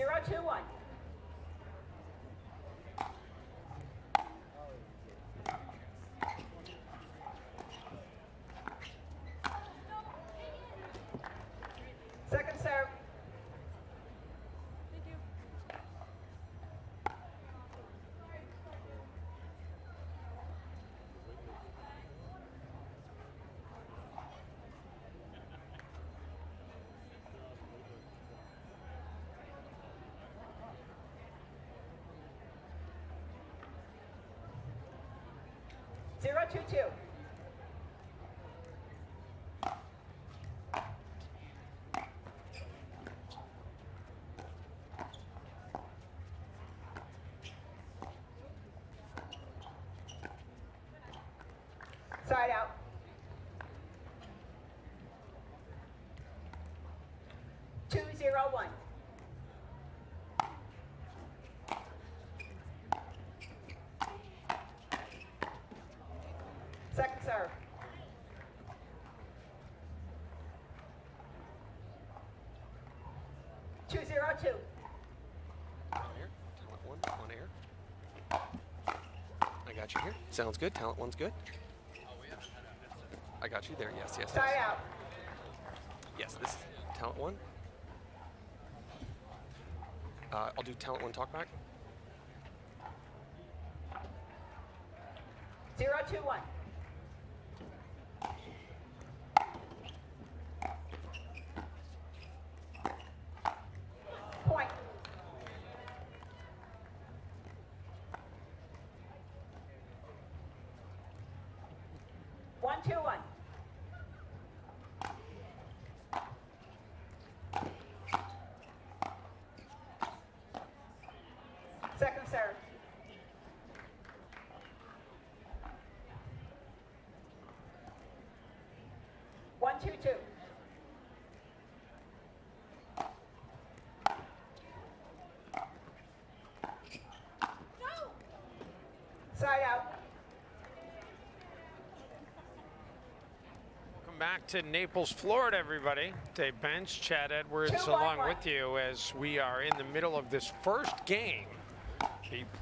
0-2-1. Second serve. Thank you. 0-2-2. Side out. 2-0-1. Second serve. 2-0-2. Here, talent one, on air. I got you here. Sounds good. Talent one's good. I got you there. Yes, yes, Side yes. out. Yes, this is talent one. I'll do talent one talk back. 0-2-1. Point. One, 2-1. Second serve. 1-2-2. Side out. Welcome back to Naples, Florida, everybody. Dave Bench, Chad Edwards, 2-1-1. along with you as we are in the middle of this first game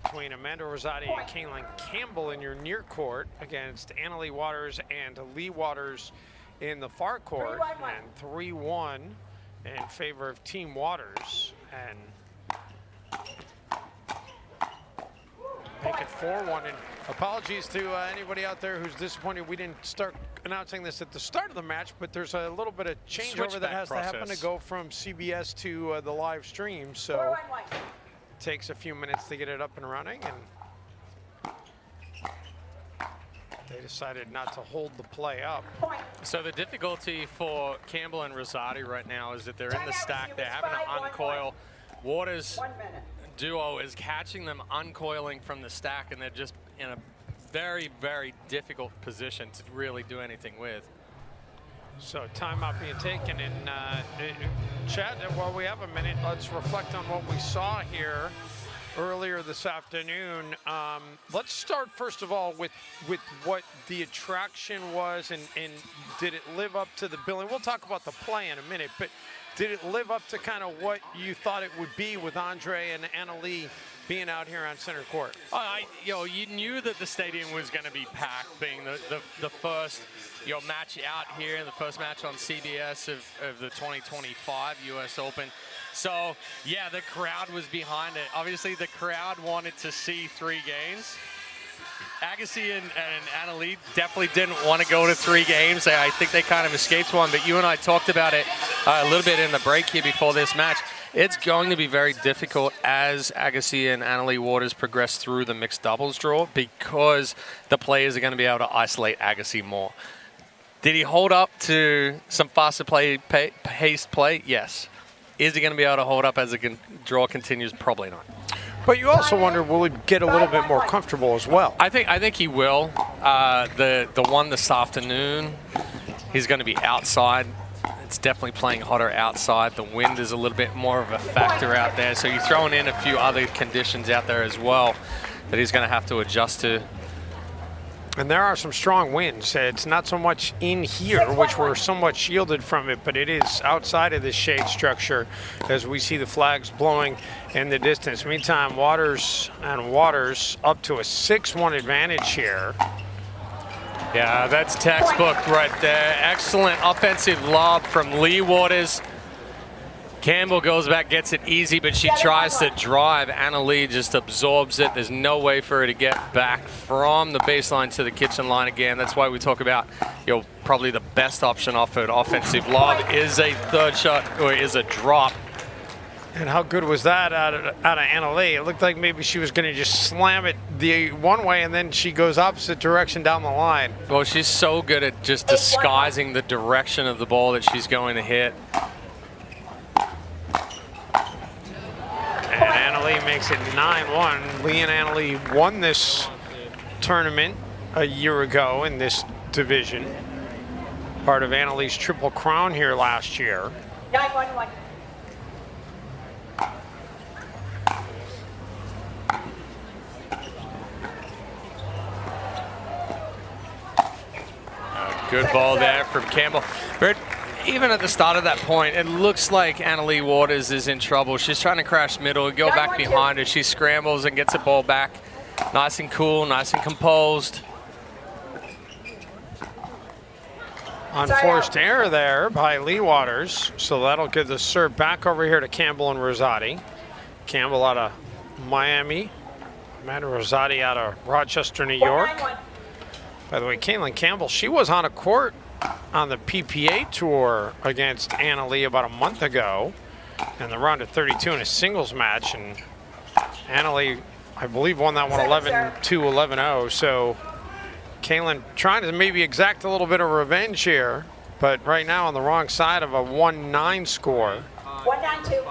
between Amanda Rosati and Kaylin Campbell in your near court against Annalie Waters and Leigh Waters in the far court, 3-1-1. and 3-1 in favor of Team Waters, and make it 4-1. And apologies to anybody out there who's disappointed we didn't start announcing this at the start of the match, but there's a little bit of changeover that has to happen to go from CBS to the live stream, so 4-1-1. it takes a few minutes to get it up and running, and they decided not to hold the play up. Point. So the difficulty for Campbell and Rosati right now is that they're in the Timeout, stack. They're having to 5-1-1. uncoil. Waters' 1 minute. duo is catching them uncoiling from the stack, and they're just in a very, very difficult position to really do anything with. So timeout being taken, and Chad, while we have a minute, let's reflect on what we saw here earlier this afternoon. Let's start first of all with what the attraction was, and did it live up to the billing? We'll talk about the play in a minute, but did it live up to kind of what you thought it would be with Andre and Annalie being out here on center court? You knew that the stadium was going to be packed, being the first match out here, the first match on CBS of the 2025 US Open. So, yeah, the crowd was behind it. Obviously, the crowd wanted to see 3 games. Agassi and Annalie definitely didn't want to go to 3 games. I think they kind of escaped one, but you and I talked about it a little bit in the break here before this match. It's going to be very difficult as Agassi and Annalie Waters progress through the mixed doubles draw, because the players are going to be able to isolate Agassi more. Did he hold up to some faster paced play? Yes. Is he going to be able to hold up as the draw continues? Probably not. But you also wonder, will he get a little bit more comfortable as well? I think he will. The one this afternoon, he's going to be outside. It's definitely playing hotter outside. The wind is a little bit more of a factor out there. So you're throwing in a few other conditions out there as well that he's going to have to adjust to. And there are some strong winds. It's not so much in here, which we're somewhat shielded from it, but it is outside of this shade structure as we see the flags blowing in the distance. Meantime, Waters up to a 6-1 advantage here. Yeah, that's textbook right there. Excellent offensive lob from Leigh Waters. Campbell goes back, gets it easy, but she tries to drive. Leigh just absorbs it. There's no way for her to get back from the baseline to the kitchen line again. That's why we talk about, probably the best option off an offensive lob is a third shot or is a drop. And how good was that out of Leigh? It looked like maybe she was going to just slam it the one way, and then she goes opposite direction down the line. Well, she's so good at just disguising the direction of the ball that she's going to hit. And Leigh makes it 9-1. Leigh and Leigh won this tournament a year ago in this division. Part of Leig's Triple Crown here last year. 9-1-1. Good ball there from Campbell. But even at the start of that point, it looks like Leigh Waters is in trouble. She's trying to crash middle, go back behind her. She scrambles and gets the ball back. Nice and cool, nice and composed. Unforced error there by Leigh Waters. So that'll give the serve back over here to Campbell and Rosati. Campbell out of Miami. Amanda Rosati out of Rochester, New York. By the way, Caitlin Campbell, she was on a court on the PPA tour against Leigh about a month ago in the round of 32 in a singles match. And Leigh, I believe, won that one 11-2, 11-0. So Caitlin trying to maybe exact a little bit of revenge here, but right now on the wrong side of a 1-9 score. 1-9-2.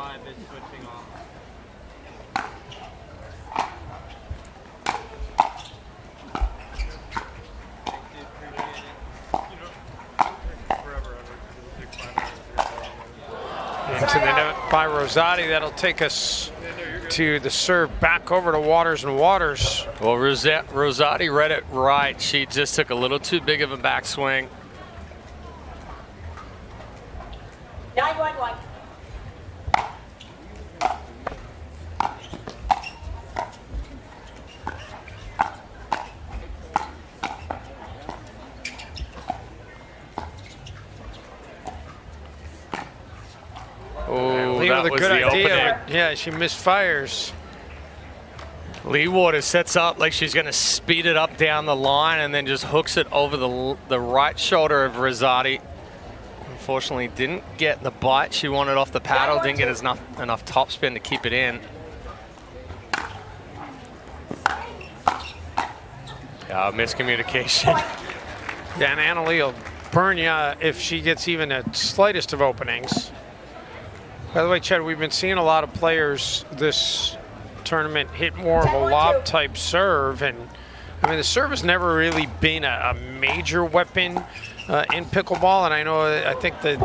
Into the net by Rosati. That'll take us to the serve back over to Waters and Waters. Well, Rosati read it right. She just took a little too big of a backswing. 9-1-1. Oh, Leigh that with a was good the idea. opening. Yeah, she misfires. Leigh Waters sets up like she's going to speed it up down the line and then just hooks it over the right shoulder of Rosati. Unfortunately, didn't get the bite she wanted off the paddle, didn't get enough topspin to keep it in. Yeah, miscommunication. Yeah, and Leigh will burn you if she gets even the slightest of openings. By the way, Chad, we've been seeing a lot of players this tournament hit more of a lob type serve, and I mean the serve has never really been a major weapon in pickleball, and I think the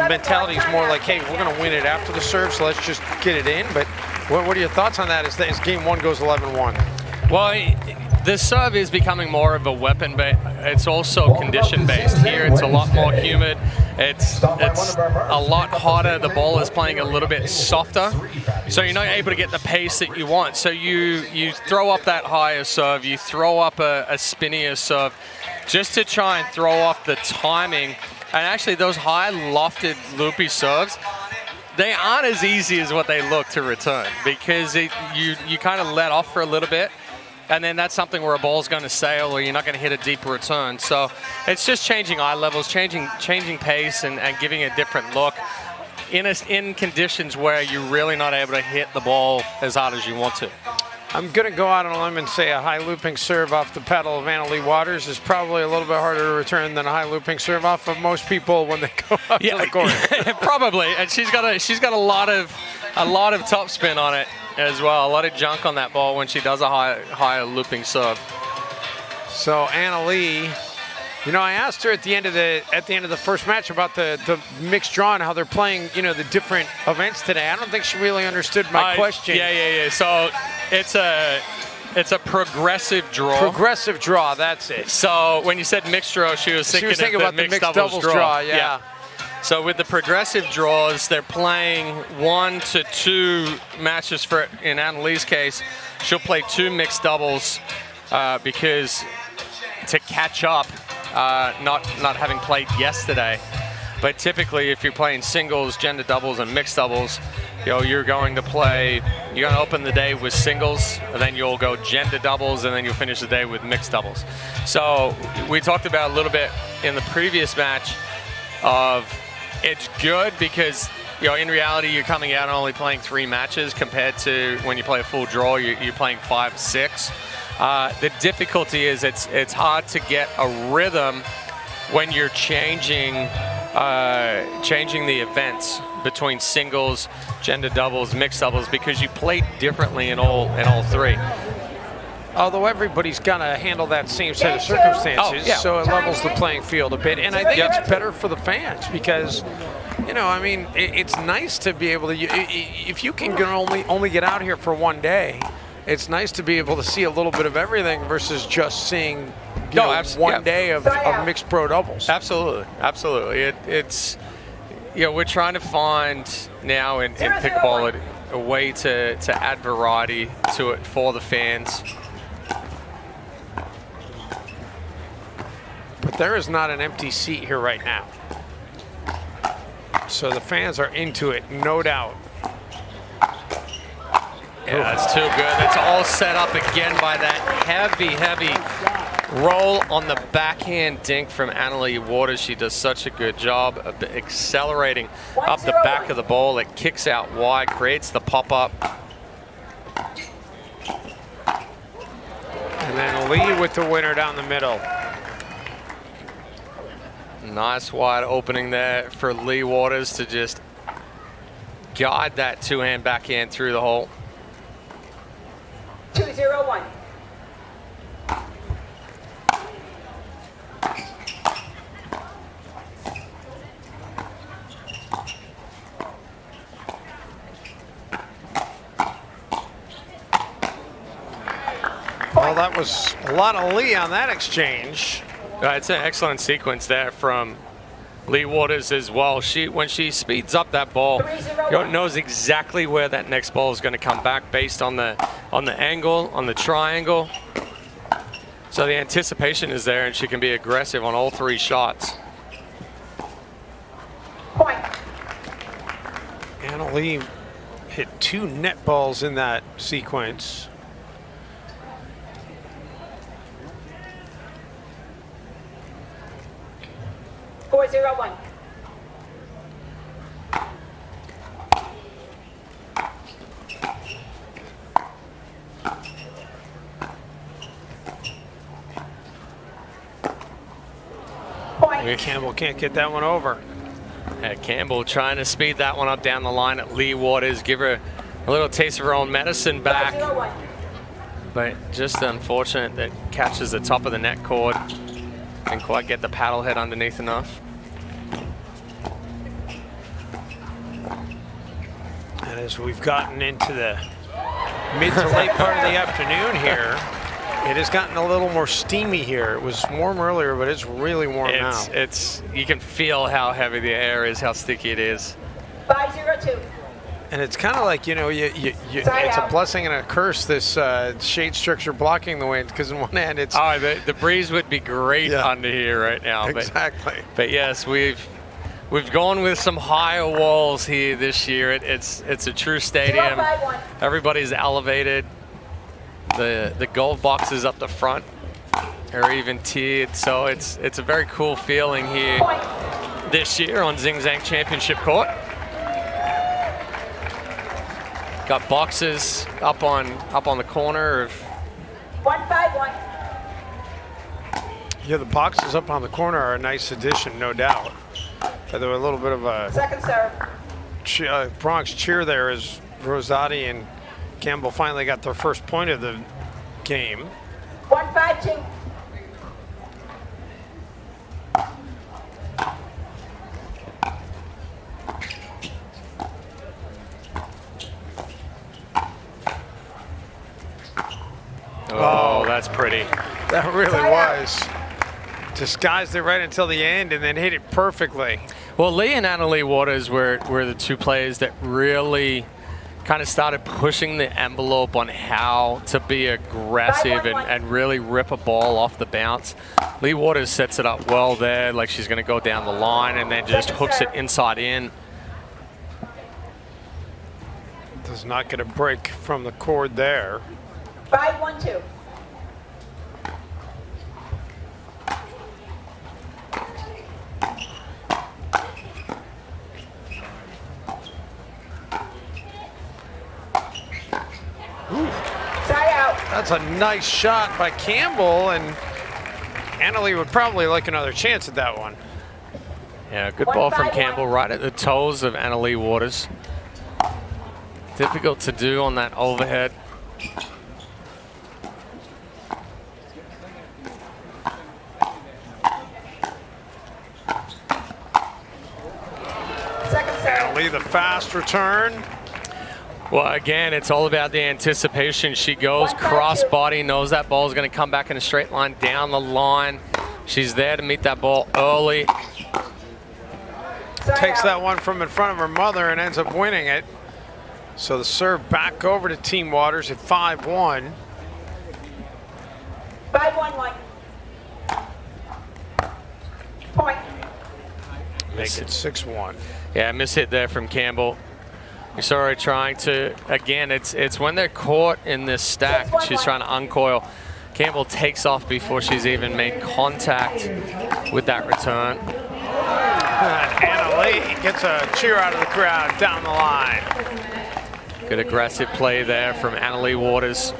mentality is more like, hey, we're going to win it after the serve, so let's just get it in. But what are your thoughts on that as game one goes 11-1? Well, the serve is becoming more of a weapon, but it's also condition-based. Here, it's a lot more humid. It's a lot hotter. The ball is playing a little bit softer, so you're not able to get the pace that you want. So you throw up that higher serve, you throw up a spinnier serve, just to try and throw off the timing. And actually, those high lofted loopy serves, they aren't as easy as what they look to return, because you kind of let off for a little bit, and then that's something where a ball's going to sail or you're not going to hit a deep return. So it's just changing eye levels, changing pace, and giving a different look in conditions where you're really not able to hit the ball as hard as you want to. I'm going to go out on a limb and say a high looping serve off the paddle of Leigh Waters is probably a little bit harder to return than a high looping serve off of most people when they go up to the court. Probably, and she's got a lot of topspin on it as well, a lot of junk on that ball when she does a higher looping serve. So Leigh, you know, I asked her at the end of the first match about the mixed draw and how they're playing, you know, the different events today. I don't think she really understood my question. Yeah. So it's It's a progressive draw. Progressive draw, that's it. So when you said mixed draw, she was thinking, about the mixed doubles draw. Yeah. So with the progressive draws, they're playing 1 to 2 matches. For in Annalie's case, she'll play 2 mixed doubles because to catch up, not having played yesterday. But typically, if you're playing singles, gender doubles, and mixed doubles, you're going to open the day with singles, and then you'll go gender doubles, and then you'll finish the day with mixed doubles. So we talked about a little bit in the previous match of it's good because, in reality, you're coming out and only playing 3 matches compared to when you play a full draw, you're playing 5, 6. The difficulty is it's hard to get a rhythm when you're changing the events between singles, gender doubles, mixed doubles, because you play differently in all 3. Although everybody's got to handle that same set of circumstances, so it levels the playing field a bit. And I think it's better for the fans because, it's nice to be able to, if you can only get out here for one day, it's nice to be able to see a little bit of everything versus just seeing one day of mixed pro doubles. Absolutely. It's we're trying to find now in pickleball a way to add variety to it for the fans. But there is not an empty seat here right now. So the fans are into it, no doubt. Yeah, that's too good. It's all set up again by that heavy roll on the backhand dink from Leigh Waters. She does such a good job of accelerating up the back of the ball. It kicks out wide, creates the pop-up. And then Leigh with the winner down the middle. Nice wide opening there for Leigh Waters to just guide that 2-hand backhand through the hole. 2-0-1. Well, that was a lot of Leigh on that exchange. It's an excellent sequence there from Leigh Waters as well. When she speeds up that ball, knows exactly where that next ball is going to come back based on the angle, on the triangle. So the anticipation is there, and she can be aggressive on all 3 shots. Point. Leigh hit 2 net balls in that sequence. Four, 0-1. Point. Campbell can't get that one over. Campbell trying to speed that one up down the line at Leigh Waters, give her a little taste of her own medicine back. 0-1. But just unfortunate that catches the top of the net cord. Didn't quite get the paddle head underneath enough. And as we've gotten into the mid to late part of the afternoon here, it has gotten a little more steamy here. It was warm earlier, but it's really warm now. You can feel how heavy the air is, how sticky it is. 5-0-2. And it's kind of like, it's a blessing and a curse, this shade structure blocking the wind, because in one hand it's... Oh, the breeze would be great under here right now. Exactly. But yes, we've gone with some higher walls here this year. It's a true stadium. 0-5-1. Everybody's elevated. The gold boxes up the front are even tiered, so it's a very cool feeling here this year on Zing Zang Championship Court. Got boxes up on the corner of 1-5-1. Yeah, the boxes up on the corner are a nice addition, no doubt. There were a little bit of a Second serve. Bronx cheer there as Rosati and Campbell finally got their first point of the game. 1-5-2. Oh, that's pretty. That really was. Disguised it right until the end and then hit it perfectly. Well, Leigh and Leigh Waters were the two players that really kind of started pushing the envelope on how to be aggressive and really rip a ball off the bounce. Leigh Waters sets it up well there, like she's going to go down the line and then just hooks it inside in. Does not get a break from the cord there. 5-1-2. That's a nice shot by Campbell, and Leigh would probably like another chance at that one. Yeah, good ball from Campbell right at the toes of Leigh Waters. Difficult to do on that overhead. Leigh, the fast return. Well, again, it's all about the anticipation. She goes cross-body, knows that ball is going to come back in a straight line down the line. She's there to meet that ball early. Takes that one from in front of her mother and ends up winning it. So the serve back over to Team Waters at 5-1. 5-1-1. Point. Make it 6-1. Yeah, miss hit there from Campbell. You saw her trying to, again, it's when they're caught in this stack, she's trying to uncoil. Campbell takes off before she's even made contact with that return. Leigh gets a cheer out of the crowd down the line. Good aggressive play there from Leigh Waters.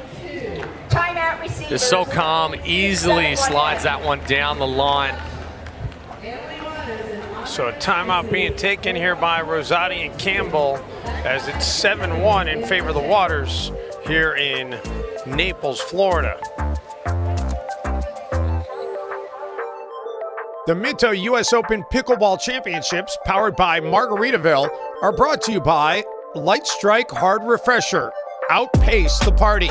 Timeout receivers. Just so calm, easily slides that one down the line. So a timeout being taken here by Rosati and Campbell as it's 7-1 in favor of the Waters here in Naples, Florida. The Minto US Open Pickleball Championships, powered by Margaritaville, are brought to you by Light Strike Hard Refresher, Outpace the Party,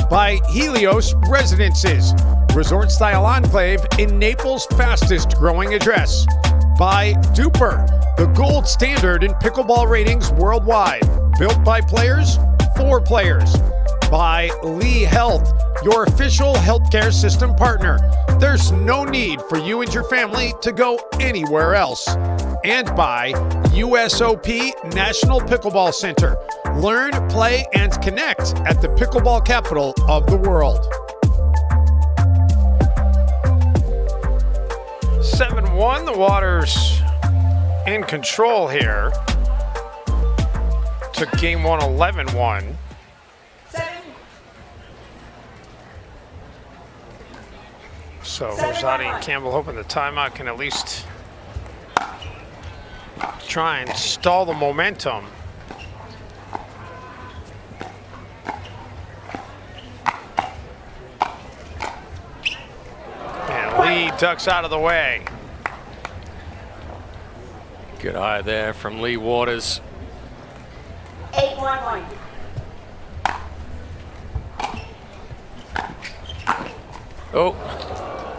by Helios Residences, resort-style enclave in Naples' fastest growing address, by Duper, the gold standard in pickleball ratings worldwide, built by players for players, by Leigh Health, your official healthcare system partner. There's no need for you and your family to go anywhere else. And by USOP National Pickleball Center. Learn, play, and connect at the pickleball capital of the world. 7-1, the Waters in control here. Took game one 11-1. So Rosati and Campbell hoping the timeout can at least try and stall the momentum. And Leigh ducks out of the way. Good eye there from Leigh Waters. 8-1-1. Oh.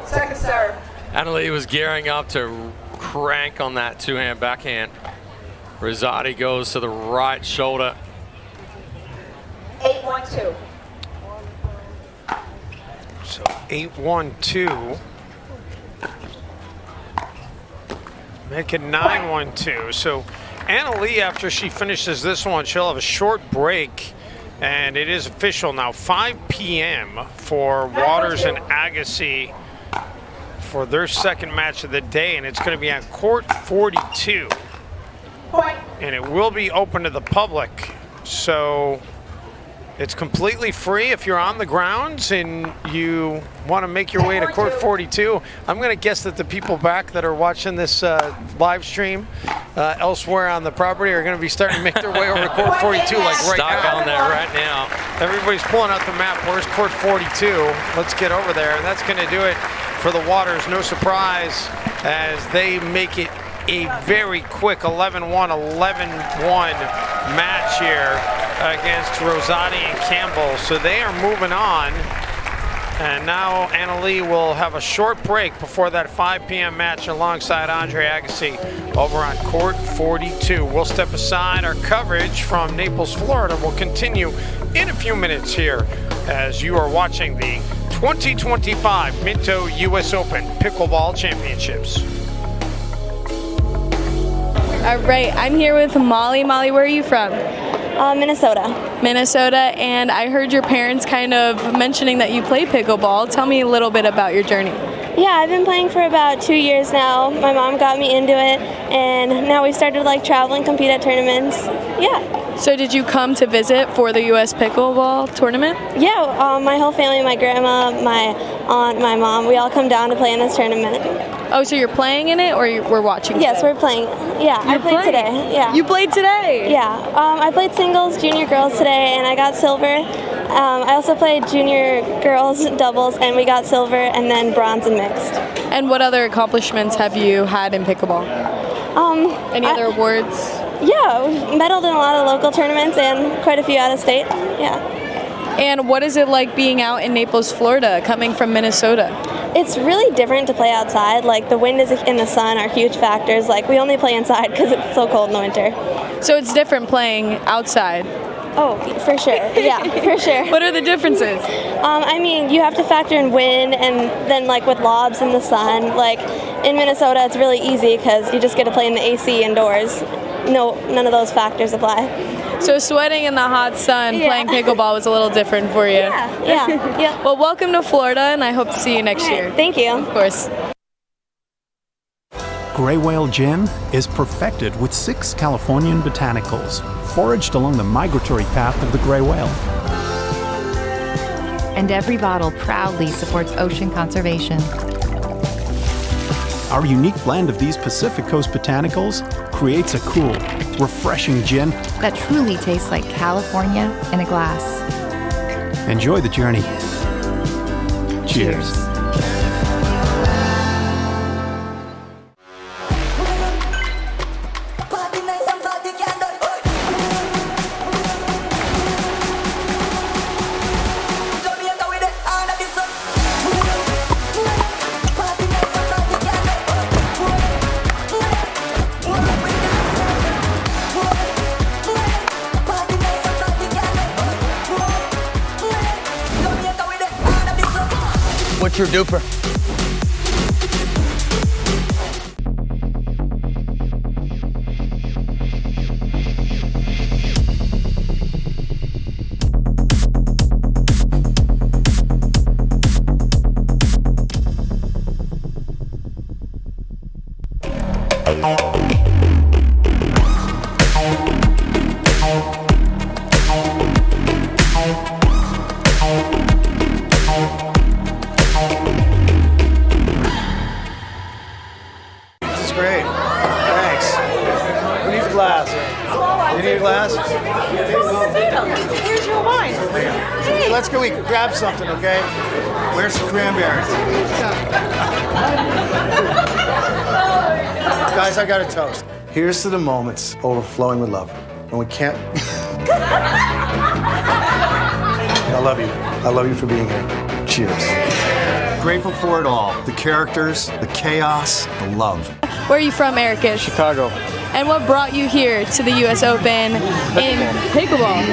Second serve. Leigh was gearing up to crank on that two-hand backhand. Rosati goes to the right shoulder. 8-1-2. So 8-1-2. Make it 9-1-2. So Leigh, after she finishes this one, she'll have a short break. And it is official now, 5 p.m. for Waters and Agassi for their second match of the day, and it's going to be on court 42. Point. And it will be open to the public. So it's completely free if you're on the grounds and you want to make your way to court 42. I'm going to guess that the people back that are watching this live stream elsewhere on the property are going to be starting to make their way over to court 42 like right Stuck now. on there right now. Everybody's pulling out the map. Where's court 42? Let's get over there. And that's going to do it for the Waters. No surprise as they make it a very quick 11-1, 11-1 match here against Rosati and Campbell. So they are moving on And now Anna Leigh will have a short break before that 5 p.m. match alongside Andre Agassi over on court 42. We'll step aside. Our coverage from Naples, Florida will continue in a few minutes here as you are watching the 2025 Minto US Open Pickleball Championships. All right, I'm here with Molly. Molly, where are you from? Minnesota. Minnesota, and I heard your parents kind of mentioning that you play pickleball. Tell me a little bit about your journey. Yeah, I've been playing for about 2 years now. My mom got me into it, and now we started like travel and compete at tournaments. Yeah. So did you come to visit for the US Pickleball tournament? Yeah, my whole family, my grandma, my aunt, my mom, we all come down to play in this tournament. Oh, so you're playing in it, or we're watching? Yes, today? we're playing. Yeah, I played today. Yeah. You played today? Yeah. I played singles, junior girls today, and I got silver. I also played junior girls doubles, and we got silver, and then bronze and mixed. And what other accomplishments have you had in pickleball? Any other awards? Yeah, we've medaled in a lot of local tournaments and quite a few out of state. Yeah. And what is it like being out in Naples, Florida, coming from Minnesota? It's really different to play outside. Like the wind and the sun are huge factors. Like we only play inside because it's so cold in the winter. So it's different playing outside. Oh, for sure. Yeah, for sure. What are the differences? I mean, you have to factor in wind, and then like with lobs in the sun. Like in Minnesota, it's really easy because you just get to play in the AC indoors. No, none of those factors apply. So sweating in the hot sun, playing pickleball was a little different for you. Yeah. Well, welcome to Florida, and I hope to see you next year. Thank you. Of course. Gray Whale Gin is perfected with 6 Californian botanicals, foraged along the migratory path of the gray whale. And every bottle proudly supports ocean conservation. Our unique blend of these Pacific Coast botanicals creates a cool, refreshing gin. That truly tastes like California in a glass. Enjoy the journey. Cheers. What's your duper? Great. Thanks. Who needs a glass? You need a glass? Here's your wine. Hey, let's go grab something, okay? Where's the cranberries? Guys, I got a toast. Here's to the moments overflowing with love. When we can't... I love you. I love you for being here. Cheers. Grateful for it all. The characters, the chaos, the love. Where are you from, Eric? Chicago. And what brought you here to the US Open in pickleball?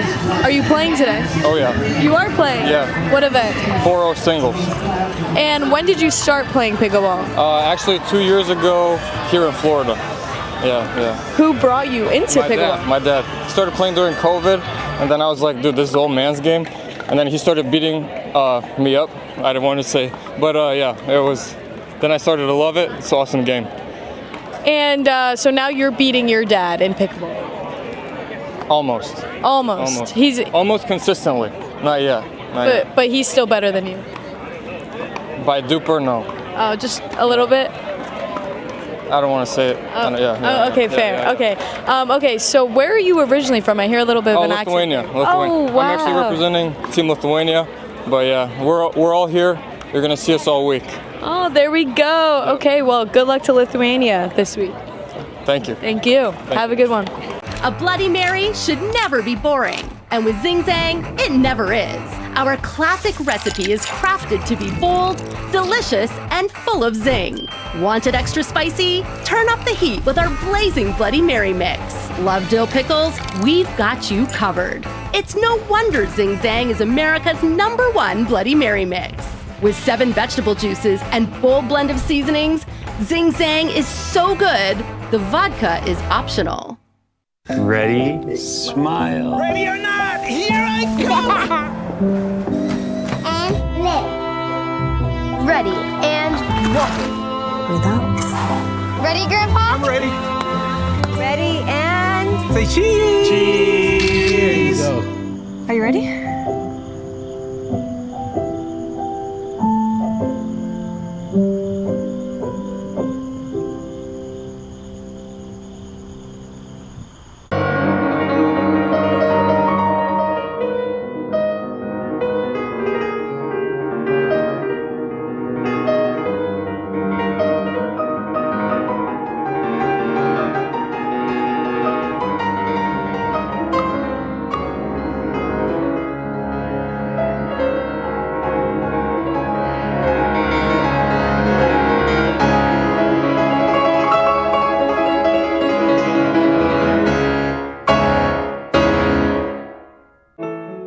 Are you playing today? Oh yeah. You are playing? Yeah. What event? 4-0 singles. And when did you start playing pickleball? Actually 2 years ago here in Florida. Yeah. Who brought you into pickleball? My dad. Started playing during COVID, and then I was like, dude, this is old man's game. And then he started beating me up. I didn't want to say, but yeah, it was. Then I started to love it. It's an awesome game. And so now you're beating your dad in pickleball. Almost. He's almost consistently. Not yet. But he's still better than you. By duper, no. Oh, just a little bit. I don't want to say it. Okay, fair. Okay. Okay, so where are you originally from? I hear a little bit of an Lithuania. accent. Oh, wow. I'm actually representing Team Lithuania, but yeah, we're all here. You're gonna see us all week. Oh, there we go. Okay, well, good luck to Lithuania this week. Thank you. Thank you. Have a good one. A Bloody Mary should never be boring. And with Zing Zang, it never is. Our classic recipe is crafted to be bold, delicious, and full of zing. Want it extra spicy? Turn up the heat with our blazing Bloody Mary mix. Love dill pickles? We've got you covered. It's no wonder Zing Zang is America's #1 Bloody Mary mix. With 7 vegetable juices and bold blend of seasonings, Zing Zang is so good, the vodka is optional. Ready? Smile. Ready or not, here I go! And live. Ready and walk. Breathe out. Ready, Grandpa? I'm ready. Ready and... Say cheese! Cheese! Are you ready?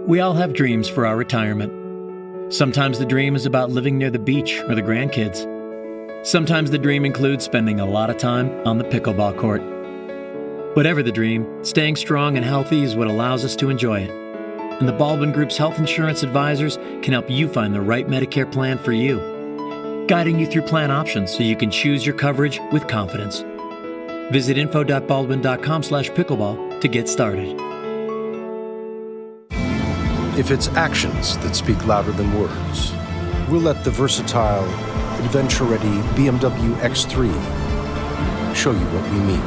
We all have dreams for our retirement. Sometimes the dream is about living near the beach or the grandkids. Sometimes the dream includes spending a lot of time on the pickleball court. Whatever the dream, staying strong and healthy is what allows us to enjoy it. And the Baldwin Group's health insurance advisors can help you find the right Medicare plan for you, guiding you through plan options so you can choose your coverage with confidence. Visit info.baldwin.com/pickleball to get started. If it's actions that speak louder than words, we'll let the versatile, adventure-ready BMW X3 show you what we mean.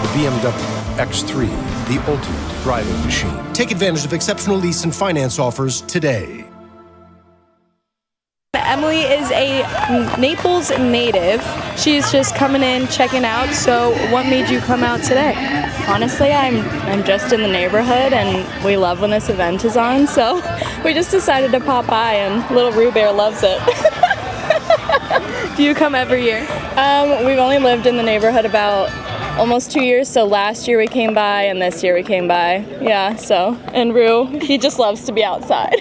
The BMW X3, the ultimate driving machine. Take advantage of exceptional lease and finance offers today. Emily is a Naples native. She's just coming in, checking out. So what made you come out today? Honestly, I'm just in the neighborhood and we love when this event is on, so we just decided to pop by and little Rue Bear loves it. Do you come every year? We've only lived in the neighborhood about almost 2 years, so last year we came by and this year we came by. Yeah, so, and Rue, he just loves to be outside.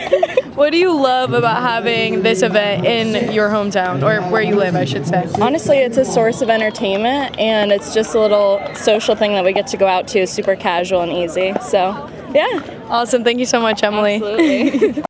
What do you love about having this event in your hometown, or where you live, I should say? Honestly, it's a source of entertainment, and it's just a little social thing that we get to go out to, super casual and easy. So, yeah. Awesome. Thank you so much, Emily. Absolutely.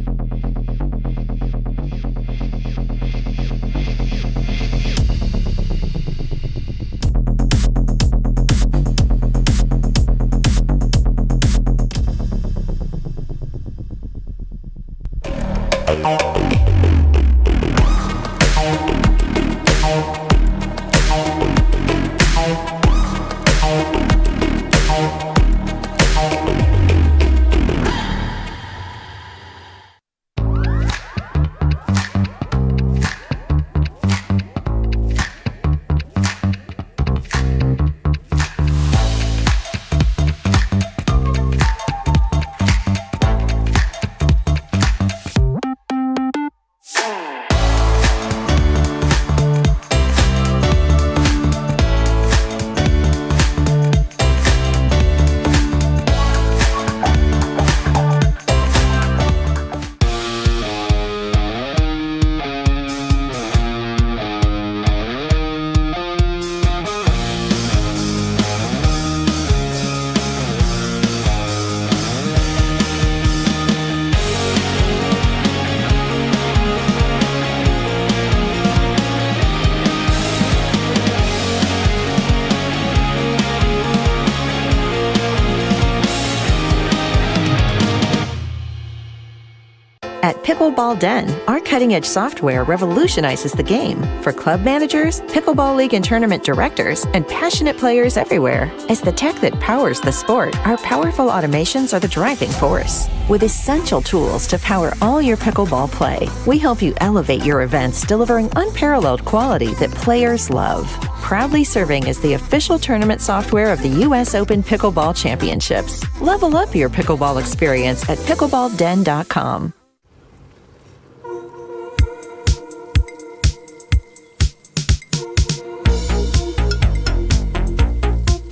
At Pickleball Den, our cutting-edge software revolutionizes the game for club managers, pickleball league and tournament directors, and passionate players everywhere. As the tech that powers the sport, our powerful automations are the driving force. With essential tools to power all your pickleball play, we help you elevate your events, delivering unparalleled quality that players love. Proudly serving as the official tournament software of the US Open Pickleball Championships. Level up your pickleball experience at pickleballden.com.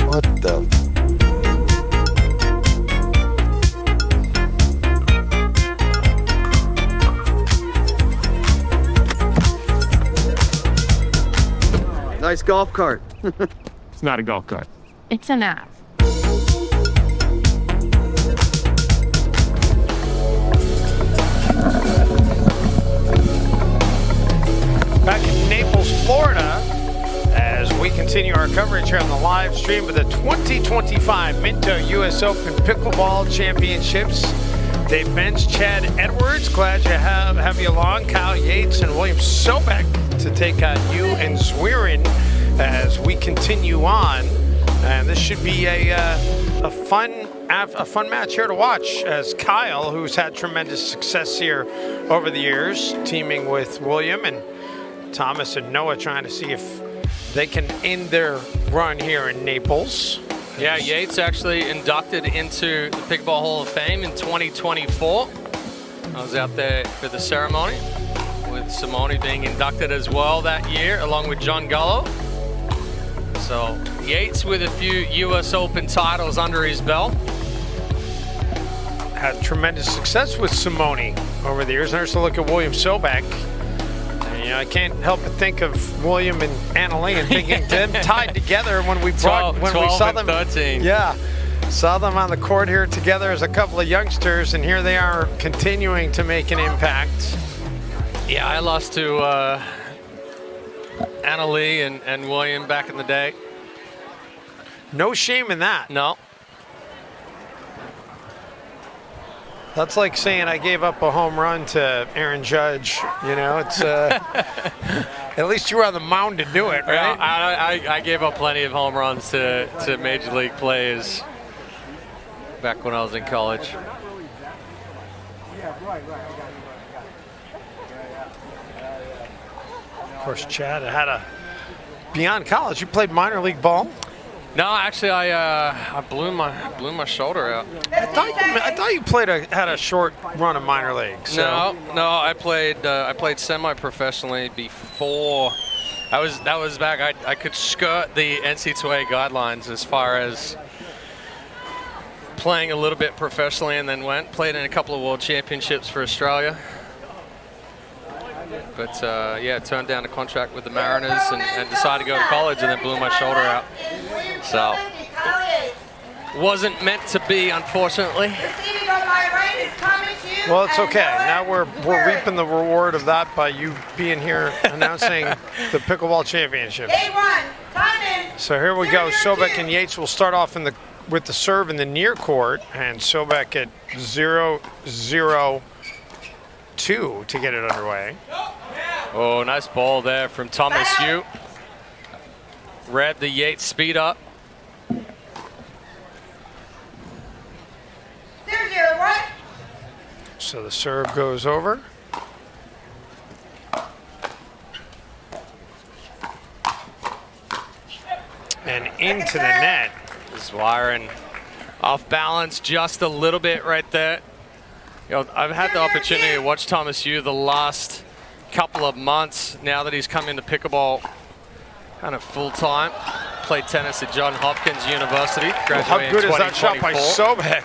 What the? Nice golf cart. It's not a golf cart. It's an app. Back in Naples, Florida, as we continue our coverage here on the live stream of the 2025 Minto US Open Pickleball Championships. Dave Bench, Chad Edwards, glad to have you along. Kyle Yates and William Sobek to take on you and Zwirin as we continue on. And this should be a fun match here to watch, as Kyle, who's had tremendous success here over the years, teaming with William and Thomas and Noah, trying to see if they can end their run here in Naples. Yeah, Yates actually inducted into the Pickleball Hall of Fame in 2024. I was out there for the ceremony, with Simone being inducted as well that year, along with John Gullo. So Yates with a few US Open titles under his belt. Had tremendous success with Simone over the years. There's a look at William Sobek. You know, I can't help but think of William and Annalee and thinking them tied together when we saw them. 13. Yeah, saw them on the court here together as a couple of youngsters, and here they are continuing to make an impact. Yeah, I lost to Annalee and William back in the day. No shame in that. No. That's like saying I gave up a home run to Aaron Judge. You know, it's at least you were on the mound to do it, right? Yeah, I gave up plenty of home runs to major league players back when I was in college. Of course, Chad had beyond college. You played minor league ball. No, actually, I blew my shoulder out. I thought you had a short run of minor league. So. No, I played semi-professionally before. That was back. I could skirt the NCAA guidelines as far as playing a little bit professionally, and then played in a couple of world championships for Australia. But yeah, turned down a contract with the Mariners and decided to go to college, and then blew my shoulder out. So wasn't meant to be, unfortunately. Well, it's okay. Now we're reaping the reward of that by you being here announcing the Pickleball Championships. So here we go. Sobek and Yates will start off with the serve in the near court, and Sobek at 0-0-2 to get it underway. Oh, nice ball there from Thomas Yu. Read the Yates speed up. So the serve goes over. And into the net. Zwirin off balance just a little bit right there. You know, I've had the opportunity to watch Thomas Yu the last couple of months now that he's come into pickleball kind of full time. Played tennis at Johns Hopkins University. Well, how good is that shot by Sobek?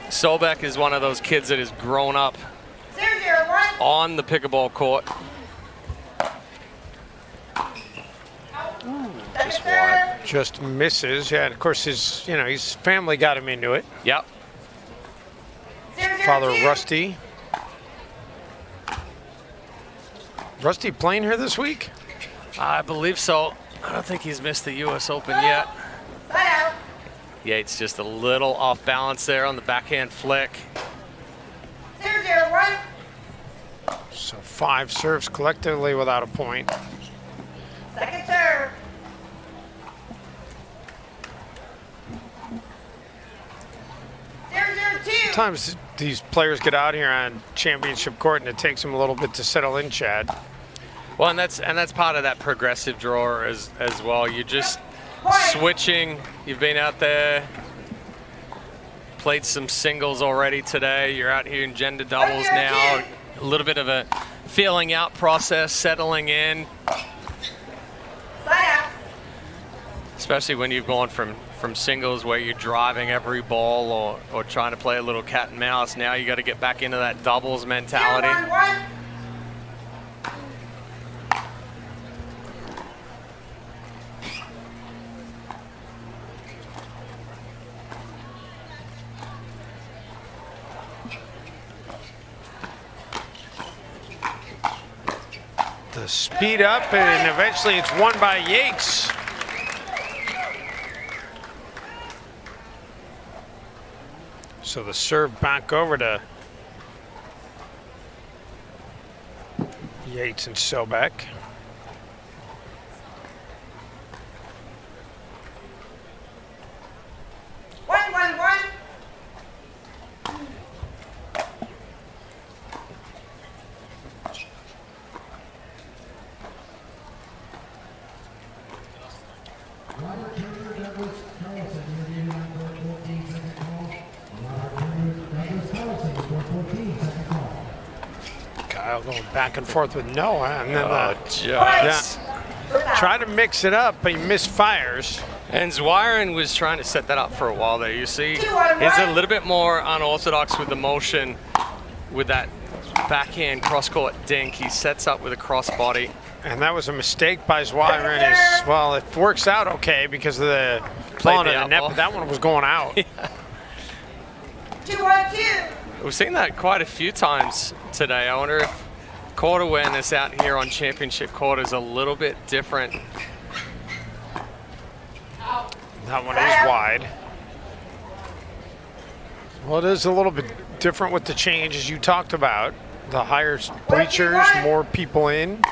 Sobek is one of those kids that has grown up on the pickleball court. Just wide. Just misses. Yeah, and of course his family got him into it. Yep. Father Rusty. Rusty playing here this week? I believe so. I don't think he's missed the US Open yet. Yates just a little off balance there on the backhand flick. So 5 serves collectively without a point. Second serve. Sometimes these players get out here on championship court and it takes them a little bit to settle in, Chad. Well, and that's part of that progressive draw as well. You're just switching. You've been out there, played some singles already today. You're out here in gender doubles now. A little bit of a feeling out process, settling in. Especially when you've gone from singles where you're driving every ball or trying to play a little cat and mouse. Now you got to get back into that doubles mentality. The speed up, and eventually it's won by Yates. So the serve back over to Yates and Sobek. One. Kyle going back and forth with Noah, and then just. Try to mix it up, but he misfires. And Zwiren was trying to set that up for a while there. You see, he's a little bit more unorthodox with the motion with that backhand cross-court dink. He sets up with a crossbody. And that was a mistake by Zwiren. Well, it works out okay because of the ball in the net, but that one was going out. 2-1-2. We've seen that quite a few times today. I wonder if court awareness out here on championship court is a little bit different. That one is wide. Well, it is a little bit different with the change, as you talked about. The higher bleachers, more people in.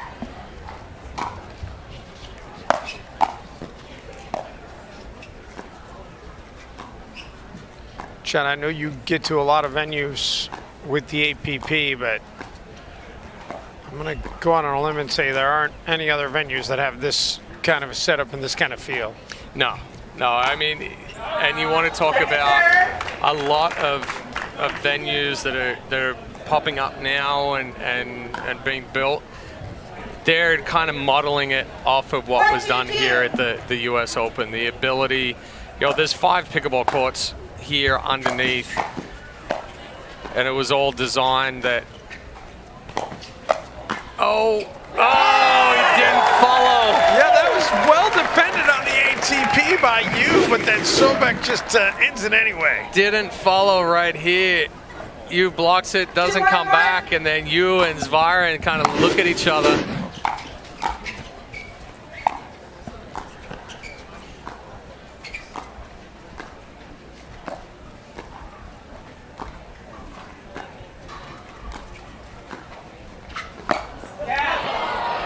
Chad, I know you get to a lot of venues with the APP, but I'm going to go on a limb and say there aren't any other venues that have this kind of a setup and this kind of feel. No, I mean, and you want to talk about a lot of venues that are popping up now and being built. They're kind of modeling it off of what was done here at the US Open. The ability, there's 5 pickleball courts here underneath, and it was all designed that. Oh, he didn't follow. Yeah, that was well defended on the ATP by you, but then Sobek just ends it anyway. Didn't follow right here. You blocks it, doesn't come back, and then you and Zwiren kind of look at each other.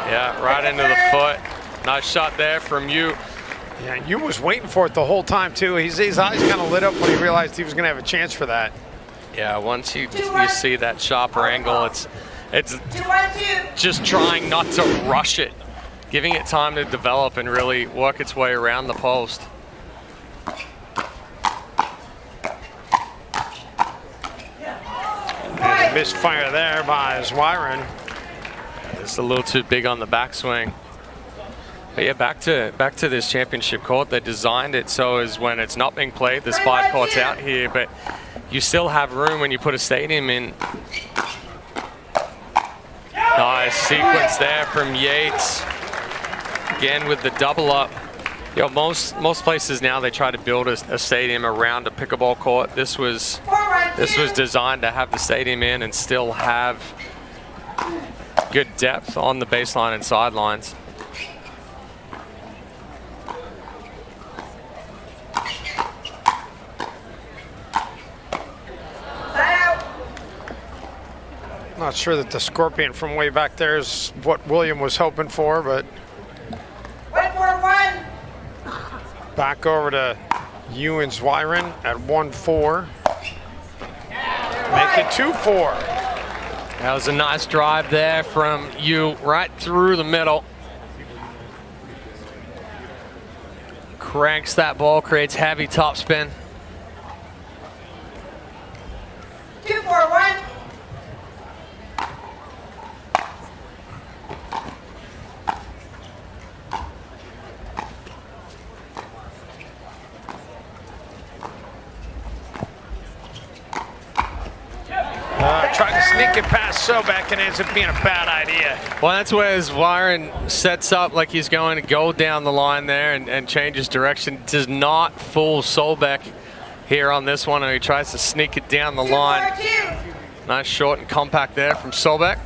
Yeah, right into the foot. Nice shot there from you. Yeah, you was waiting for it the whole time too. His eyes kind of lit up when he realized he was going to have a chance for that. Yeah, once you see that sharper angle, it's just trying not to rush it, giving it time to develop and really work its way around the post. And a misfire there by Zwiren. It's a little too big on the backswing. But yeah, back to this championship court. They designed it so as when it's not being played, there's 5 courts out here, but you still have room when you put a stadium in. Nice sequence there from Yates. Again with the double up. Most places now they try to build a stadium around a pickleball court. This was designed to have the stadium in and still have good depth on the baseline and sidelines. Not sure that the scorpion from way back there is what William was hoping for, but 1-4-1. back over to you and Zwyron at 1-4. Make it 2-4. That was a nice drive there from you right through the middle. Cranks that ball, creates heavy topspin. 2-4-1. Tried to sneak it past Sobek and ends up being a bad idea. Well, that's where Zwyron sets up like he's going to go down the line there and changes direction. Does not fool Sobek here on this one, and he tries to sneak it down the line. Nice short and compact there from Sobek.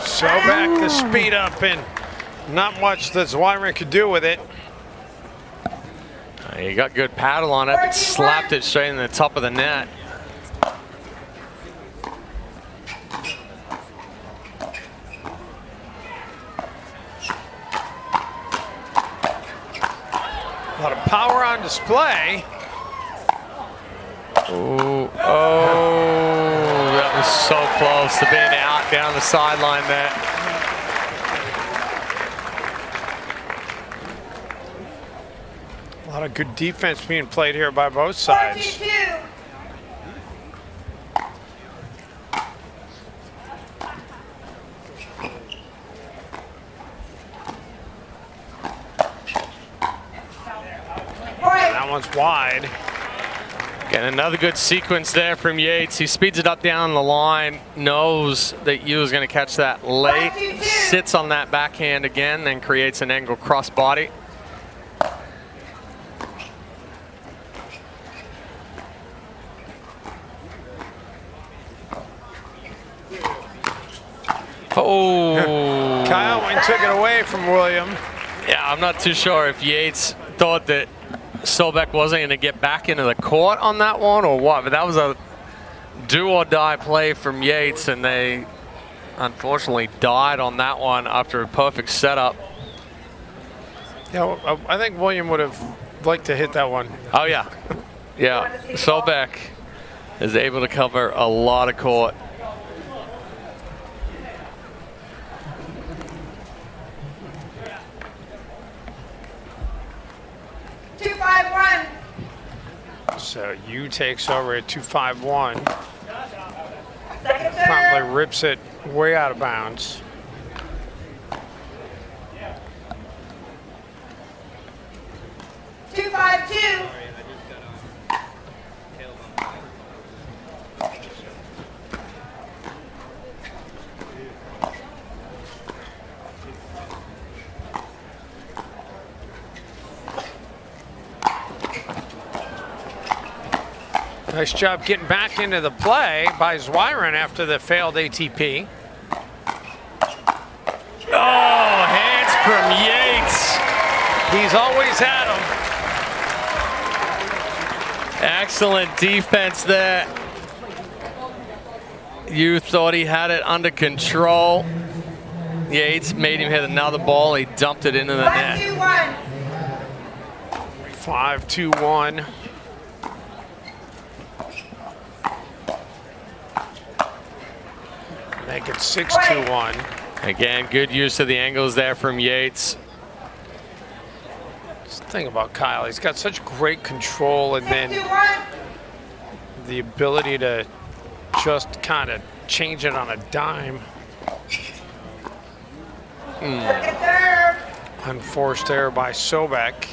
Sobek the speed up, and not much that Zwyron could do with it. He got good paddle on it, but slapped it straight in the top of the net. A lot of power on display. Oh, that was so close to being out down the sideline there. A lot of good defense being played here by both sides. 4-2-2. That one's wide. Again, another good sequence there from Yates. He speeds it up down the line, knows that Yu is going to catch that late, sits on that backhand again, then creates an angle cross body. Oh. Kyle went and took it away from William. Yeah, I'm not too sure if Yates thought that Sobek wasn't going to get back into the court on that one or what, but that was a do or die play from Yates, and they unfortunately died on that one after a perfect setup. Yeah, well, I think William would have liked to hit that one. Oh yeah, yeah. Sobek is able to cover a lot of court. So Yu takes over at 2-5-1. Second serve. Probably rips it way out of bounds. Two, 5-2. Nice job getting back into the play by Zwyron after the failed ATP. Oh, hands from Yates. He's always had them. Excellent defense there. You thought he had it under control. Yates made him hit another ball. He dumped it into the net. 5-2-1. Make it 6-2-1. Again, good use of the angles there from Yates. That's the thing about Kyle, he's got such great control, and then the ability to just kind of change it on a dime. Unforced error by Sobek.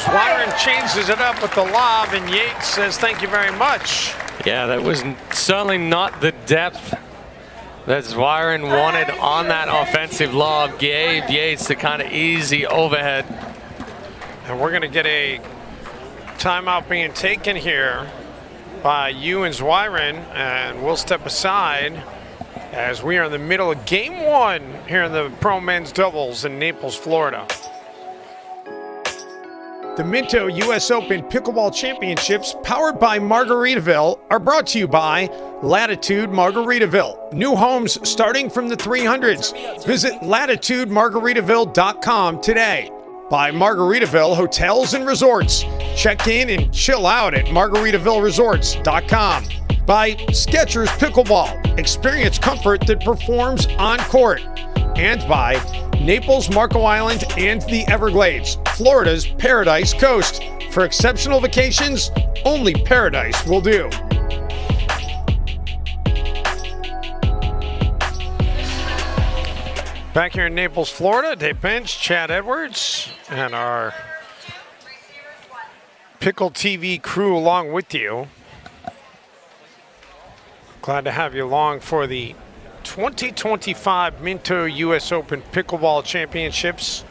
Zwiren changes it up with the lob, and Yates says thank you very much. Yeah, that was certainly not the depth that Zwiren wanted on that offensive lob. Gave Yates the kind of easy overhead. And we're going to get a timeout being taken here by you and Zwiren, and we'll step aside as we are in the middle of game one here in the Pro Men's Doubles in Naples, Florida. The Minto US Open Pickleball Championships, powered by Margaritaville, are brought to you by Latitude Margaritaville. New homes starting from the 300s. Visit latitudemargaritaville.com today. By Margaritaville Hotels and Resorts. Check in and chill out at margaritavilleresorts.com. By Skechers Pickleball. Experience comfort that performs on court. And by Naples, Marco Island, and the Everglades, Florida's Paradise Coast. For exceptional vacations, only paradise will do. Back here in Naples, Florida, Dave Bench, Chad Edwards, and our Pickle TV crew along with you. Glad to have you along for the 2025 Minto US Open Pickleball Championships,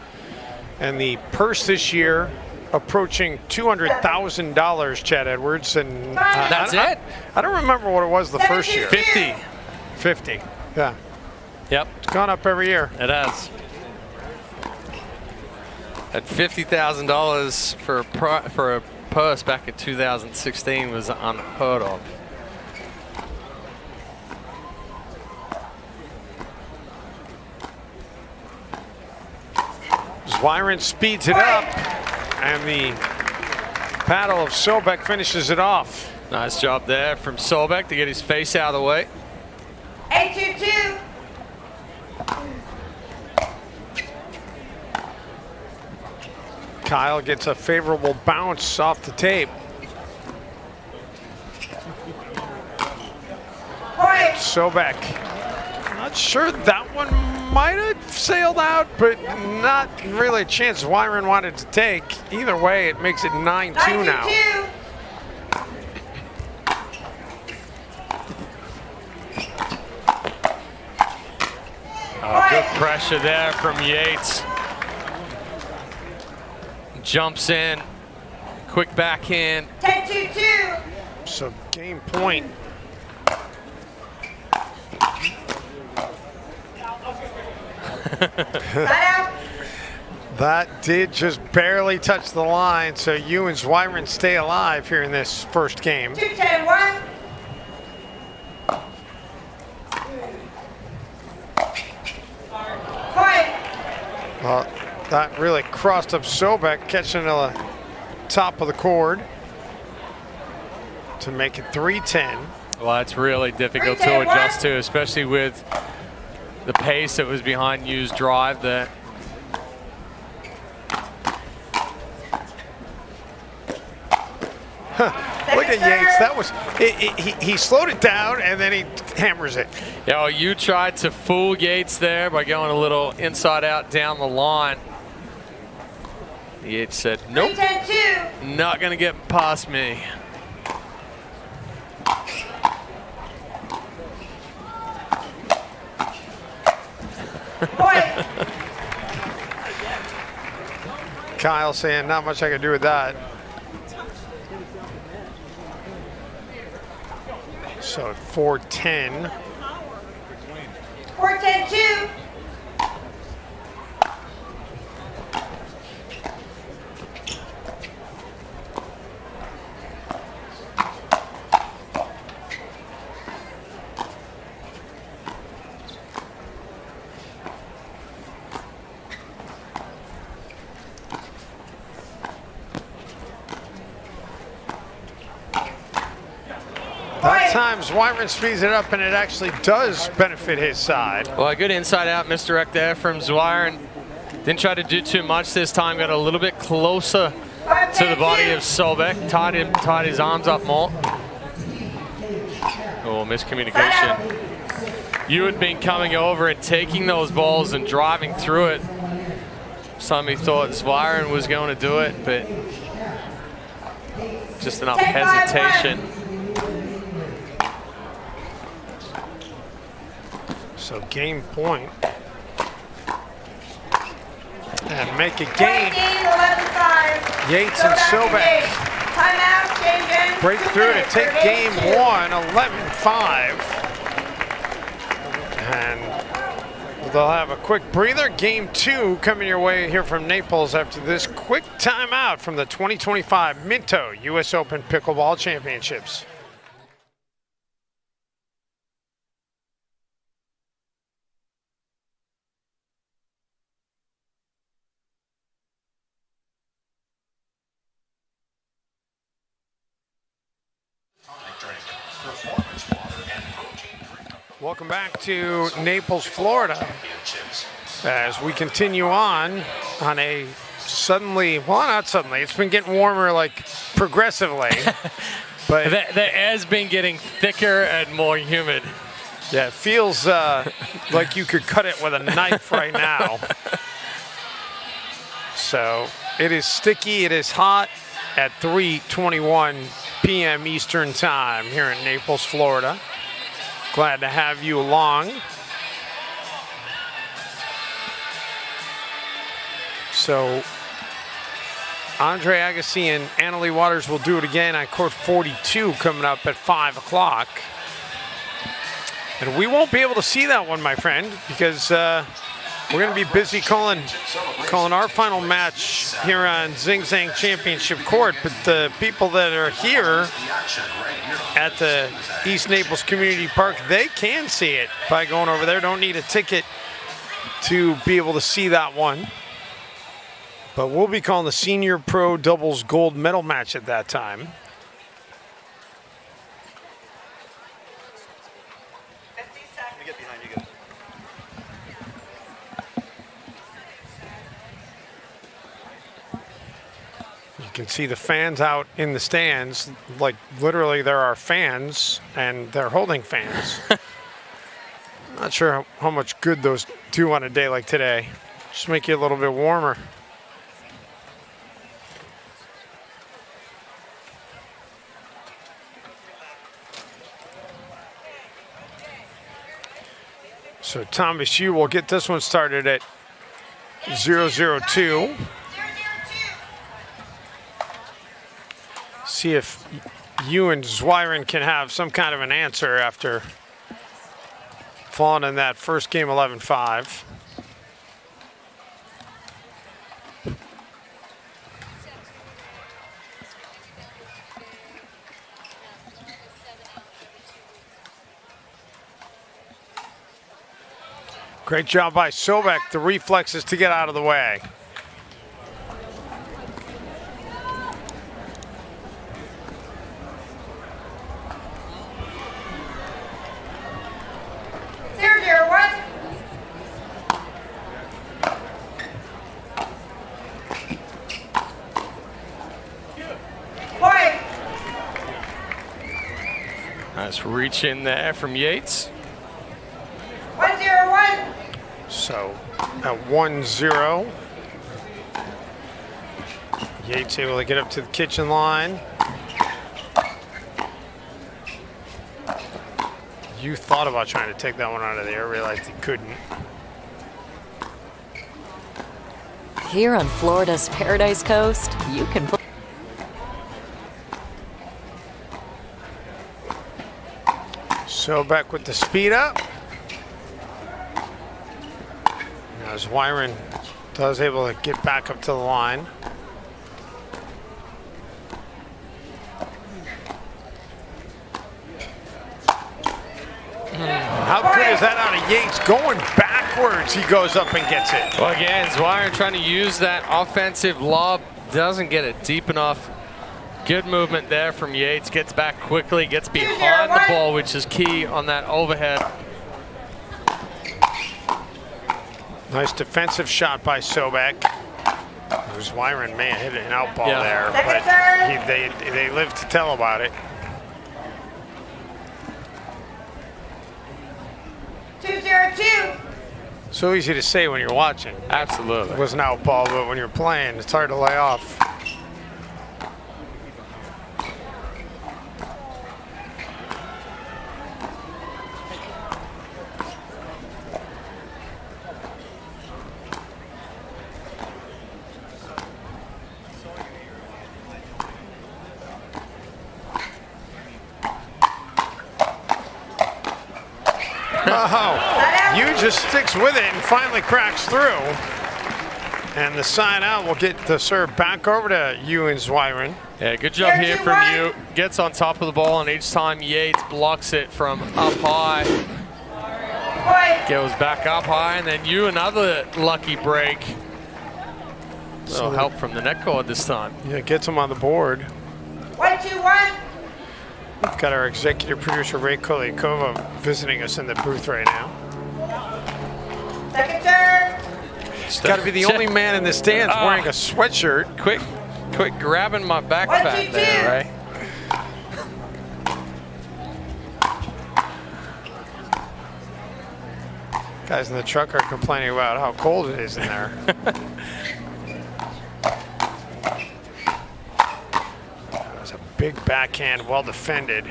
and the purse this year approaching $200,000, Chad Edwards. And that's it? I don't remember what it was the first year. 50. 50, yeah. Yep. It's gone up every year. It has. At $50,000 for a purse back in 2016 was unheard of. Zwiren speeds it up, and the paddle of Sobek finishes it off. Nice job there from Sobek to get his face out of the way. 8-2-2. Kyle gets a favorable bounce off the tape. Sobek. Not sure that one might have sailed out, but not really a chance Zwiren wanted to take. Either way, it makes it 9-2 now. Oh, good pressure there from Yates. Jumps in, quick backhand. 10-2-2. So game point. That did just barely touch the line, so you and Zwiren stay alive here in this first game. 2-10-1. Well, that really crossed up Sobek, catching the top of the cord to make it 3-10. Well, it's really difficult to adjust to, especially with the pace that was behind Yu's drive there. Look at Yates. That was he slowed it down and then he hammers it. Yeah, well, you tried to fool Yates there by going a little inside out down the line. Yates said, nope, 3-10-2. not gonna get past me. Kyle saying not much I can do with that. So 4-10. 4-10-2. That time Zwiren speeds it up and it actually does benefit his side. Well, a good inside out misdirect there from Zwiren. Didn't try to do too much this time, got a little bit closer to the body of Sobek, tied his arms up more. Oh, miscommunication. You had been coming over and taking those balls and driving through it. Some thought Zwiren was going to do it, but just enough hesitation. So game point. And make a game. Yates and Sobek break through to take game one, 11-5. And they'll have a quick breather. Game two coming your way here from Naples after this quick timeout from the 2025 Minto US Open Pickleball Championships. Welcome back to Naples, Florida, as we continue on a suddenly, well, not suddenly, it's been getting warmer like progressively, but the air's been getting thicker and more humid. Yeah, it feels like you could cut it with a knife right now. So it is sticky, it is hot at 3:21 p.m. Eastern Time here in Naples, Florida. Glad to have you along. So Andre Agassi and Annalie Waters will do it again on court 42 coming up at 5 o'clock. And we won't be able to see that one, my friend, because we're going to be busy calling our final match here on Zing Zang Championship Court. But the people that are here at the East Naples Community Park, they can see it by going over there. Don't need a ticket to be able to see that one. But we'll be calling the Senior Pro Doubles Gold Medal match at that time. You can see the fans out in the stands, like literally there are fans and they're holding fans. Not sure how much good those do on a day like today. Just make you a little bit warmer. So Thomas Yu will get this one started at 0-0-2. See if you and Zwiren can have some kind of an answer after falling in that first game 11-5. Great job by Sobek, the reflexes to get out of the way. Nice reach in there from Yates. 1-0-1. So at 1-0, Yates able to get up to the kitchen line. You thought about trying to take that one out of the air, realized you couldn't. Here on Florida's Paradise Coast, you can play. So back with the speed up. Now Zwiren does able to get back up to the line. How good is that out of Yates? Going backwards, he goes up and gets it. Well, again, Zwiren trying to use that offensive lob, doesn't get it deep enough. Good movement there from Yates, gets back quickly, gets behind the ball, which is key on that overhead. Nice defensive shot by Sobek. Zwiren may have hit an out ball there, but they live to tell about it. 2-0-2. So easy to say when you're watching. Absolutely. It was an out ball, but when you're playing, it's hard to lay off. Oh, you just sticks with it and finally cracks through. And the side out will get the serve back over to you and Zwiren. Yeah, good job here from you. Gets on top of the ball, and each time Yates blocks it from up high. Goes back up high, and then you another lucky break. A little help from the net cord this time. Yeah, gets him on the board. 1-2-1. We've got our executive producer, Ray Kolyakova, visiting us in the booth right now. Second serve. He's got to be the only man in the stands wearing a sweatshirt. Quick grabbing my backpack there, Ray. Guys in the truck are complaining about how cold it is in there. That was a big backhand, well defended.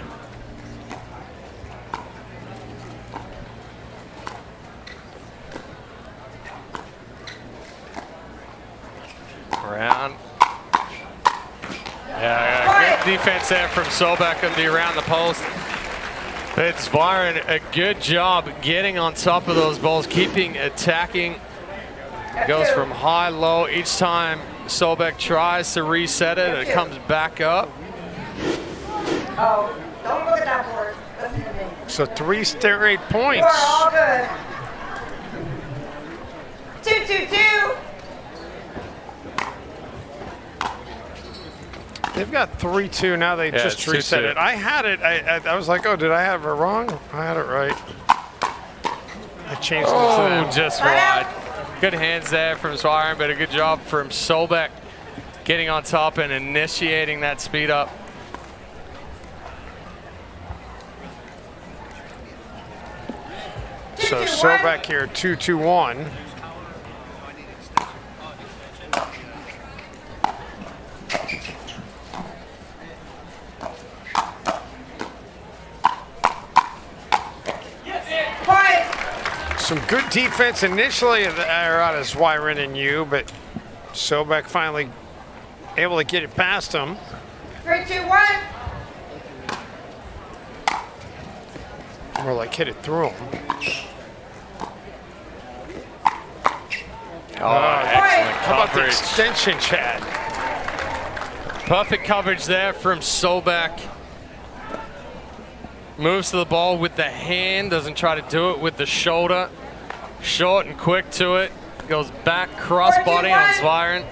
Around. Yeah, good defense there from Solbeck of the around the post. But Zwiren, a good job getting on top of those balls, keeping attacking. Goes from high, low. Each time Solbeck tries to reset it, it comes back up. Oh, don't look at that board. Listen to me. So 3 straight points. You are all good. 2-2-2. They've got 3-2 now. They just reset it. I had it. I was like, oh, did I have it wrong? I had it right. I changed it to them. Just wide. Good hands there from Zwiren, but a good job from Solbeck getting on top and initiating that speed up. So Solbeck here, 2-2-1. Some good defense initially out of Zwiren and you, but Solbeck finally able to get it past him. 3-2-1. More like hit it through him. Excellent How about the coverage. extension, Chad? Perfect coverage there from Solbeck. Moves to the ball with the hand, doesn't try to do it with the shoulder. Short and quick to it. Goes back crossbody on Zwiren.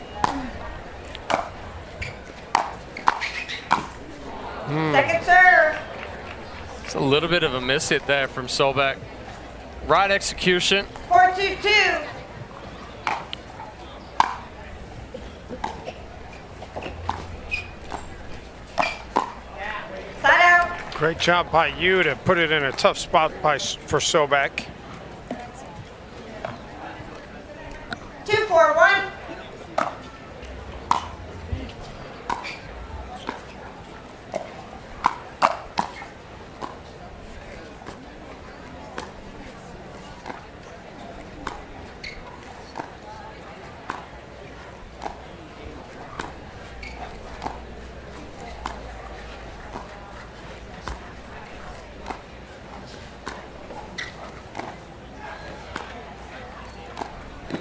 Second serve. It's a little bit of a miss hit there from Solbeck. Right execution. 4-2-2. Side out. Great job by you to put it in a tough spot for Solbeck. 2-4-1.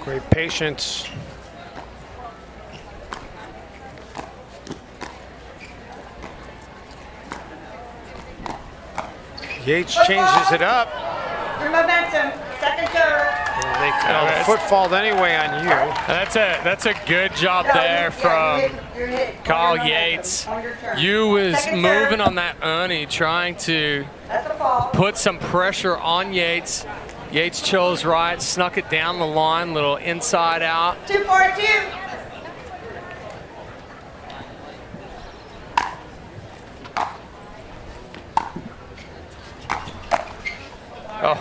Great patience. Yates changes it up. Your momentum. Second serve. And the foot fault anyway on you. That's a good job there from Kyle Yates. You was moving on that Ernie, trying to put some pressure on Yates. Yates chose right, snuck it down the line, little inside out. 2-4-2. Oh,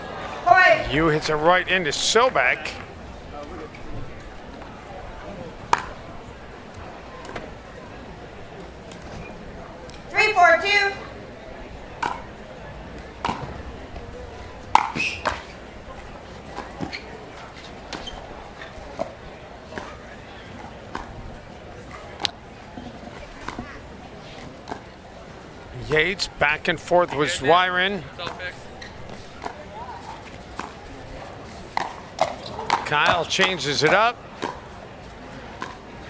Yu hits it right into Sobek. Three, four, two. Yates back and forth with Zwyren. Kyle changes it up.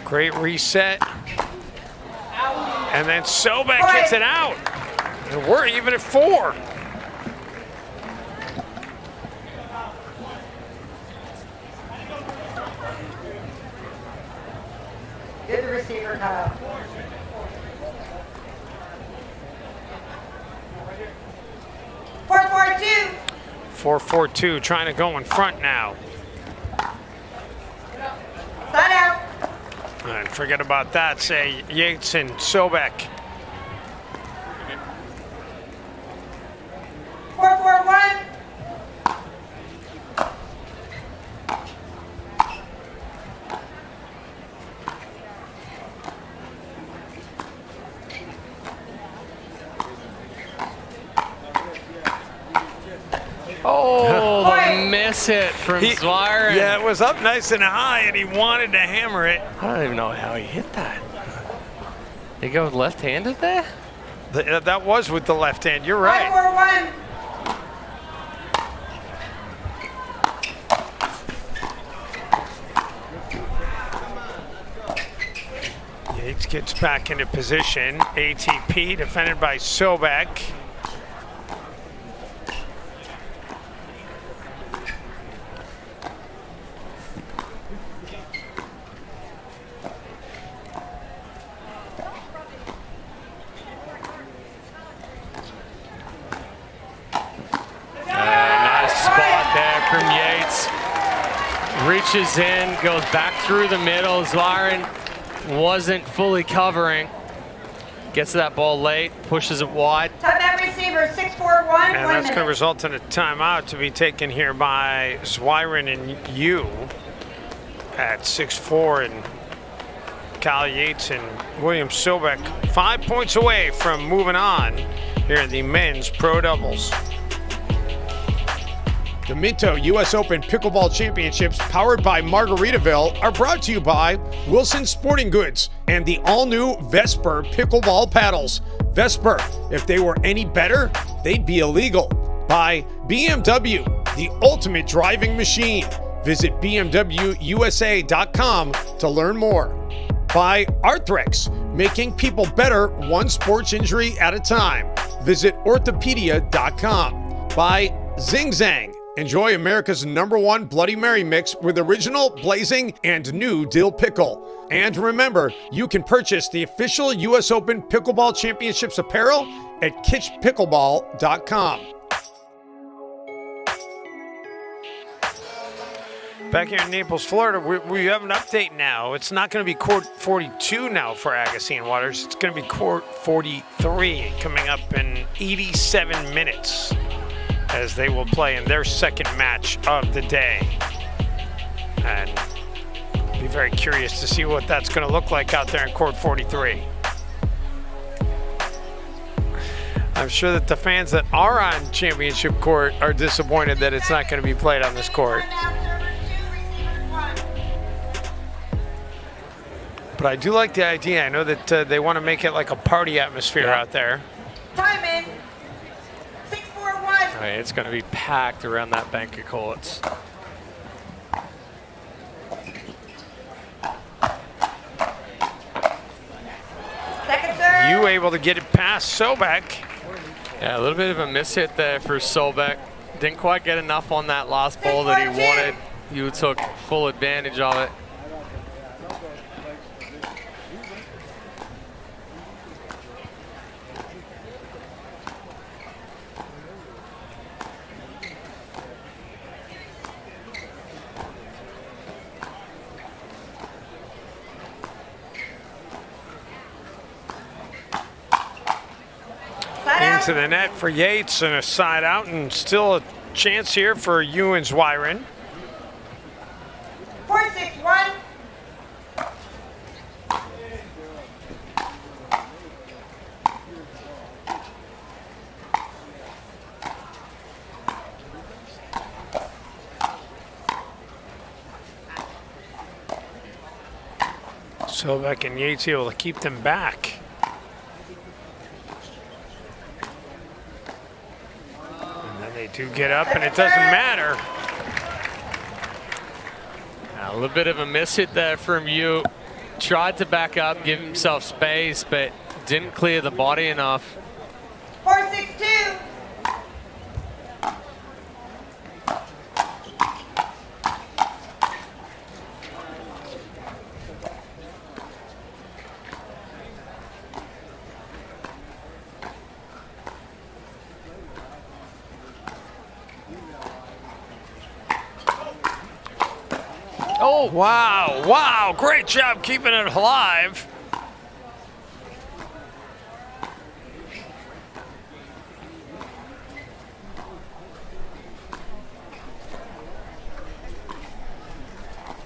Great reset. And then Sobek gets it out. And we're even at 4. Good receiver, Kyle. 4-4-2. 4-4-2, trying to go in front now. Side out. And forget about that, say Yates and Sobek. 4-4-1. Oh, the miss hit from Zwyren. Yeah, it was up nice and high, and he wanted to hammer it. I don't even know how he hit that. Did he go left-handed there? That was with the left hand. You're right. 5-4-1. Yates gets back into position. ATP defended by Sobek. Reaches in, goes back through the middle. Zwyren wasn't fully covering. Gets to that ball late, pushes it wide. Timeout receiver, 6-4-1. And that's going to result in a timeout to be taken here by Zwyren and Yu at 6-4, and Kyle Yates and William Sobek 5 points away from moving on here in the men's pro doubles. The Minto US Open Pickleball Championships, powered by Margaritaville, are brought to you by Wilson Sporting Goods and the all-new Vesper Pickleball Paddles. Vesper, if they were any better, they'd be illegal. By BMW, the ultimate driving machine. Visit bmwusa.com to learn more. By Arthrex, making people better one sports injury at a time. Visit orthopedia.com. By Zing Zang. Enjoy America's #1 Bloody Mary mix with original, blazing, and new dill pickle. And remember, you can purchase the official US Open Pickleball Championships apparel at kitschpickleball.com. Back here in Naples, Florida, we have an update now. It's not going to be court 42 now for Agassi and Waters. It's going to be court 43 coming up in 87 minutes. As they will play in their second match of the day. And be very curious to see what that's going to look like out there in court 43. I'm sure that the fans that are on championship court are disappointed that it's not going to be played on this court. But I do like the idea. I know that they want to make it like a party atmosphere out there. Time in. 6-4-1. It's going to be packed around that bank of courts. Second serve. You able to get it past Sobek. Yeah, a little bit of a miss hit there for Sobek. Didn't quite get enough on that last ball that he wanted. You took full advantage of it. Into the net for Yates and a side out, and still a chance here for Ewan Zwyron. 4-6-1. Sobek and Yates able to keep them back. And then they do get up, and it doesn't matter. A little bit of a miss hit there from you. Tried to back up, give himself space, but didn't clear the body enough. 4-6-2. Oh, wow, wow, great job keeping it alive.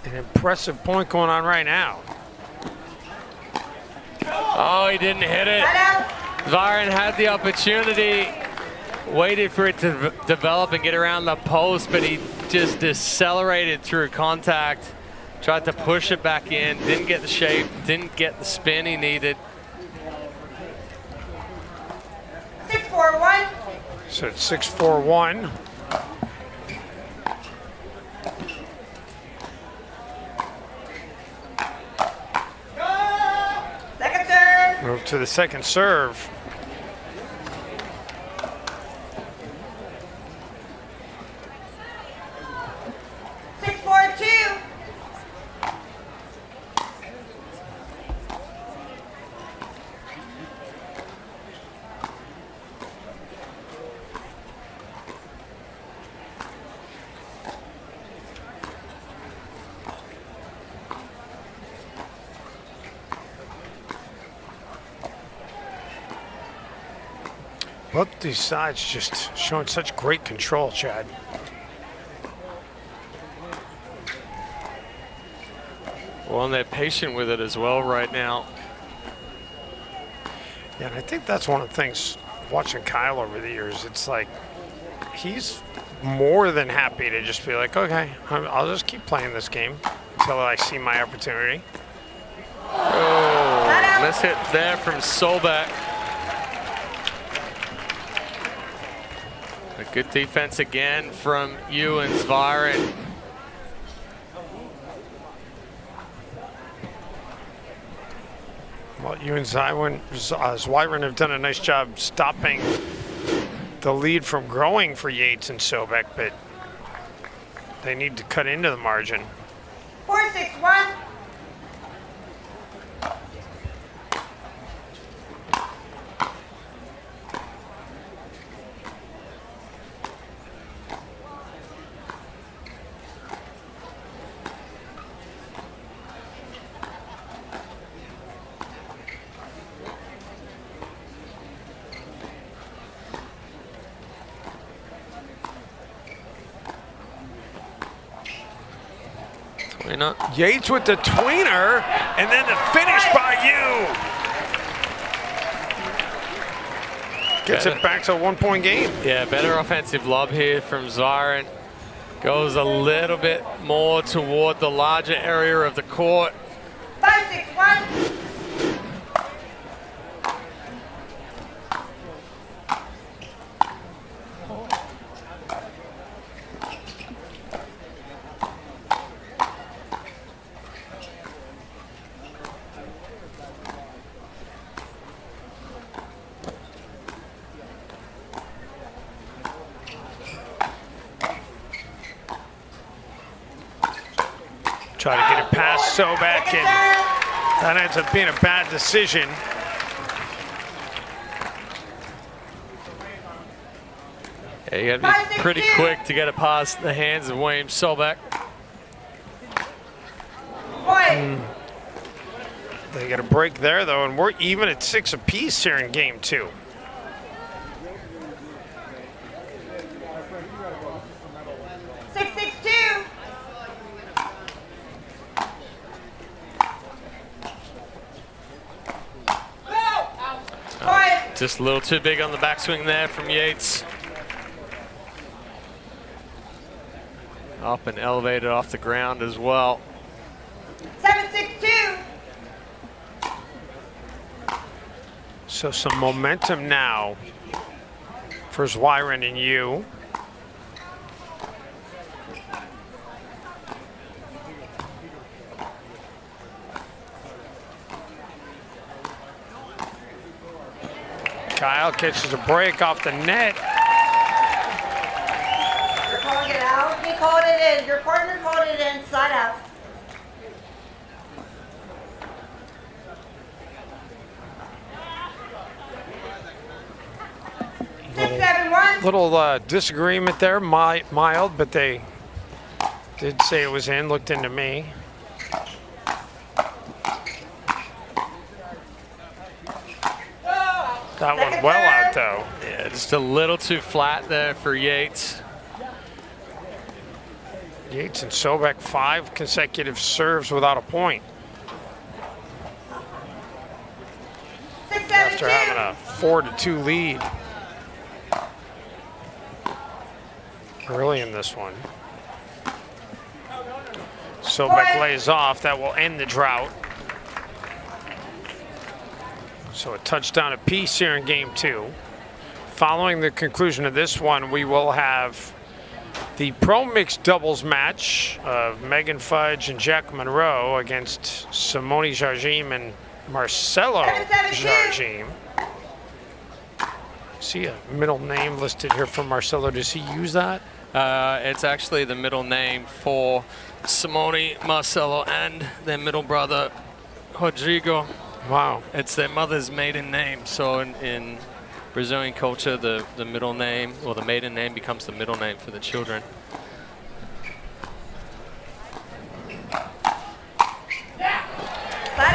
An impressive point going on right now. Oh, he didn't hit it. Zwyron had the opportunity, waited for it to develop and get around the post, but he just decelerated through contact, tried to push it back in, didn't get the shape, didn't get the spin he needed. 6-4-1. So it's 6-4-1. Second serve. Move to the second serve. Both these sides just showing such great control, Chad. Well, and they're patient with it as well right now. Yeah, and I think that's one of the things watching Kyle over the years. It's like he's more than happy to just be like, okay, I'll just keep playing this game until I see my opportunity. Oh, miss hit there from Sobek. A good defense again from Ewan Zwyron. Well, Ewan Zwyron have done a nice job stopping the lead from growing for Yates and Sobek, but they need to cut into the margin. 4-6-1. Yates with the tweener, and then the finish by you. Gets it back to a 1-point game. Yeah, better offensive lob here from Zwyron. Goes a little bit more toward the larger area of the court. 5-6-1. Try to get it past Sobek, and that ends up being a bad decision. Yeah, you gotta be pretty quick to get it past the hands of William Sobek. They got a break there, though, and we're even at 6 apiece here in game 2. Just a little too big on the backswing there from Yates. Up and elevated off the ground as well. 7-6-2. So some momentum now for Zwiren and Yu. Kyle catches a break off the net. You're calling it out. He called it in. Your partner called it in. Side out. Little disagreement there, mild, but they did say it was in, looked into me. That one well out though. Yeah, just a little too flat there for Yates. Yates and Sobek 5 consecutive serves without a point. After having a 4-2 lead early in this one. Sobek lays off. That will end the drought. So a touchdown apiece here in game 2. Following the conclusion of this one, we will have the pro mixed doubles match of Megan Fudge and Jack Monroe against Simone Jardim and Marcelo Jardim. See a middle name listed here for Marcelo. Does he use that? It's actually the middle name for Simone, Marcelo, and their middle brother, Rodrigo. Wow. It's their mother's maiden name. So in Brazilian culture, the middle name, or the maiden name, becomes the middle name for the children.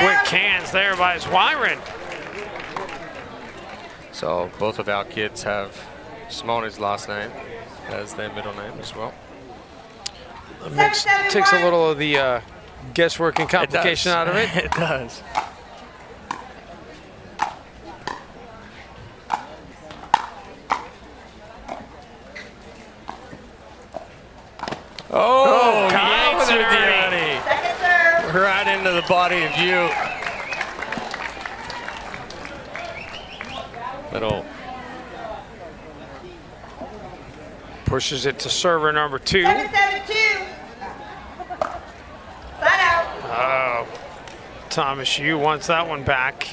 Quick hands there by Zwiren. So both of our kids have Simone's last name as their middle name as well. It takes a little of the guesswork and complication out of it. It does. Oh, Yates with the early. Right into the body of you. Little. Pushes it to server number 2. 7-7-2. Side out. Oh, Thomas Yu wants that one back.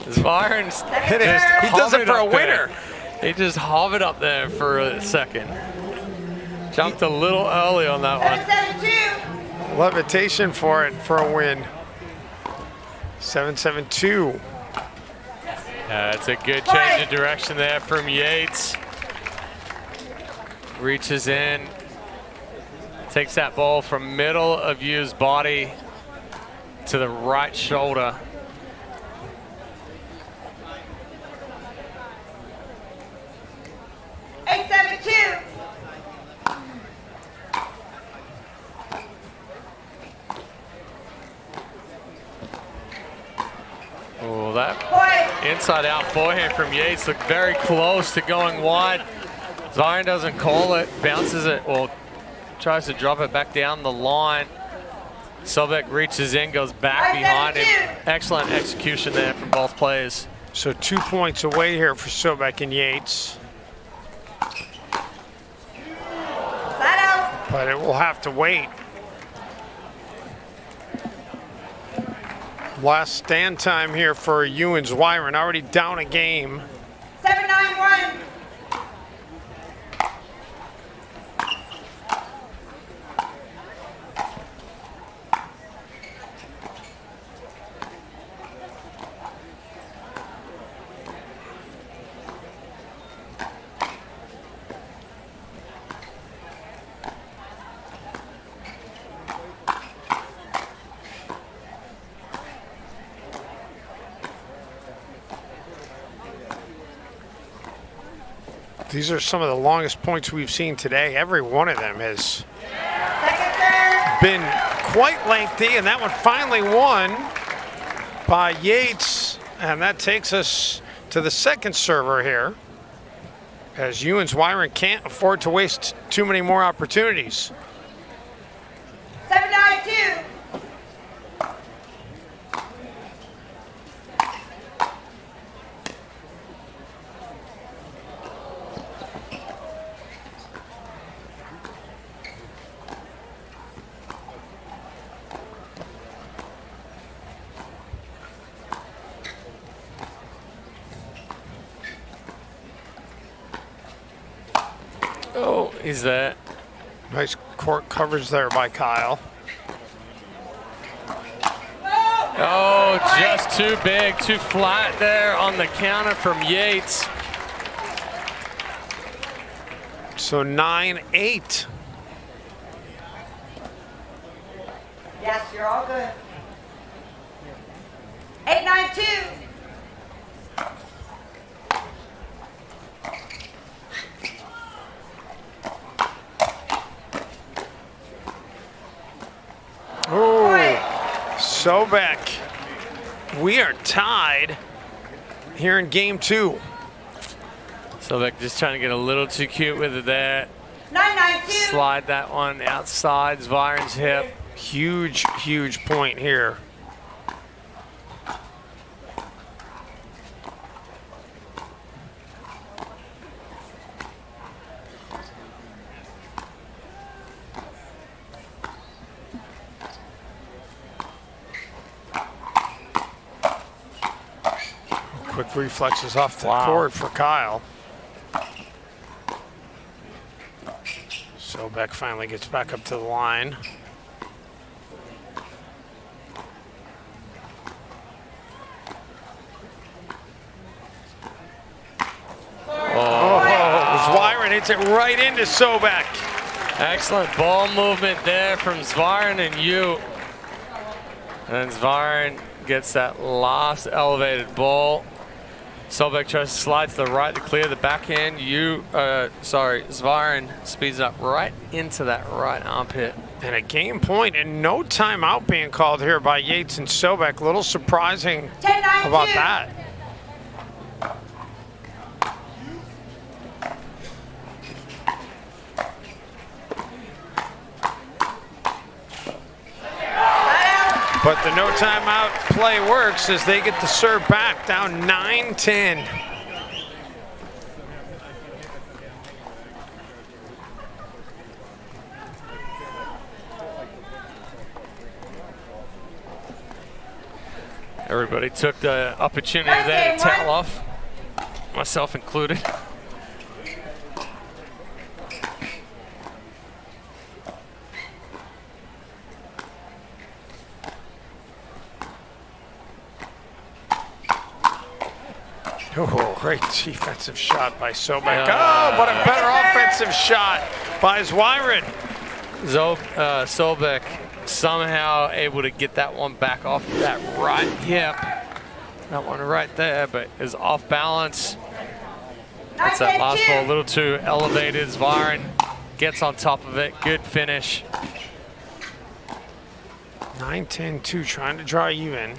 Zwiren's hit it. He does it for a winner. He just hovered up there for a second. Jumped a little early on that one. Levitation for it for a win. 7-7-2. It's a good change of direction there from Yates. Reaches in. Takes that ball from middle of Yu's body to the right shoulder. Oh, that inside out forehand from Yates looked very close to going wide. Zwiren doesn't call it, bounces it, or tries to drop it back down the line. Sobek reaches in, goes back behind him. Excellent execution there from both players. So 2 points away here for Sobek and Yates. But it will have to wait. Last stand time here for Yu and Zwiren, already down a game. 7-9-1. These are some of the longest points we've seen today. Every one of them has been quite lengthy, and that one finally won by Yates, and that takes us to the second server here, as you and Zwiren can't afford to waste too many more opportunities. 7-9-2. Oh, he's there. Nice court coverage there by Kyle. Oh, just too big, too flat there on the counter from Yates. So 9-8. Yes, you're all good. 8-9-2. Oh, Sobek. We are tied here in game 2. Sobek just trying to get a little too cute with it there. 9-9-2. Slide that one outside Zwiren's hip. Huge, huge point here. Quick reflexes off the court for Kyle. Sobek finally gets back up to the line. Oh, Zwiren hits it right into Sobek. Excellent ball movement there from Zwiren and you. And Zwiren gets that last elevated ball. Sobek tries to slide to the right to clear the backhand. Zwiren speeds up right into that right armpit. And a game point and no timeout being called here by Yates and Sobek. A little surprising about that. But the no timeout play works as they get the serve back, down 9-10. Everybody took the opportunity there to towel off, myself included. Oh, great defensive shot by Sobek. Oh, but a better offensive shot by Zwiren. Sobek somehow able to get that one back off that right hip. That one right there, but is off balance. That's that last ball a little too elevated. Zwiren gets on top of it. Good finish. 9-10-2, trying to draw even.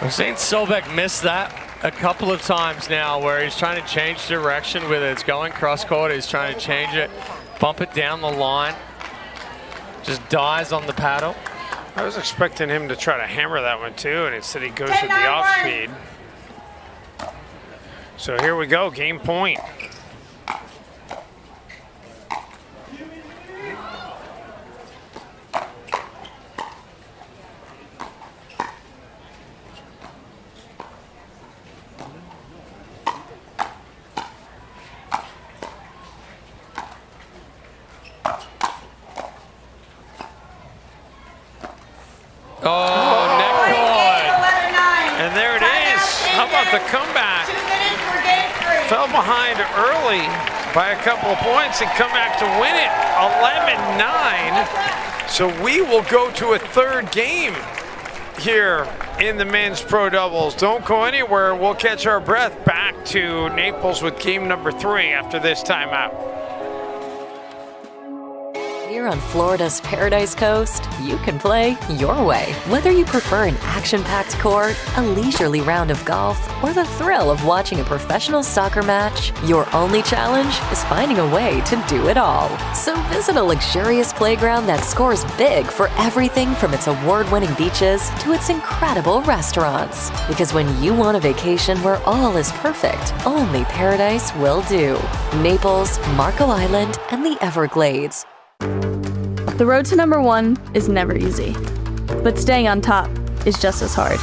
I've seen Sobek miss that a couple of times now where he's trying to change direction with it. It's going cross court, he's trying to change it, bump it down the line. Just dies on the paddle. I was expecting him to try to hammer that one too, and instead he goes with the off speed. So here we go, game point. Oh, neck cord. And there it is. How about the comeback? 2 minutes for game 3. fell behind early by a couple of points and come back to win it 11-9. So we will go to a third game here in the men's pro doubles. Don't go anywhere. We'll catch our breath back to Naples with game number 3 after this timeout. Here on Florida's Paradise Coast, you can play your way. Whether you prefer an action-packed court, a leisurely round of golf, or the thrill of watching a professional soccer match, your only challenge is finding a way to do it all. So visit a luxurious playground that scores big for everything from its award-winning beaches to its incredible restaurants. Because when you want a vacation where all is perfect, only Paradise will do. Naples, Marco Island, and the Everglades. The road to number 1 is never easy, but staying on top is just as hard.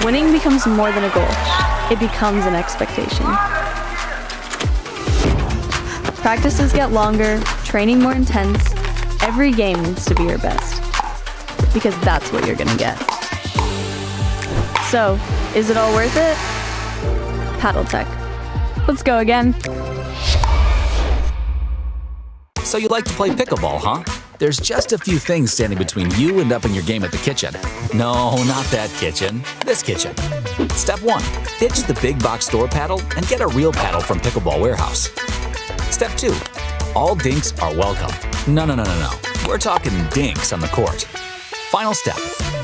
Winning becomes more than a goal. It becomes an expectation. Practices get longer, training more intense. Every game needs to be your best, because that's what you're gonna get. So, is it all worth it? Paddle Tech. Let's go again. So you like to play pickleball, huh? There's just a few things standing between you and upping your game at the kitchen. No, not that kitchen. This kitchen. Step 1. Ditch the big box store paddle and get a real paddle from Pickleball Warehouse. Step 2. All dinks are welcome. No. We're talking dinks on the court. Final step.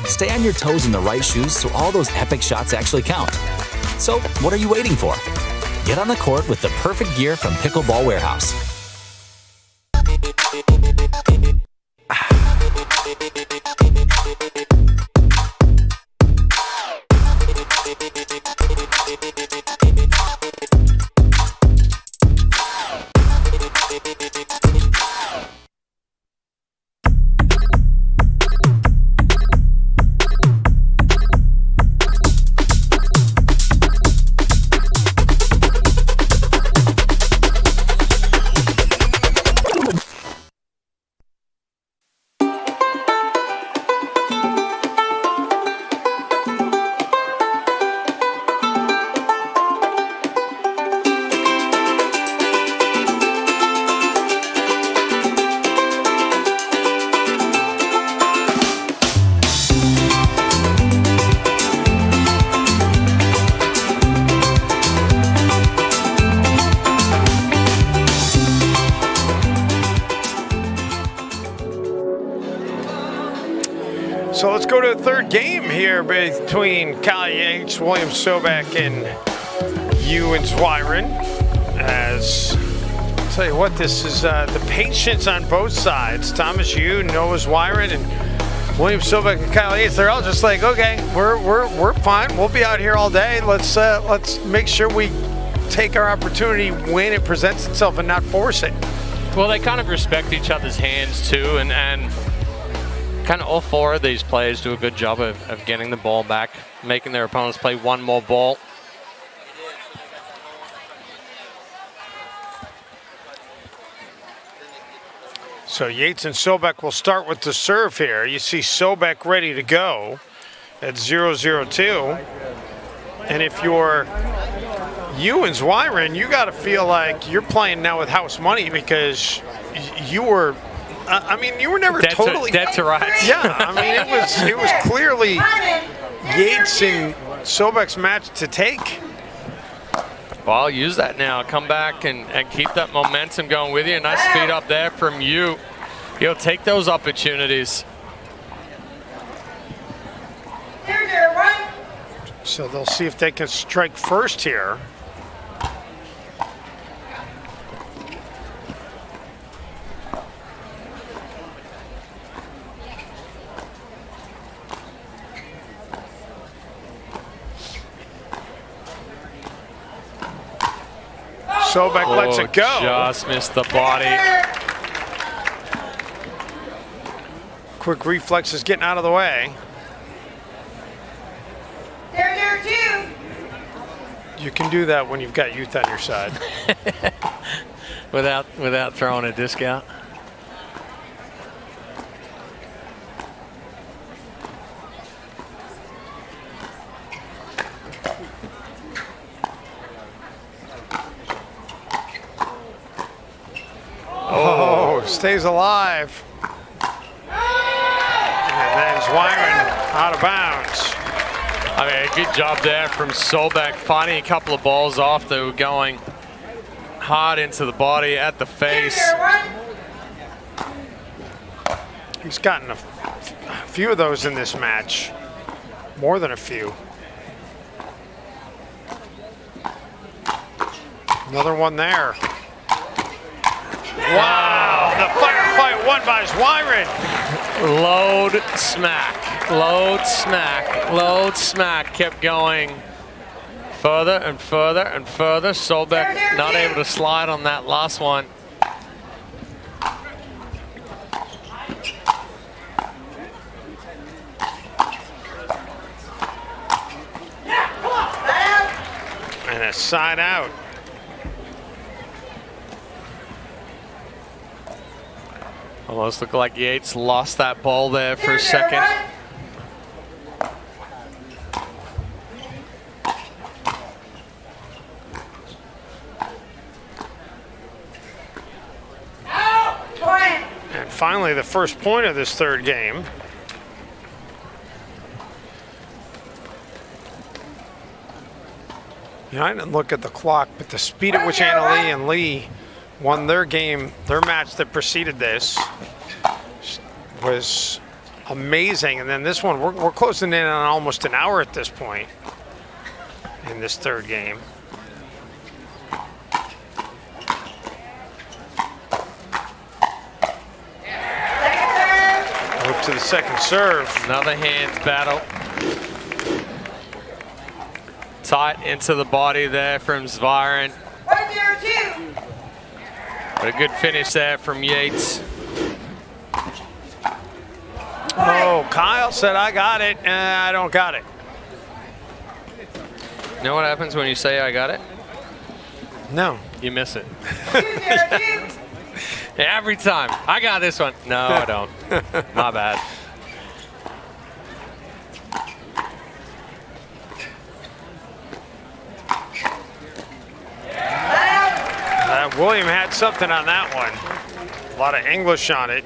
Stay on your toes in the right shoes so all those epic shots actually count. So, what are you waiting for? Get on the court with the perfect gear from Pickleball Warehouse. So let's go to the third game here between Kyle Yates, William Sobek, and Ewan Zwiren. As I'll tell you what, this is the patience on both sides. Thomas Yu, Noah Zwiren, and William Sobek and Kyle Yates. They're all just like, okay, we're fine. We'll be out here all day. Let's make sure we take our opportunity when it presents itself and not force it. Well, they kind of respect each other's hands too, and kind of all 4 of these players do a good job of getting the ball back, making their opponents play one more ball. So Yates and Sobek will start with the serve here. You see Sobek ready to go at 0-0-2. And if you're Ewan Zwiren, you got to feel like you're playing now with house money because you were you were never totally dead to rights. Yeah, I mean it was clearly Yates and Sobek's match to take. Well, use that now. Come back and keep that momentum going with you. Nice speed up there from you. You'll take those opportunities. So they'll see if they can strike first here. Sobek lets it go. Just missed the body. Quick reflexes getting out of the way. You can do that when you've got youth on your side. without throwing a disc out. stays alive. And then Zwiren out of bounds. I mean, a good job there from Solbeck, finding a couple of balls off that were going hard into the body, at the face. He's gotten a few of those in this match. More than a few. Another one there. Wow, the firefight won by Zwiren. Load smack, load smack, load smack. Kept going further and further and further. Solbeck not able to slide on that last one. And a side out. Almost looked like Yates lost that ball there for a second. And finally, the first point of this third game. You know, I didn't look at the clock, but the speed at which Annalee and Leigh won their game, their match that preceded this, was amazing. And then this one, we're closing in on almost an hour at this point in this third game. Move to the second serve. Another hands battle. Tight into the body there from Zwiren. 1-0-2. But a good finish there from Yates. Oh, Kyle said, I got it, and I don't got it. You know what happens when you say I got it? No. You miss it. Every time. I got this one. No, I don't. My bad. William had something on that one. A lot of English on it.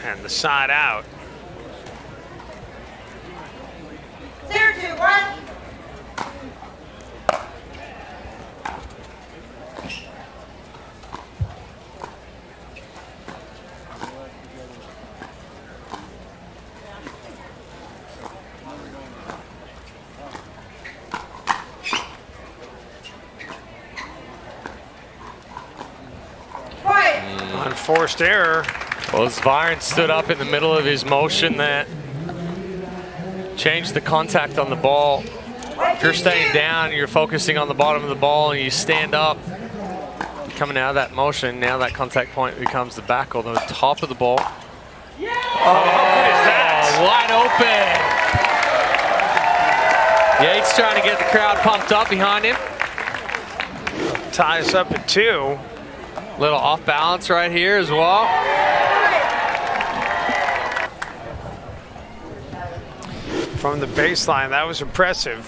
And the side out. 0-2-1. Unforced error. Well, Zwiren stood up in the middle of his motion there. Changed the contact on the ball. If you're staying down, you're focusing on the bottom of the ball, and you stand up, coming out of that motion, now that contact point becomes the back or the top of the ball. Oh, how good is that? Wide open. Yates trying to get the crowd pumped up behind him. Tie us up at 2. Little off balance right here as well. From the baseline, that was impressive.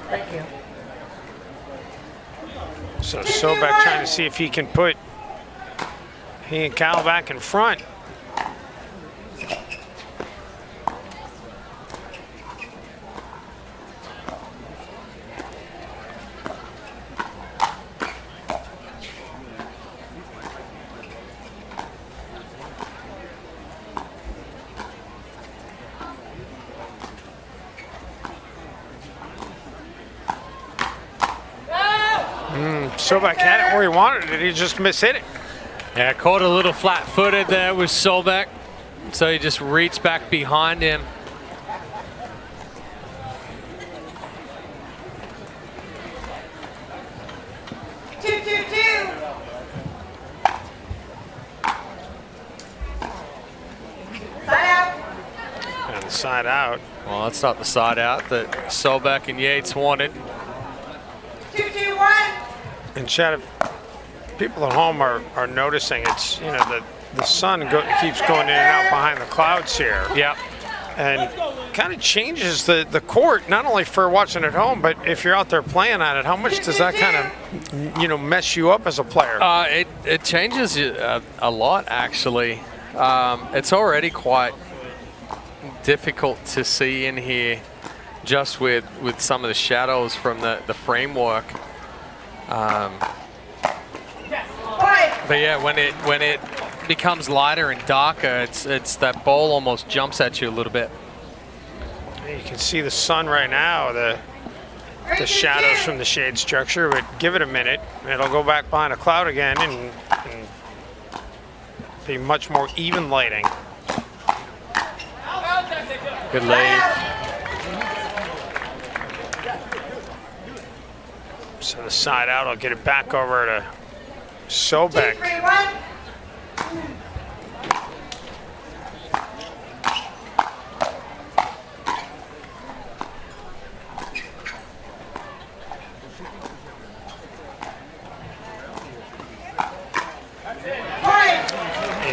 Thank you. So Solbeck trying to see if he can put he and Cal back in front. Solbeck had it where he wanted it, he just mishit it. Yeah, caught a little flat-footed there with Solbeck, so he just reached back behind him. And side out. Well, that's not the side out that Solbeck and Yates wanted. 2-2-1. And Chad, if people at home are noticing, it's, you know, the sun keeps going in and out behind the clouds here. Yep. and kind of changes the court, not only for watching at home, but if you're out there playing on it. How much does that kind of, mess you up as a player? It changes a lot, actually. It's already quite difficult to see in here, just with some of the shadows from the framework. But yeah, when it becomes lighter and darker, it's that ball almost jumps at you a little bit. You can see the sun right now, the shadows from the shade structure, but give it a minute, it'll go back behind a cloud again and be much more even lighting. Good Leigh. So the side out, I'll get it back over to Sobek.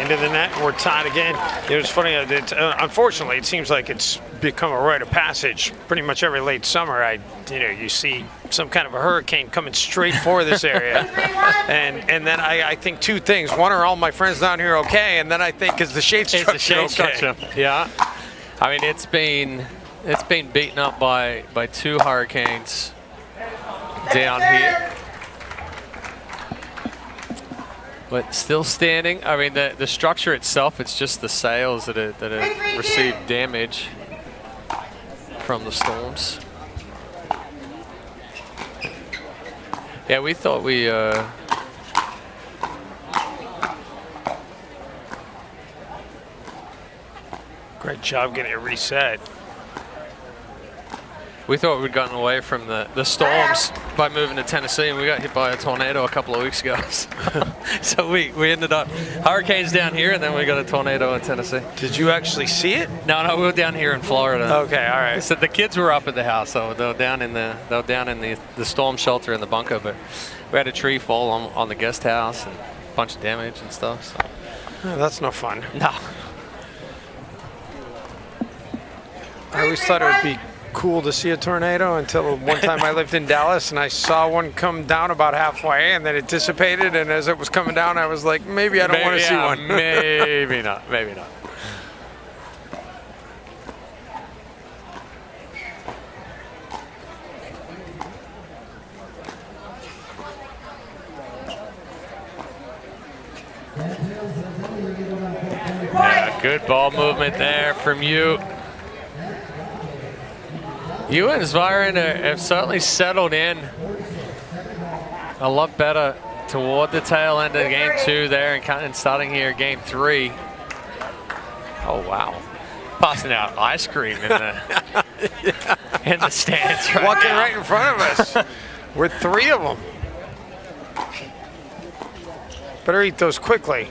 Into the net, we're tied again. It was funny, unfortunately, it seems like it's become a rite of passage. Pretty much every late summer, you see some kind of a hurricane coming straight for this area. and then I think two things. One, are all my friends down here okay? And then I think, is the shade structure okay? Yeah. I mean, it's been beaten up by two hurricanes down here. But still standing. I mean, the structure itself, it's just the sails that have received damage from the storms. Yeah, we thought we... Great job getting it reset. We thought we'd gotten away from the storms by moving to Tennessee, and we got hit by a tornado a couple of weeks ago. So we ended up hurricanes down here, and then we got a tornado in Tennessee. Did you actually see it? No, we were down here in Florida. Okay, all right. So the kids were up at the house, so they were down in the storm shelter in the bunker. But we had a tree fall on the guest house and a bunch of damage and stuff. So. Oh, that's no fun. No. I always thought it would be cool to see a tornado until one time I lived in Dallas and I saw one come down about halfway and then it dissipated, and as it was coming down I was like, maybe I don't want to see one. Maybe not. Maybe not. Yeah, good ball movement there from you. You and Zviren have certainly settled in a lot better toward the tail end of game two there, and starting here game three. Oh wow, passing out ice cream in the in the stands right Walking now. right in front of us with three of them. Better eat those quickly.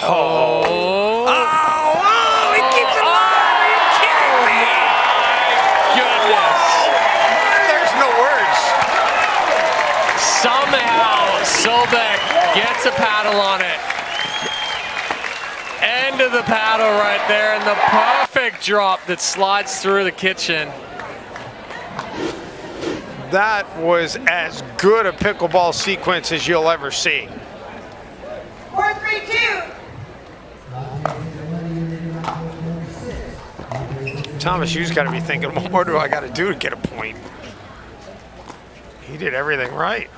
Oh, he keeps it alive. Are you kidding me? Goodness. There's no words. Somehow Sobek gets a paddle on it. End of the paddle right there, and the perfect drop that slides through the kitchen. That was as good a pickleball sequence as you'll ever see. 4-3-2. Thomas, you've got to be thinking, what more do I got to do to get a point? He did everything right.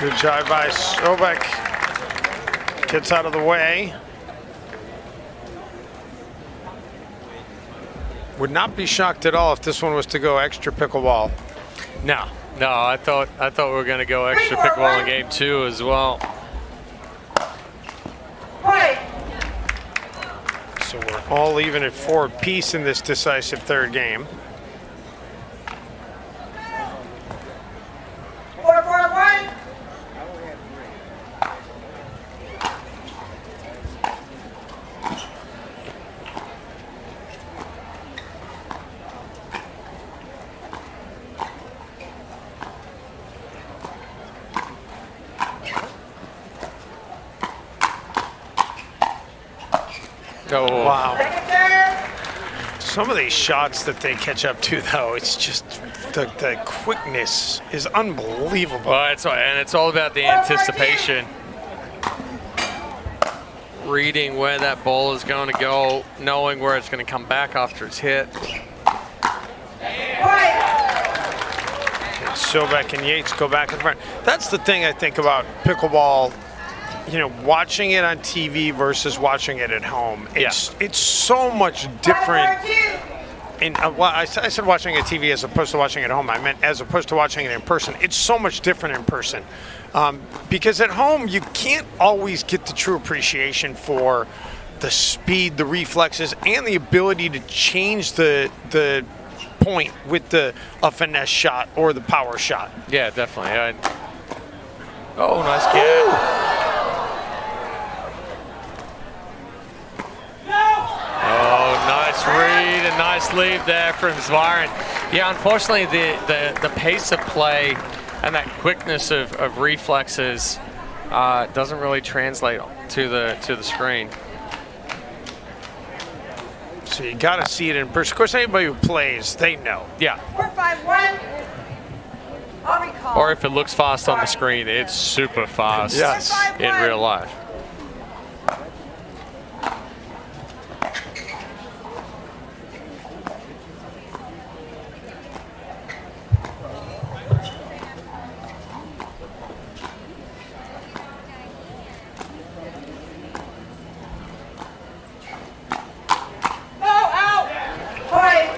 Good job by Sobek. Gets out of the way. Would not be shocked at all if this one was to go extra pickleball. No, I thought we were going to go extra pickleball in game two as well. So we're All even at 4 apiece in this decisive third game. 4-4-1. Oh, wow. Some of these shots that they catch up to, though, it's just the quickness is unbelievable. Well, it's all about the anticipation. Reading where that ball is going to go, knowing where it's going to come back after it's hit. Sobek and Yates go back and front. That's the thing I think about pickleball. You know, watching it on TV versus watching it at home. It's so much different. I said watching it on TV as opposed to watching it at home. I meant as opposed to watching it in person. It's so much different in person. Because at home, you can't always get the true appreciation for the speed, the reflexes, and the ability to change the point with a finesse shot or the power shot. Yeah, definitely. Oh, nice catch. Oh, nice read and nice lead there from Zwiren. Yeah, unfortunately, the pace of play and that quickness of reflexes doesn't really translate to the screen. So you got to see it in person. Of course, anybody who plays, they know. Yeah. 4-5-1. I'll recall. Or if it looks fast on the screen, it's super fast in real life.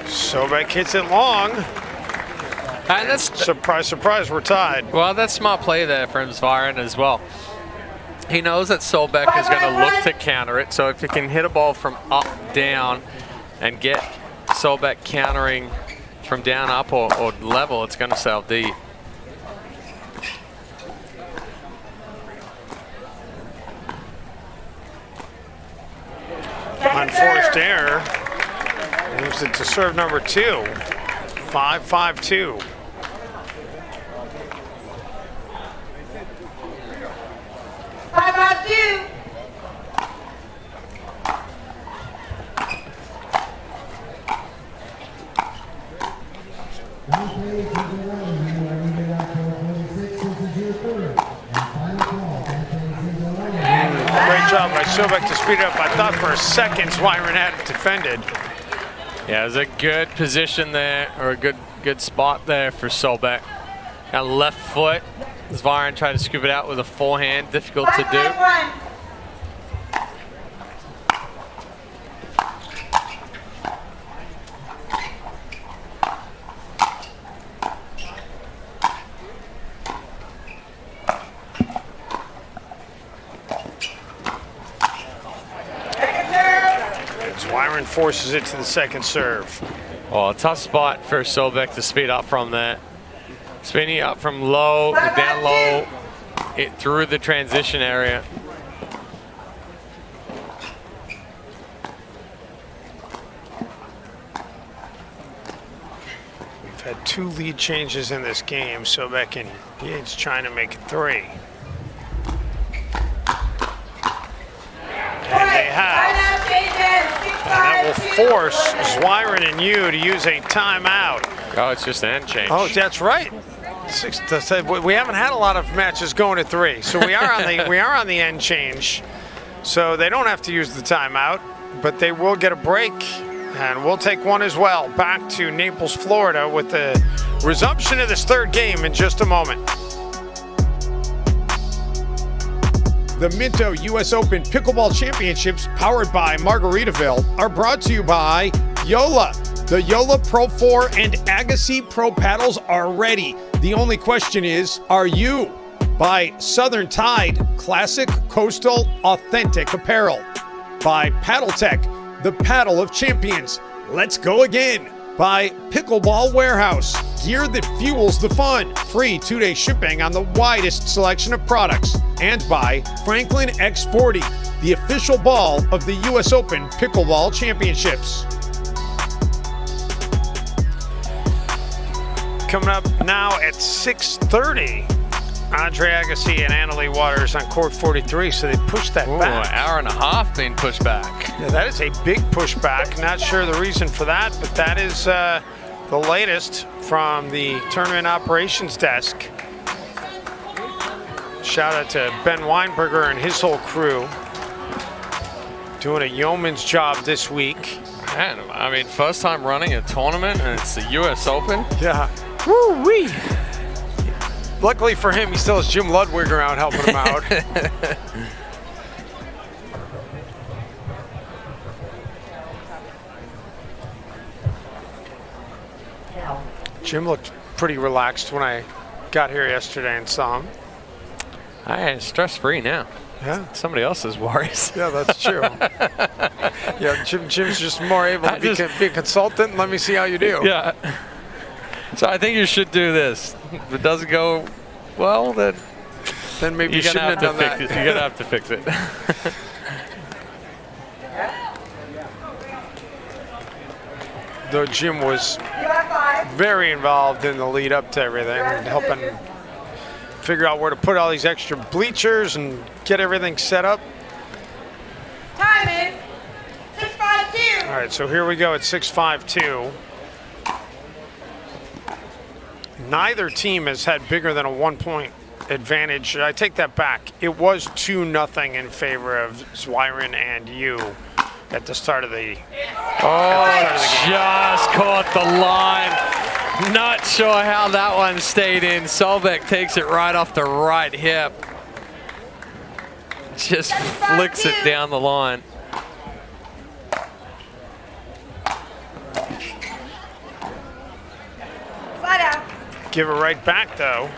Sobek hits it long. And that's surprise, surprise, we're tied. Well, that's smart play there from Zwiren as well. He knows that Sobek is going to look to counter it, so if he can hit a ball from up, down, and get Sobek countering from down, up, or level, it's going to sail deep. Unforced error. Moves it to serve number 2. 5-5-2. Great job by Sobek to speed it up. I thought for a second Zwiren had it defended. Yeah, it was a good position there, or a good spot there for Sobek. Got left foot. Zwiren tried to scoop it out with a forehand. Difficult to do. Zwiren forces it to the second serve. Oh, a tough spot for Sobek to speed up from that. Spinning up from low, down low, it through the transition area. We've had 2 lead changes in this game. Sobek and Yates trying to make it 3. And they have. And that will force Zwiren and you to use a timeout. Oh, it's just an end change. Oh, that's right. We haven't had a lot of matches going to 3, so we are on the end change. So they don't have to use the timeout, but they will get a break, and we'll take one as well. Back to Naples, Florida, with the resumption of this third game in just a moment. The Minto US Open Pickleball Championships, powered by Margaritaville, are brought to you by Yola. The Yola Pro 4 and Agassi Pro paddles are ready. The only question is, are you? By Southern Tide, classic, coastal, authentic apparel. By Paddle Tech, the paddle of champions. Let's go again. By Pickleball Warehouse, gear that fuels the fun. Free 2-day shipping on the widest selection of products. And by Franklin X40, the official ball of the US Open Pickleball Championships. Coming up now at 6:30, Andre Agassi and Anna Leigh Waters on court 43, so they pushed that back. An hour and a half being pushed back. Yeah, that is a big pushback. Not sure the reason for that, but that is the latest from the tournament operations desk. Shout out to Ben Weinberger and his whole crew. Doing a yeoman's job this week. Man, I mean, first time running a tournament, and it's the US Open. Yeah. Woo-wee. Luckily for him, he still has Jim Ludwig around helping him out. Jim looked pretty relaxed when I got here yesterday and saw him. I am stress-free now. Yeah. Somebody else's worries. Yeah, that's true. Yeah, Jim's just more able to be a consultant. Let me see how you do. Yeah. So I think you should do this. If it doesn't go well, then maybe you shouldn't have done that. You're going to have to fix it. Though Jim was very involved in the lead up to everything, and helping figure out where to put all these extra bleachers and get everything set up. Time in 6:52. All right, so here we go at 6:52. Neither team has had bigger than a 1-point advantage. I take that back. It was 2-0 in favor of Zwiren and you at the start of the. Just caught the line. Not sure how that one stayed in. Solbeck takes it right off the right hip. Just flicks it down the line. Slide out. Give it right back, though.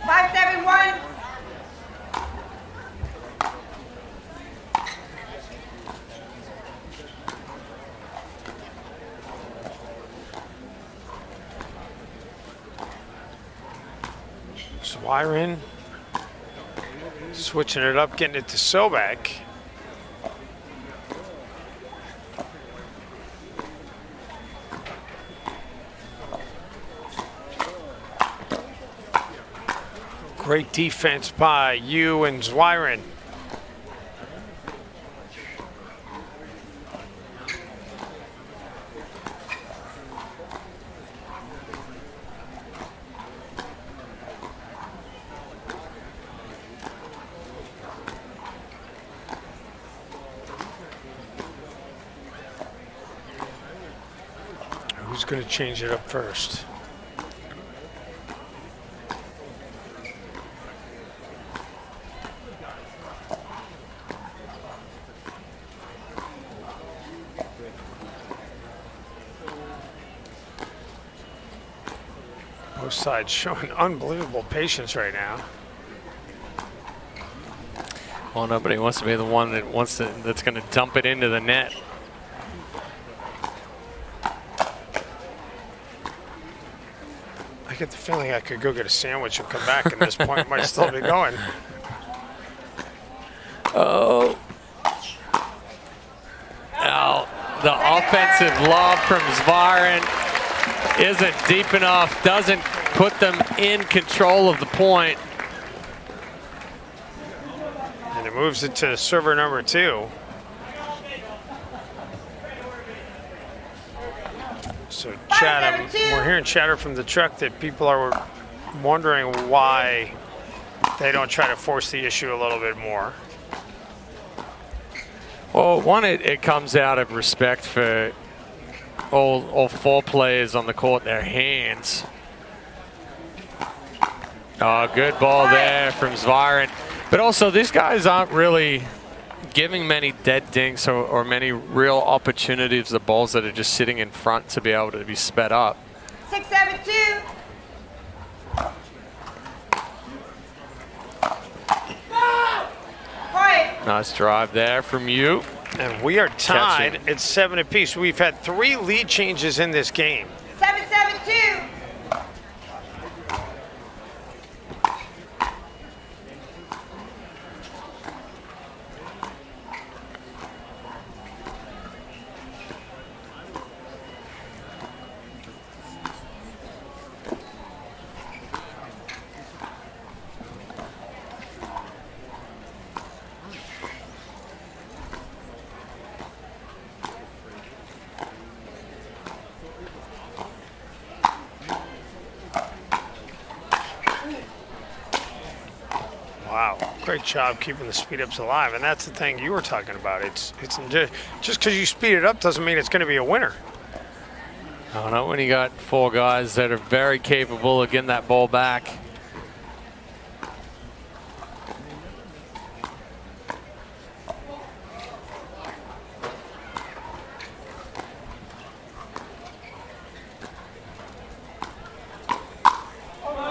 Five, 7-1. Zwiren switching it up, getting it to Sobek. Great defense by you and Zwiren. Who's going to change it up first? Both sides showing unbelievable patience right now. Well, nobody wants to be the one that that's going to dump it into the net. I get the feeling I could go get a sandwich and come back, and this point might still be going. Oh. Now, the offensive lob from Zwiren isn't deep enough, doesn't put them in control of the point. And it moves it to server number 2. So Chatham, we're hearing chatter from the truck that people are wondering why they don't try to force the issue a little bit more. Well, one, it comes out of respect for all 4 players on the court, their hands. Oh, good ball there from Zwiren. But also, these guys aren't really giving many dead dinks or many real opportunities, the balls that are just sitting in front to be able to be sped up. 6-7-2. Nice drive there from you. And we are tied at 7 apiece. We've had 3 lead changes in this game. 7-7-2. Wow, great job keeping the speed ups alive, and that's the thing you were talking about. It's just because you speed it up doesn't mean it's going to be a winner. Oh, not when you got 4 guys that are very capable of getting that ball back.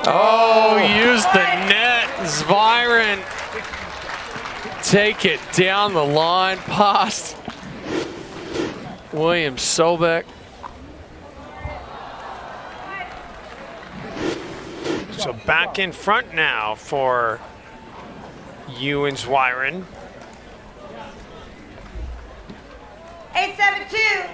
Oh, use the net. Zviren take it down the line past William Sobek. So back in front now for you and Zviren. 8-7-2.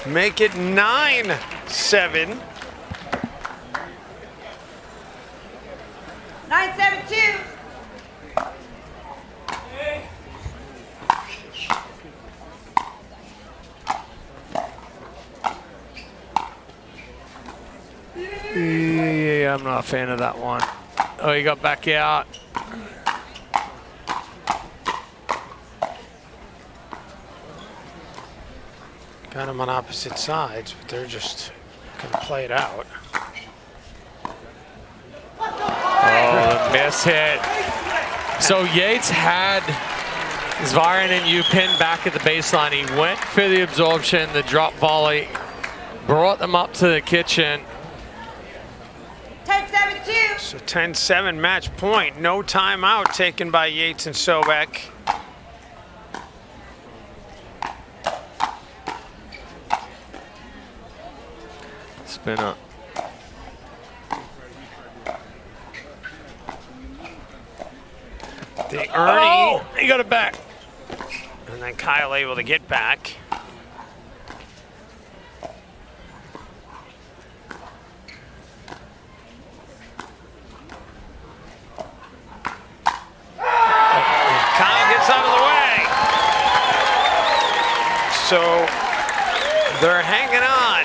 Make it 9-7. 9-7-2. Yeah, I'm not a fan of that one. Oh, he got back out. Got them on opposite sides, but they're just going to play it out. Oh, the miss hit. So Yates had Zviren and you pinned back at the baseline. He went for the absorption, the drop volley, brought them up to the kitchen. 10-7-2. So 10-7 match point. No timeout taken by Yates and Sobek. Spin up. The Ernie. Oh, he got it back. And then Kyle able to get back. Kyle gets out of the way. So they're hanging on.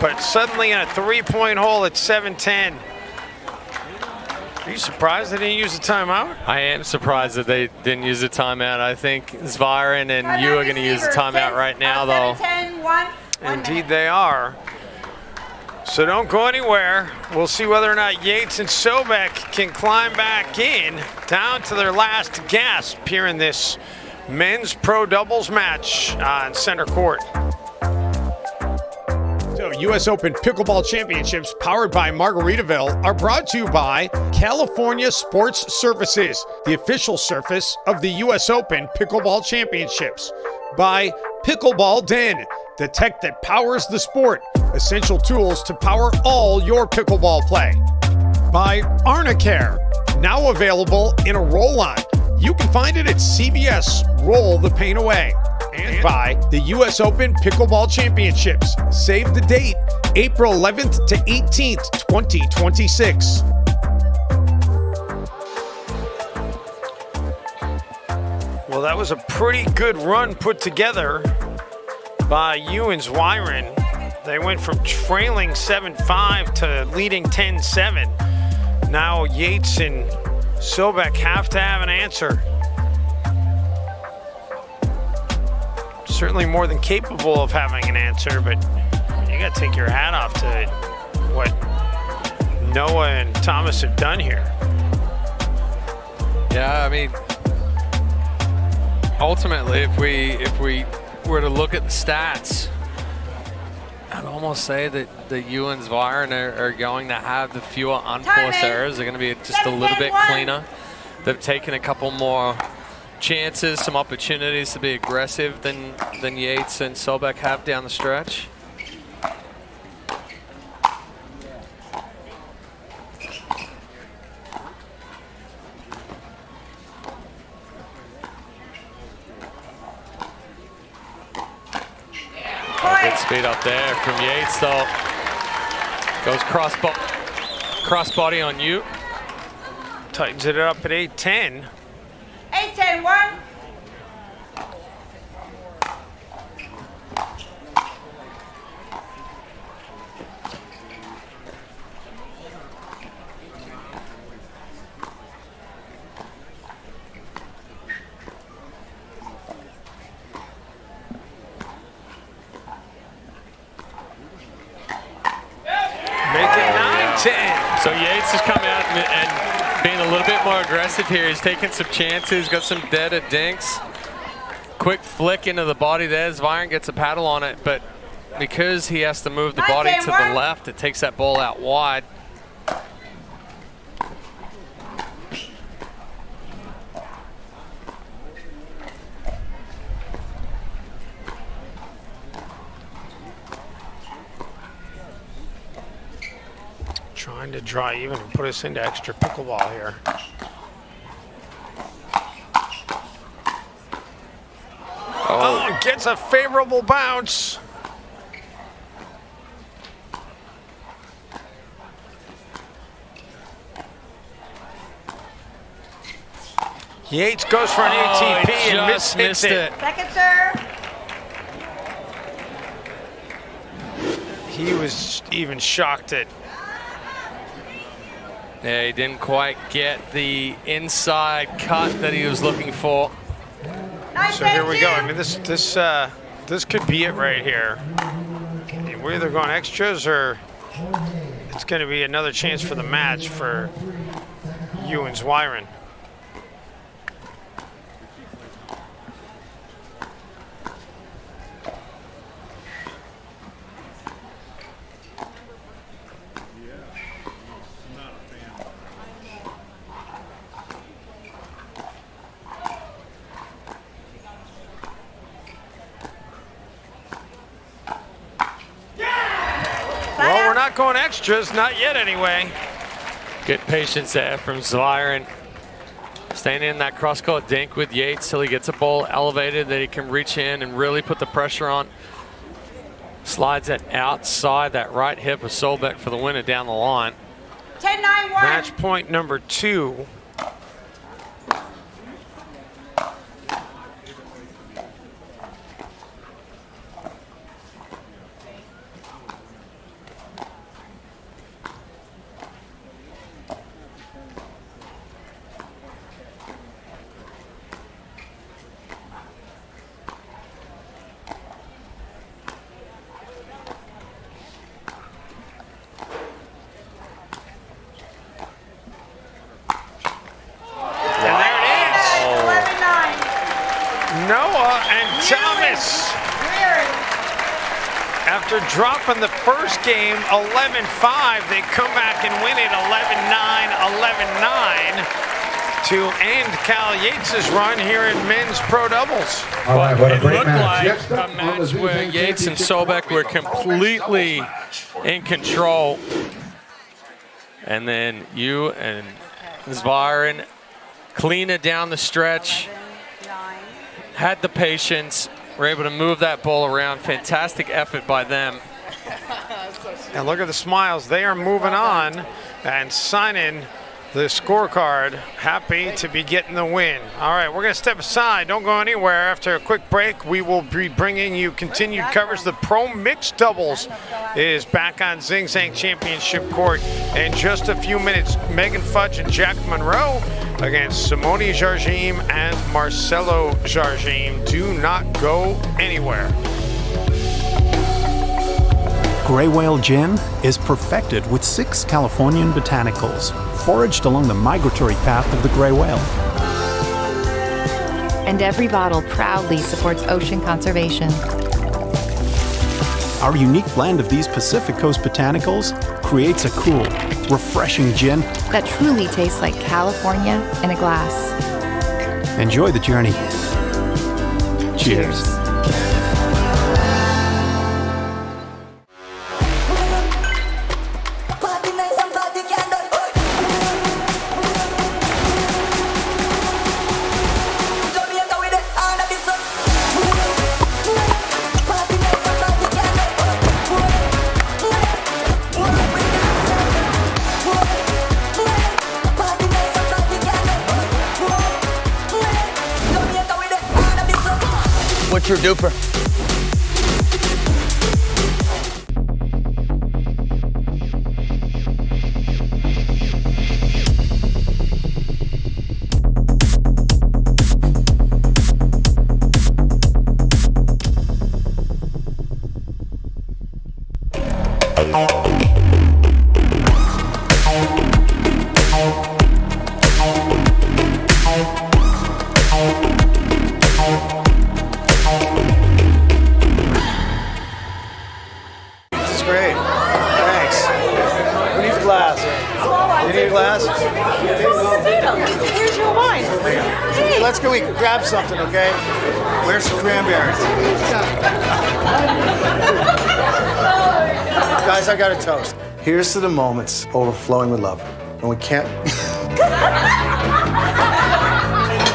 But suddenly in a 3-point hole at 7-10. Are you surprised they didn't use the timeout? I am surprised that they didn't use the timeout. I think Zviren and you are going to use the timeout right now, though. 7-10-1. Indeed they are. So don't go anywhere. We'll see whether or not Yates and Sobek can climb back in down to their last gasp here in this men's pro doubles match on center court. So, US Open Pickleball Championships, powered by Margaritaville, are brought to you by California Sports Surfaces, the official surface of the US Open Pickleball Championships. By Pickleball Den, the tech that powers the sport. Essential tools to power all your pickleball play. By Arnicare, now available in a roll-on. You can find it at CVS. Roll the pain away. And by the US Open Pickleball Championships. Save the date, April 11th to 18th, 2026. Well, that was a pretty good run put together by you and Zviren. They went from trailing 7-5 to leading 10-7. Now Yates and Sobek have to have an answer. Certainly more than capable of having an answer, but you got to take your hat off to what Noah and Thomas have done here. Yeah, I mean, ultimately, if we were to look at the stats, I'd almost say that the you and Zviren are going to have the fewer unforced errors. They're going to be just a little bit cleaner. They've taken a couple more chances, some opportunities to be aggressive than Yates and Sobek have down the stretch. Good speed up there from Yates, though. Goes cross body on you. Tightens it up at 8-10. 8-10-1. So Yates is coming out and being a little bit more aggressive here. He's taking some chances, got some dead at dinks. Quick flick into the body there. Zviren gets a paddle on it, but because he has to move the body to the left, it takes that ball out wide. Trying to draw even and put us into extra pickleball here. Oh, gets a favorable bounce. Yates goes for an ATP and missed it. Second serve. He was even shocked at. Yeah, he didn't quite get the inside cut that he was looking for. So here we go. I mean, this could be it right here. We're either going extras or it's going to be another chance for the match for you and Zviren. Well, we're not going extras, not yet anyway. Good patience there from Zviren. Staying in that cross-court dink with Yates till he gets a ball elevated that he can reach in and really put the pressure on. Slides it outside that right hip of Sobek for the winner down the line. 10-9-1. Match point number 2. After dropping the first game 11-5, they come back and win it 11-9, 11-9 to end Cal Yates' run here in men's pro doubles. All right, what a great match. It looked like a match where Yates and Sobek were completely in control. And then you and Zviren clean it down the stretch, had the patience, were able to move that ball around. Fantastic effort by them. And look at the smiles. They are moving on and signing the scorecard. Happy to be getting the win. All right, we're going to step aside. Don't go anywhere. After a quick break, we will be bringing you continued coverage. The Pro Mixed Doubles is back on Zing Zang Championship Court in just a few minutes. Megan Fudge and Jack Monroe against Simone Jardim and Marcelo Jardim. Do not go anywhere. Gray Whale Gin is perfected with 6 Californian botanicals, foraged along the migratory path of the gray whale. And every bottle proudly supports ocean conservation. Our unique blend of these Pacific Coast botanicals creates a cool, refreshing gin. That truly tastes like California in a glass. Enjoy the journey. Cheers. What's your duper? Great. Thanks. Who needs a glass? You need a glass? Here's your wine. Hey, let's go grab something, okay? Where's some cranberries? Guys, I got a toast. Here's to the moments overflowing with love. And we can't...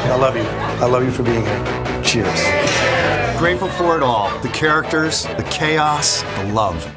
I love you. I love you for being here. Cheers. Grateful for it all. The characters, the chaos, the love.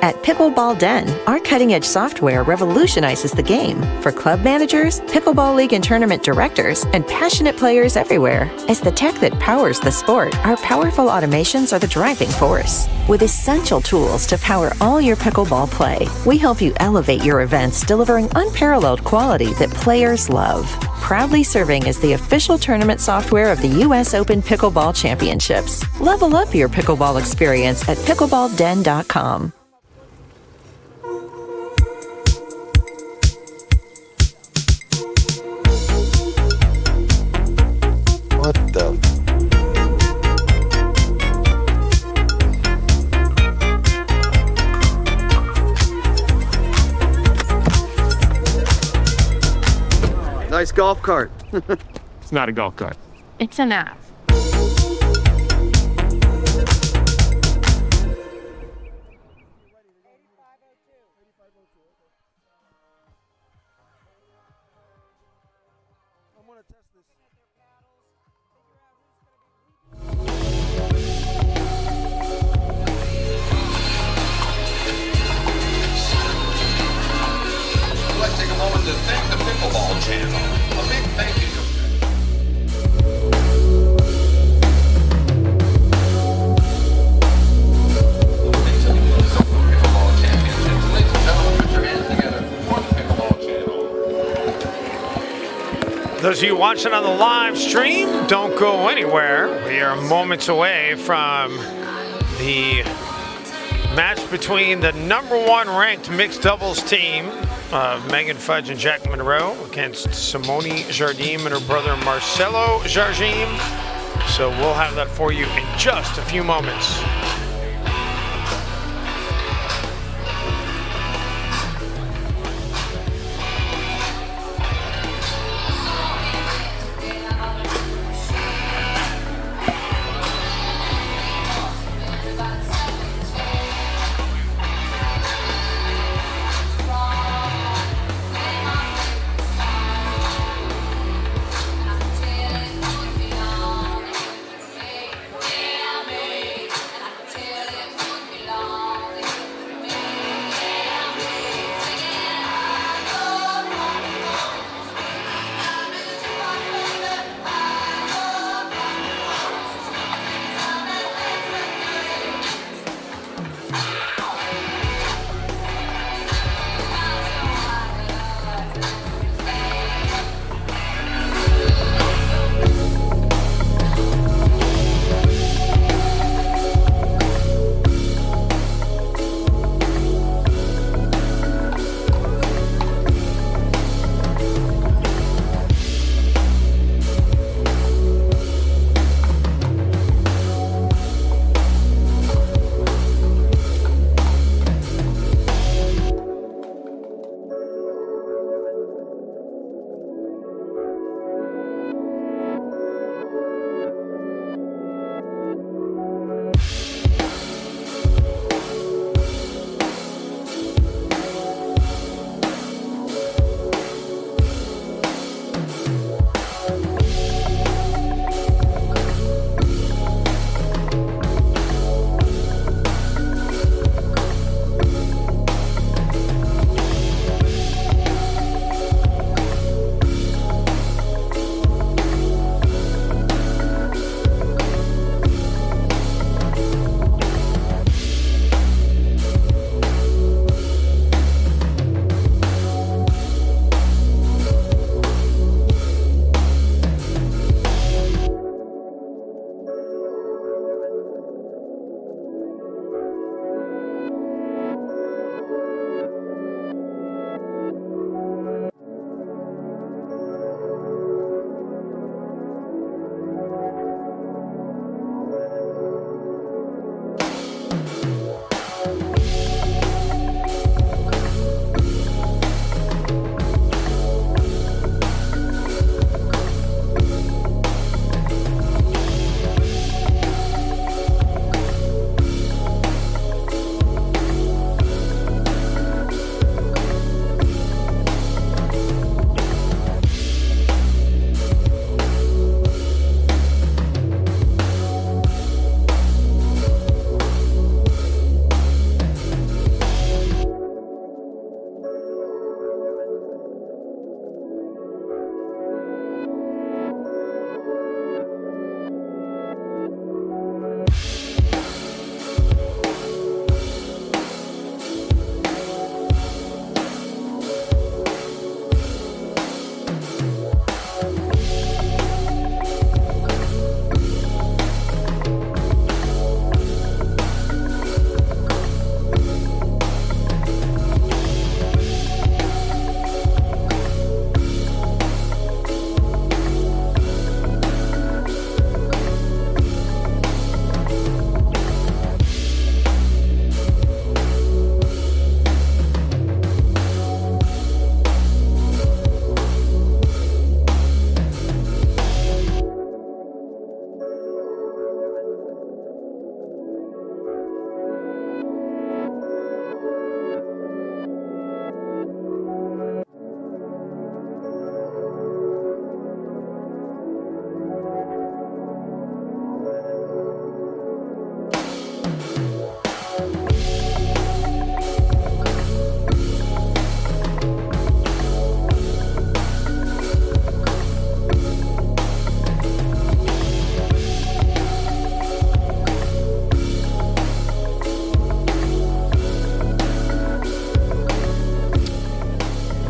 At Pickleball Den, our cutting-edge software revolutionizes the game for club managers, pickleball league and tournament directors, and passionate players everywhere. As the tech that powers the sport, our powerful automations are the driving force. With essential tools to power all your pickleball play, we help you elevate your events, delivering unparalleled quality that players love. Proudly serving as the official tournament software of the US Open Pickleball Championships. Level up your pickleball experience at pickleballden.com. What the? Nice golf cart. It's not a golf cart. It's an app. Those of you watching on the live stream, don't go anywhere. We are moments away from the match between the #1 ranked mixed doubles team of Megan Fudge and Jack Monroe against Simone Jardim and her brother Marcelo Jardim. So we'll have that for you in just a few moments.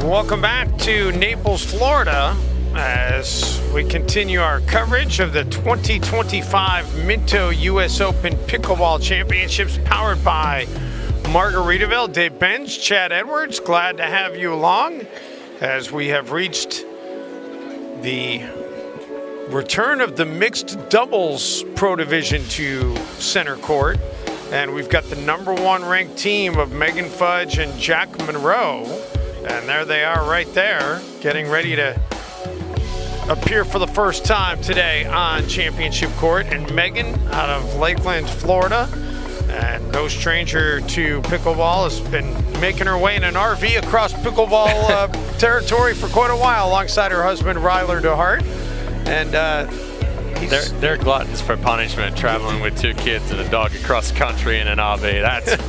Welcome back to Naples, Florida. as we continue our coverage of the 2025 Minto US Open Pickleball Championships powered by Margaritaville. Dave Benz, Chad Edwards, glad to have you along as we have reached the return of the mixed doubles pro division to center court. And we've got the #1 ranked team of Megan Fudge and Jack Monroe. And there they are right there, getting ready to appear for the first time today on championship court. And Megan out of Lakeland, Florida, and no stranger to pickleball, has been making her way in an RV across pickleball territory for quite a while alongside her husband, Ryler DeHart. And they're gluttons for punishment, traveling with 2 kids and a dog across the country in an RV.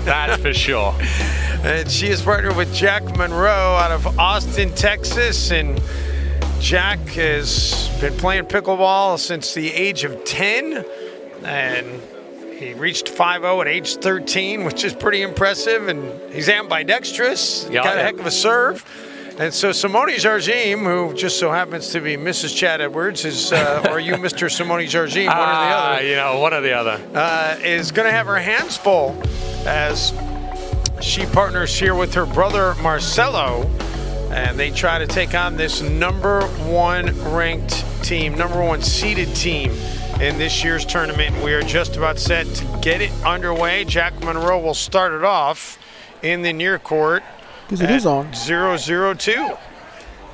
That's for sure. And she is partnered with Jack Monroe out of Austin, Texas. And Jack has been playing pickleball since the age of 10. And he reached 5-0 at age 13, which is pretty impressive. And he's ambidextrous, got a heck of a serve. And so Simone Jardim, who just so happens to be Mrs. Chad Edwards, is, or you Mr. Simone Jardim, one or the other. One or the other. Is going to have her hands full as she partners here with her brother Marcelo, and they try to take on this #1 ranked team, #1 seeded team in this year's tournament. We are just about set to get it underway. Jack Monroe will start it off in the near court. Because it is on. 0-0-2.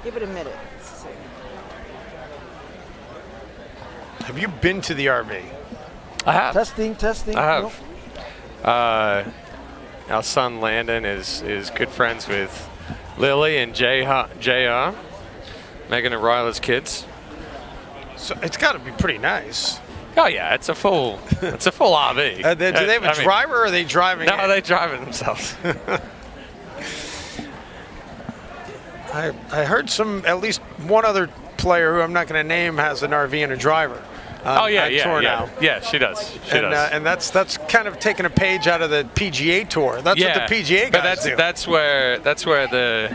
Give it a minute. Have you been to the RV? I have. Testing. I have. Our son Landon is good friends with Lily and JR, Megan and Ryler's kids. So it's got to be pretty nice. Oh yeah, it's a full RV. Do they have a driver, or are they driving? No, they drive it themselves. I heard at least one other player who I'm not going to name has an RV and a driver. Yeah, she does. And that's kind of taking a page out of the PGA Tour. That's what the PGA guys do. That's where the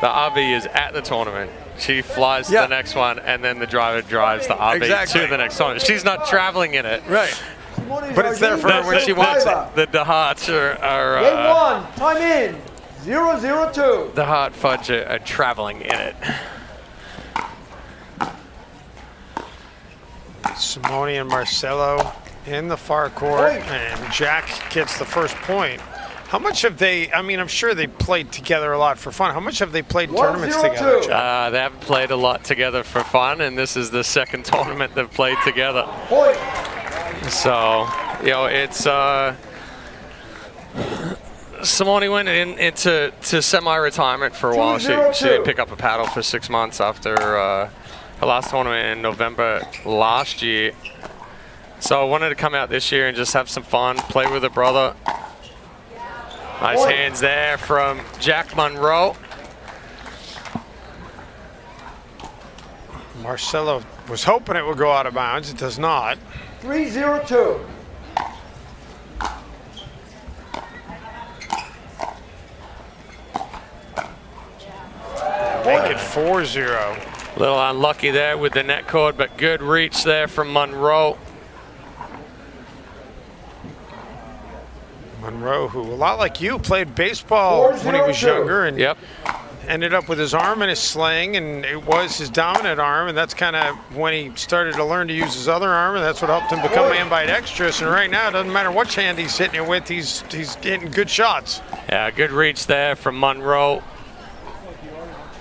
RV is at the tournament. She flies to the next one, and then the driver drives the RV to the next tournament. She's not traveling in it. Right. But it's there for her when she wants it. The DeHarts are Game 1, time in. 0-0-2. The Hart Fudge are traveling in it. Simone and Marcelo in the far court, and Jack gets the first point. How much have they, I'm sure they played together a lot for fun. How much have they played tournaments together, Jack? They haven't played a lot together for fun, and this is the second tournament they've played together. So, it's... Simone went into semi-retirement for a while. She didn't pick up a paddle for 6 months after her last tournament in November last year. So I wanted to come out this year and just have some fun, play with her brother. Nice hands there from Jack Monroe. Marcelo was hoping it would go out of bounds. It does not. 3-0-2. Make it 4-0. A little unlucky there with the net cord, but good reach there from Monroe. Monroe, who a lot like you, played baseball when he was younger and ended up with his arm in his sling, and it was his dominant arm, and that's kind of when he started to learn to use his other arm, and that's what helped him become ambidextrous. And right now, it doesn't matter which hand he's hitting it with, he's getting good shots. Yeah, good reach there from Monroe.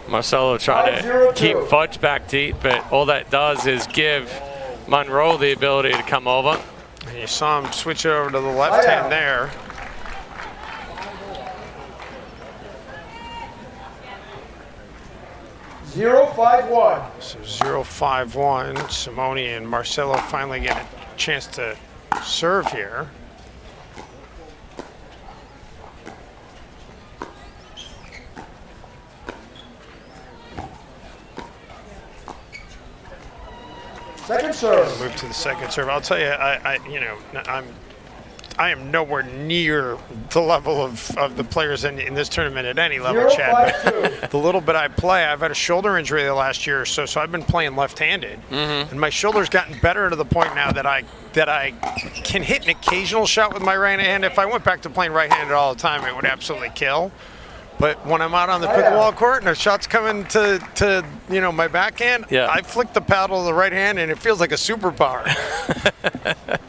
Marcelo trying to keep Fudge back deep, but all that does is give Monroe the ability to come over. And you saw him switch over to the left hand there. (0-5-1). So 0-5-1. Simone and Marcelo finally get a chance to serve here. Second serve. Move to the second serve. I'll tell you, I'm I am nowhere near the level of the players in this tournament at any level, Chad. But the little bit I play, I've had a shoulder injury the last year or so, so I've been playing left-handed. And my shoulder's gotten better to the point now that I can hit an occasional shot with my right hand. If I went back to playing right-handed all the time, it would absolutely kill. But when I'm out on the pickleball court and a shot's coming to my backhand, I flick the paddle to the right hand and it feels like a superpower.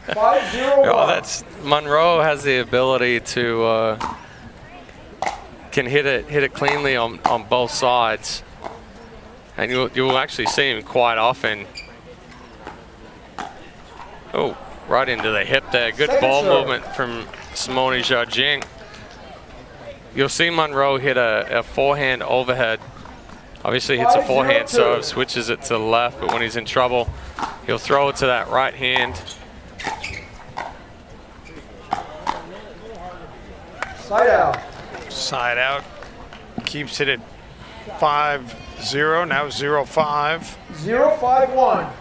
5-0. Monroe has the ability to can hit it cleanly on both sides, and you'll actually see him quite often. Oh, right into the hip there. Good ball movement from Simone Jardim. You'll see Monroe hit a forehand overhead. Obviously hits a forehand serve, switches it to the left, but when he's in trouble, he'll throw it to that right hand. Side out. Side out. Keeps it at 5-0, now 0-5. 0-5-1.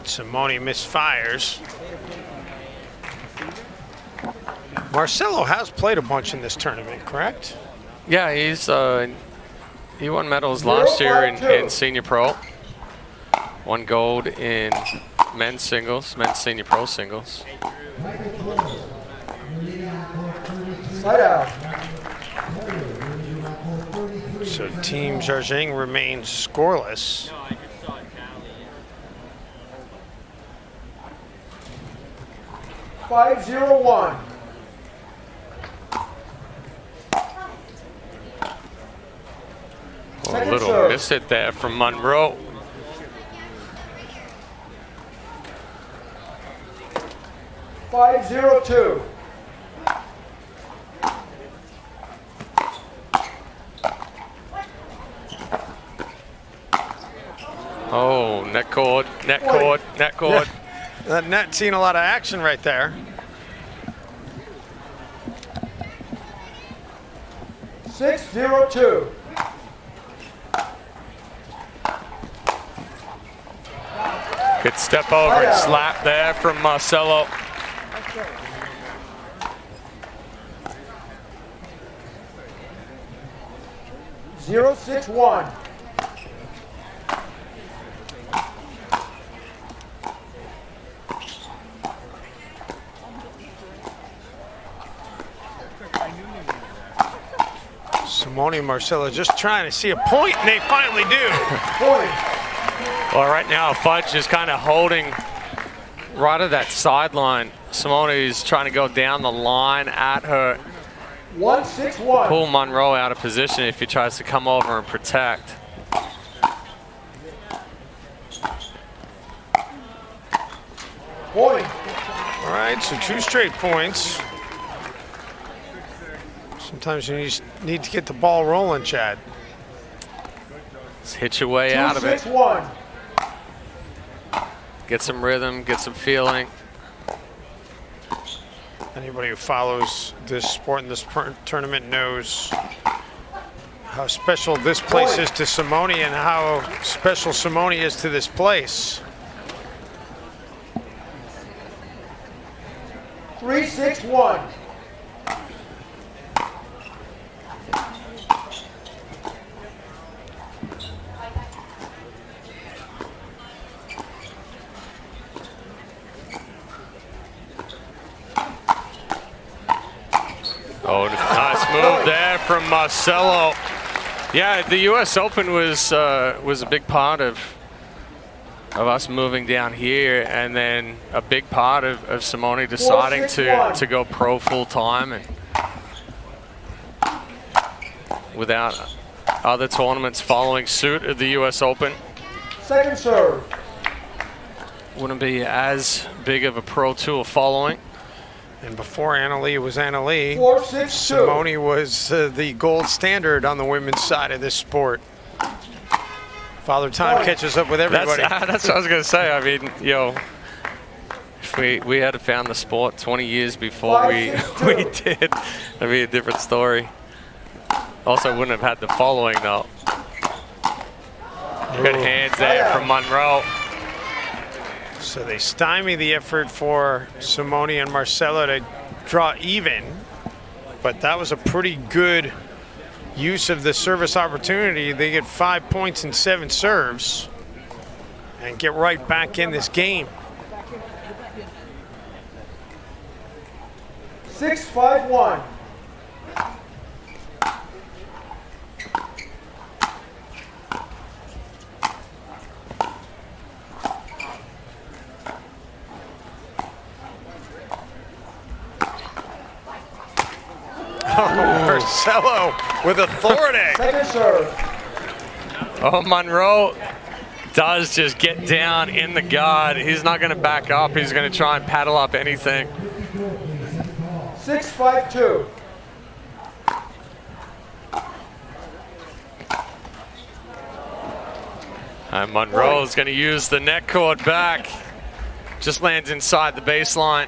Simone misfires. Marcelo has played a bunch in this tournament, correct? Yeah, he won medals last year in senior pro. Won gold in men's singles, men's senior pro singles. Side out. So Team Jardim remains scoreless. Five, 0-1. A little miss it there from Monroe. Five, 0-2. Oh, net cord, net cord, net cord. That net's seen a lot of action right there. 6-0-2. Good step over and slap there from Marcelo. Zero, 6-1. Simone and Marcelo just trying to see a point, and they finally do. Well, right now, Fudge is kind of holding right at that sideline. Simone is trying to go down the line at her. 1-6-1. Pull Monroe out of position if he tries to come over and protect. Point. All right, so 2 straight points. Sometimes you need to get the ball rolling, Chad. Just hit your way out of it. 2-6-1. Get some rhythm, get some feeling. Anybody who follows this sport and this tournament knows how special this place is to Simone and how special Simone is to this place. 3-6-1. Oh, nice move there from Marcelo. Yeah, the US Open was a big part of us moving down here, and then a big part of Simone deciding to go pro full time, and without other tournaments following suit of the US Open. Second serve. Wouldn't be as big of a pro tour following. And before Anna Leigh was Anna Leigh, 4-6-2. Simone was the gold standard on the women's side of this sport. Father Time catches up with everybody. That's what I was going to say. I mean, if we had found the sport 20 years before we did, that'd be a different story. Also wouldn't have had the following, though. Good hands there from Monroe. So they stymie the effort for Simone and Marcelo to draw even, but that was a pretty good use of the service opportunity. They get 5 points in 7 serves and get right back in this game. 6-5-1. Marcelo with authority. Second serve. Oh, Monroe does just get down in the guard. He's not going to back up. He's going to try and paddle up anything. 6-5-2. And Monroe is going to use the net cord back. Just lands inside the baseline.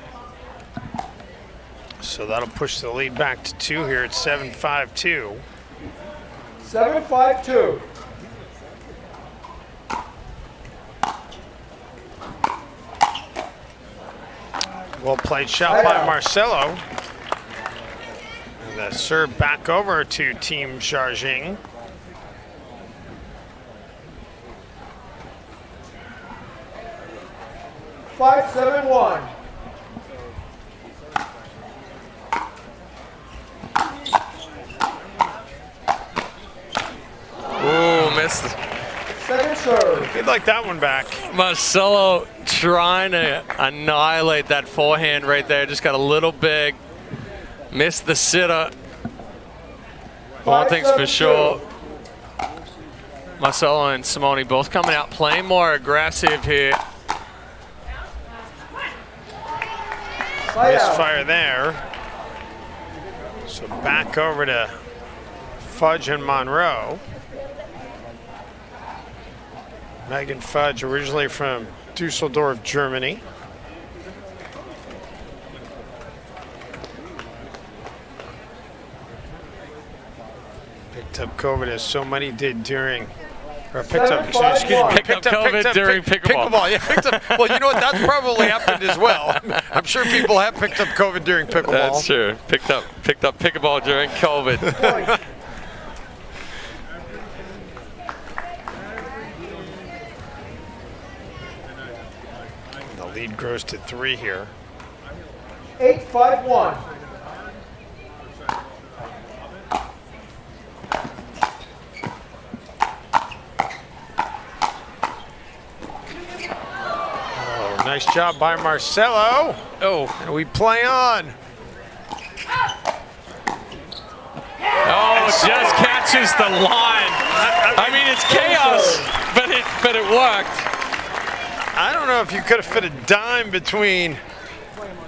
So that'll push the lead back to 2 here at 7-5-2. 7-5-2. Well played shot by Marcelo. And the serve back over to Team Zhajing. Five, 7-1. Ooh, missed. Second serve. He'd like that one back. Marcelo trying to annihilate that forehand right there. Just got a little big. Missed the sitter. One thing's for sure. Marcelo and Simone both coming out playing more aggressive here. Misfire there. So back over to Fudge and Monroe. Megan Fudge, originally from Dusseldorf, Germany. Picked up COVID as so many did during, or picked up, excuse me, picked up COVID during pickleball. Yeah, picked up. Well, you know what? That's probably happened as well. I'm sure people have picked up COVID during pickleball. That's true. Picked up pickleball during COVID. The lead grows to 3 here. 8-5-1. Oh, nice job by Marcelo. Oh, and we play on. Oh, just catches the line. I mean, it's chaos, but it worked. I don't know if you could have fit a dime between.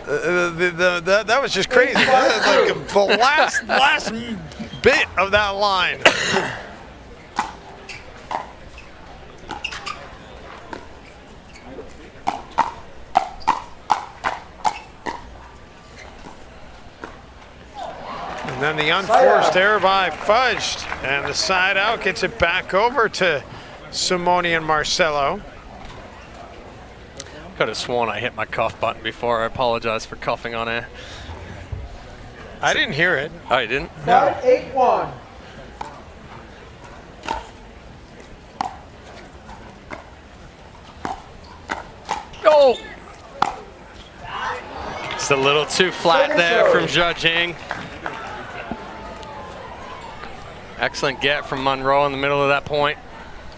That was just crazy. That was like the last bit of that line. And then the unforced error by Fudge, and the side out gets it back over to Simone and Marcelo. Could have sworn I hit my cough button before. I apologize for coughing on air. I didn't hear it. Oh, you didn't? 5-8-1. Oh! It's a little too flat there from Zhajing. Excellent get from Monroe in the middle of that point.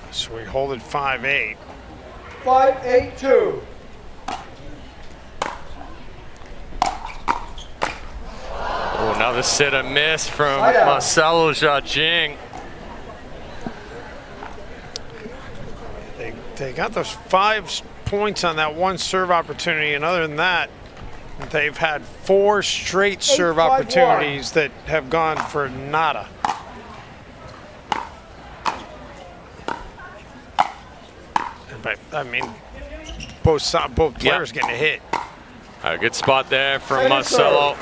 So we hold it 5-8. 5-8-2. Oh, another sitter miss from Marcelo Zhajing. They got those 5 points on that one serve opportunity, and other than that, they've had 4 straight serve opportunities that have gone for nada. But I mean, both players getting a hit. A good spot there from Marcelo.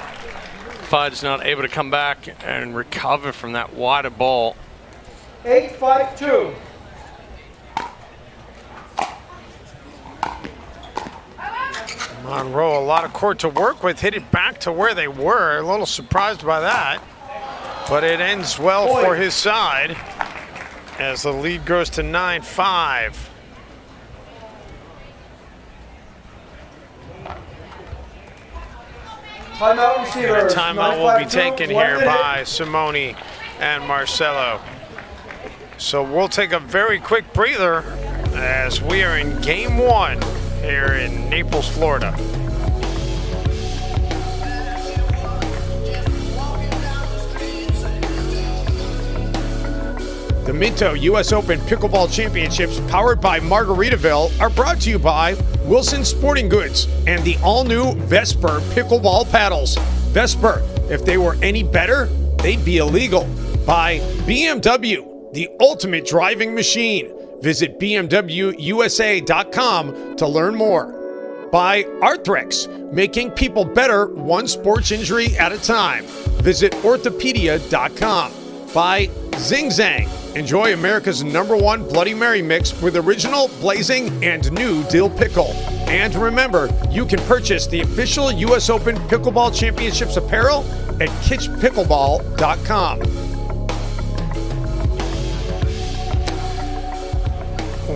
Fudge not able to come back and recover from that wider ball. 8-5-2. Monroe, a lot of court to work with, hit it back to where they were. A little surprised by that, but it ends well for his side as the lead goes to 9-5. Timeout receivers. And a timeout will be taken here by Simone and Marcelo. So we'll take a very quick breather as we are in game one here in Naples, Florida. The Minto US Open Pickleball Championships, powered by Margaritaville, are brought to you by Wilson Sporting Goods and the all-new Vesper Pickleball Paddles. Vesper, if they were any better, they'd be illegal. By BMW, the ultimate driving machine. Visit bmwusa.com to learn more. By Arthrex, making people better one sports injury at a time. Visit orthopedia.com. By Zing Zang, enjoy America's #1 Bloody Mary mix with original, blazing, and new dill pickle. And remember, you can purchase the official US Open Pickleball Championships apparel at kitschpickleball.com.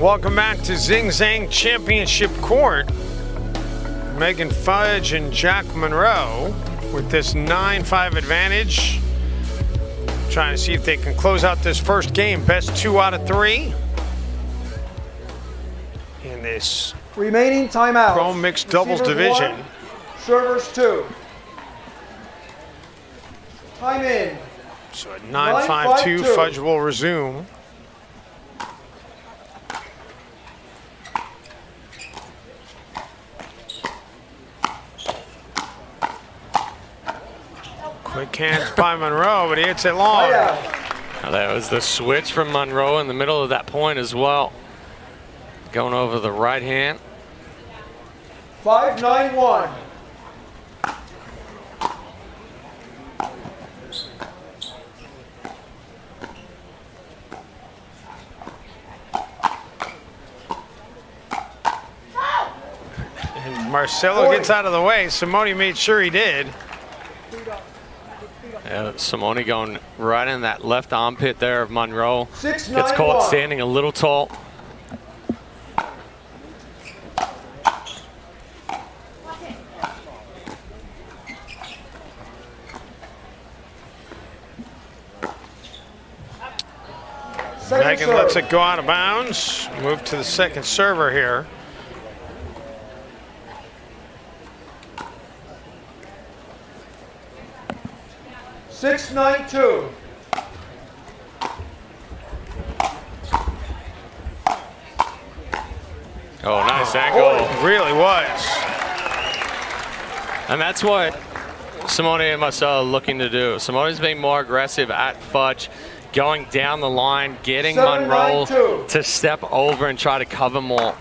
Welcome back to Zing Zang Championship Court. Megan Fudge and Jack Monroe with this 9-5 advantage. Trying to see if they can close out this first game. Best 2 out of 3 in this remaining timeout. Pro Mixed Doubles division. 1, servers 2. Time in. So at 9-5-2, Fudge will resume. Quick hands by Monroe, but he hits it long. Now that was the switch from Monroe in the middle of that point as well. Going over the right hand. 5-9-1. And Marcelo gets out of the way. Simone made sure he did. Yeah, Simone going right in that left armpit there of Monroe. 6-9-1. Gets caught standing a little tall. Megan lets it go out of bounds. Move to the second server here. Six, 9-2. Oh, nice angle. It really was. And that's what Simone and Marcelo are looking to do. Simone's being more aggressive at Fudge, going down the line, getting 7, Monroe 9-2. to step over and try to cover more.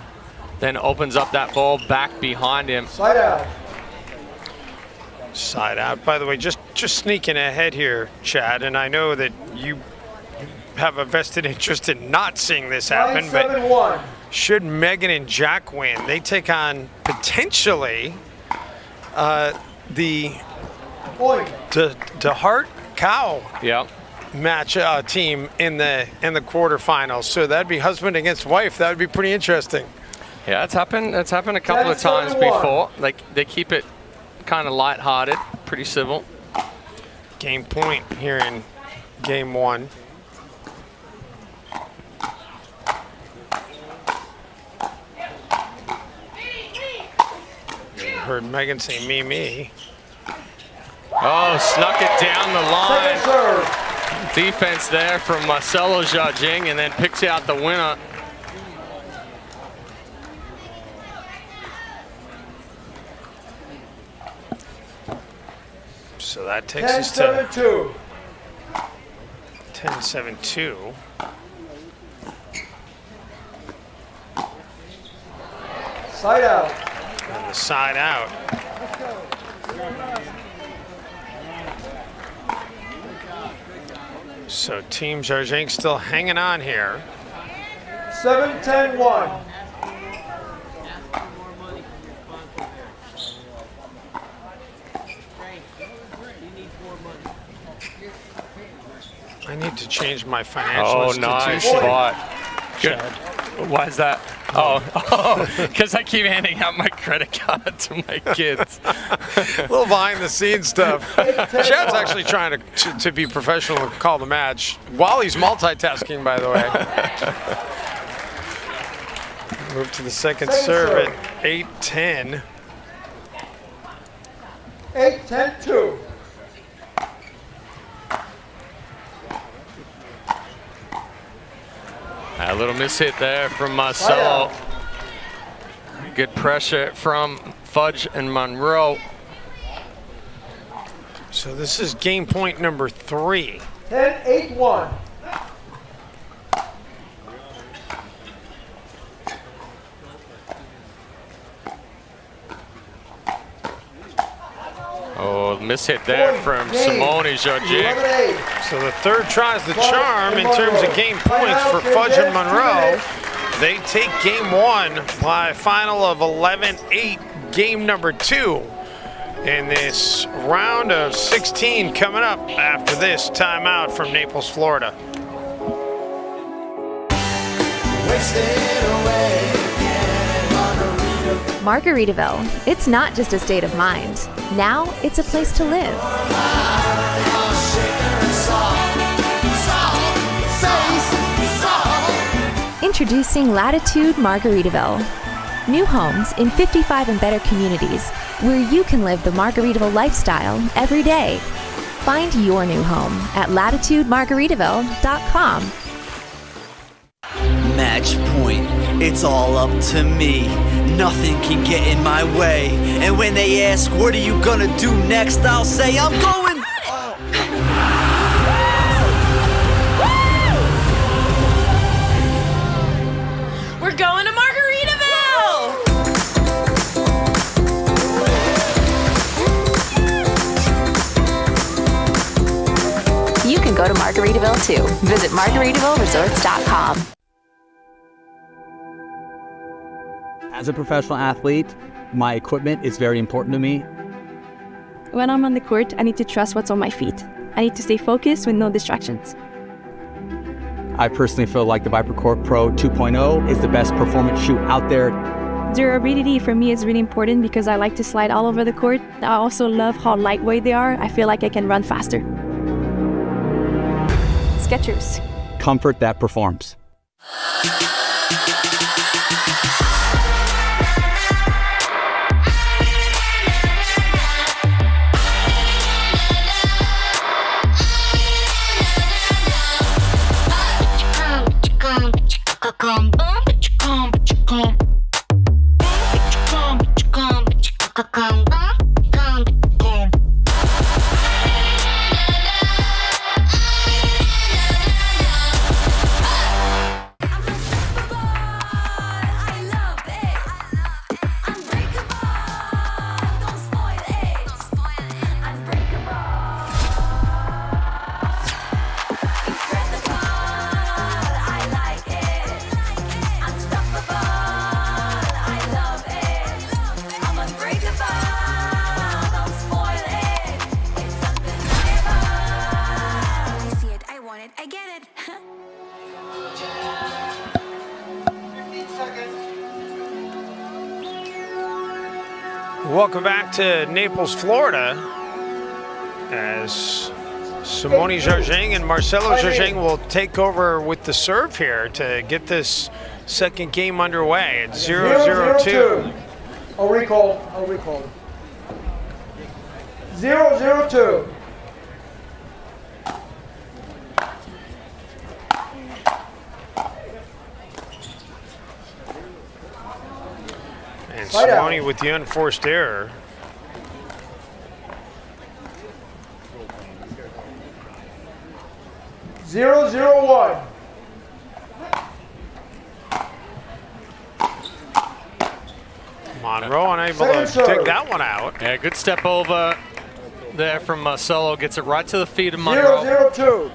Then opens up that ball back behind him. Side out. Side out. By the way, just sneaking ahead here, Chad, and I know that you have a vested interest in not seeing this happen, 9-7-1. but should Megan and Jack win, they take on potentially the DeHart Cow match team in the quarterfinals. So that'd be husband against wife. That would be pretty interesting. Yeah, that's happened a couple of times before. Like they keep it kind of lighthearted, pretty civil. Game point here in game one. You heard Megan say me. Oh, snuck it down the line. Defense there from Marcelo Jardim, and then picks out the winner. So that takes us to 10-7-2. Side out. And the side out. So Team Jardim still hanging on here. 7-10-1. I need to change my financial institution. Nice spot. Good. Why is that? Oh, because I keep handing out my credit card to my kids. A little behind the scenes stuff. Chad's actually trying to be professional and call the match while he's multitasking, by the way. Move to the second serve at 8-10. 8-10-2. A little mishit there from Marcelo. Good pressure from Fudge and Monroe. So this is game point number 3. 10-8-1. Oh, mishit there from Simone Jardic. So the third tries the charm in terms of game points for Fudge and Monroe. They take game 1 by a final of 11-8, game number 2 in this round of 16 coming up after this timeout from Naples, Florida. Margaritaville. It's not just a state of mind. Now it's a place to live. Introducing Latitude Margaritaville. New homes in 55 and better communities where you can live the Margaritaville lifestyle every day. Find your new home at latitudemargaritaville.com. Match point, it's all up to me. Nothing can get in my way. And when they ask, what are you gonna do next? I'll say, I'm going. We're going to Margaritaville! You can go to Margaritaville too. Visit margaritavilleresorts.com. As a professional athlete, my equipment is very important to me. When I'm on the court, I need to trust what's on my feet. I need to stay focused with no distractions. I personally feel like the ViperCore Pro 2.0 is the best performance shoe out there. Durability for me is really important because I like to slide all over the court. I also love how lightweight they are. I feel like I can run faster. Skechers. Comfort that performs. Welcome back to Naples, Florida, as Simone Jardic and Marcelo Jardic will take over with the serve here to get this second game underway at 0-0-2. I'll recall. 0-0-2. And Simone with the unforced error. Zero, 0-1. Monroe unable to take that one out. Yeah, good step over there from Marcelo. Gets it right to the feet of Monroe. 0-0-2.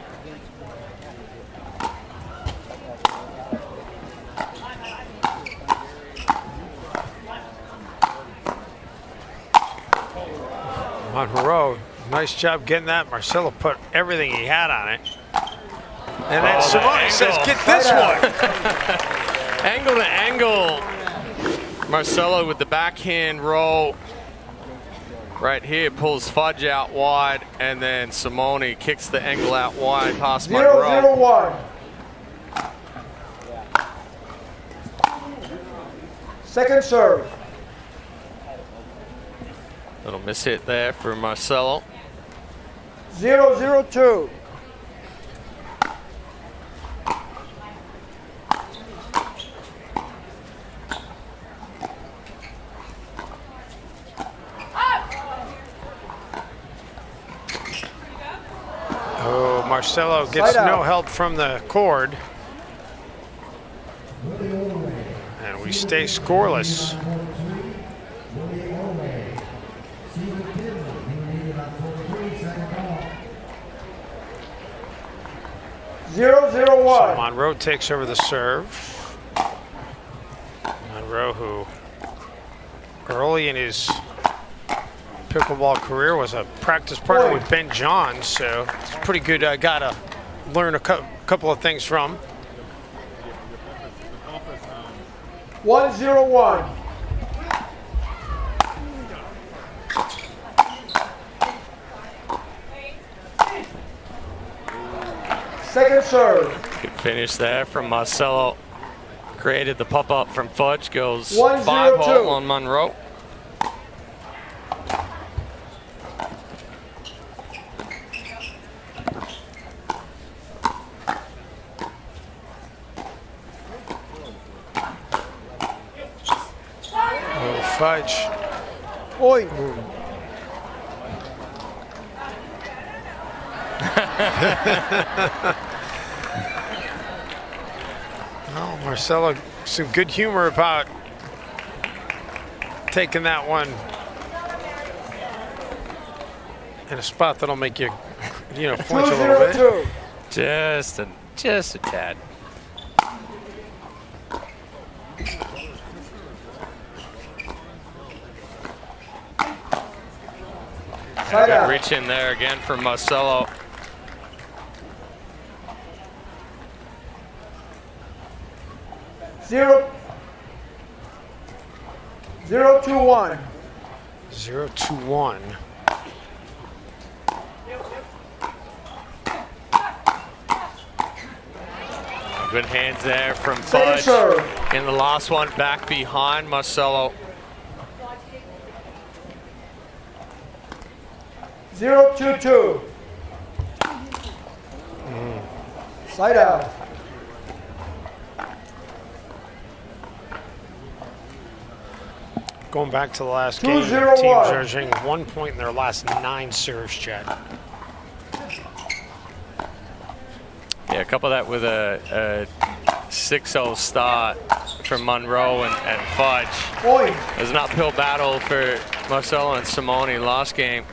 Monroe, nice job getting that. Marcelo put everything he had on it. And then Simone says, get this one. Angle to angle. Marcelo with the backhand roll. Right here, pulls Fudge out wide, and then Simone kicks the angle out wide past Monroe. 0-0-1. Second serve. Little miss hit there for Marcelo. 0-0-2. Oh, Marcelo gets no help from the cord. And we stay scoreless. So Monroe takes over the serve. Monroe, who early in his pickleball career was a practice partner with Ben Johns, so it's a pretty good guy to learn a couple of things from. 1-0-1. Second serve. Good finish there from Marcelo. Created the pop-up from Fudge. Goes 1-0-2. 5-hole on Monroe. Oh, Fudge. Oi. Well, Marcelo, some good humor about taking that one in a spot that'll make you, flinch a little bit. Just a tad. Good reach in there again for Marcelo. Zero 0-2-1. 0-2-1. Good hands there from Fudge. In the last one, back behind Marcelo. 0-2-2. Side out. Going back to the last game, teams judging 1 point in their last 9 serves, Chad. Yeah, couple that with a 6-0 start from Monroe and Fudge. It was an uphill battle for Marcelo and Simone last game.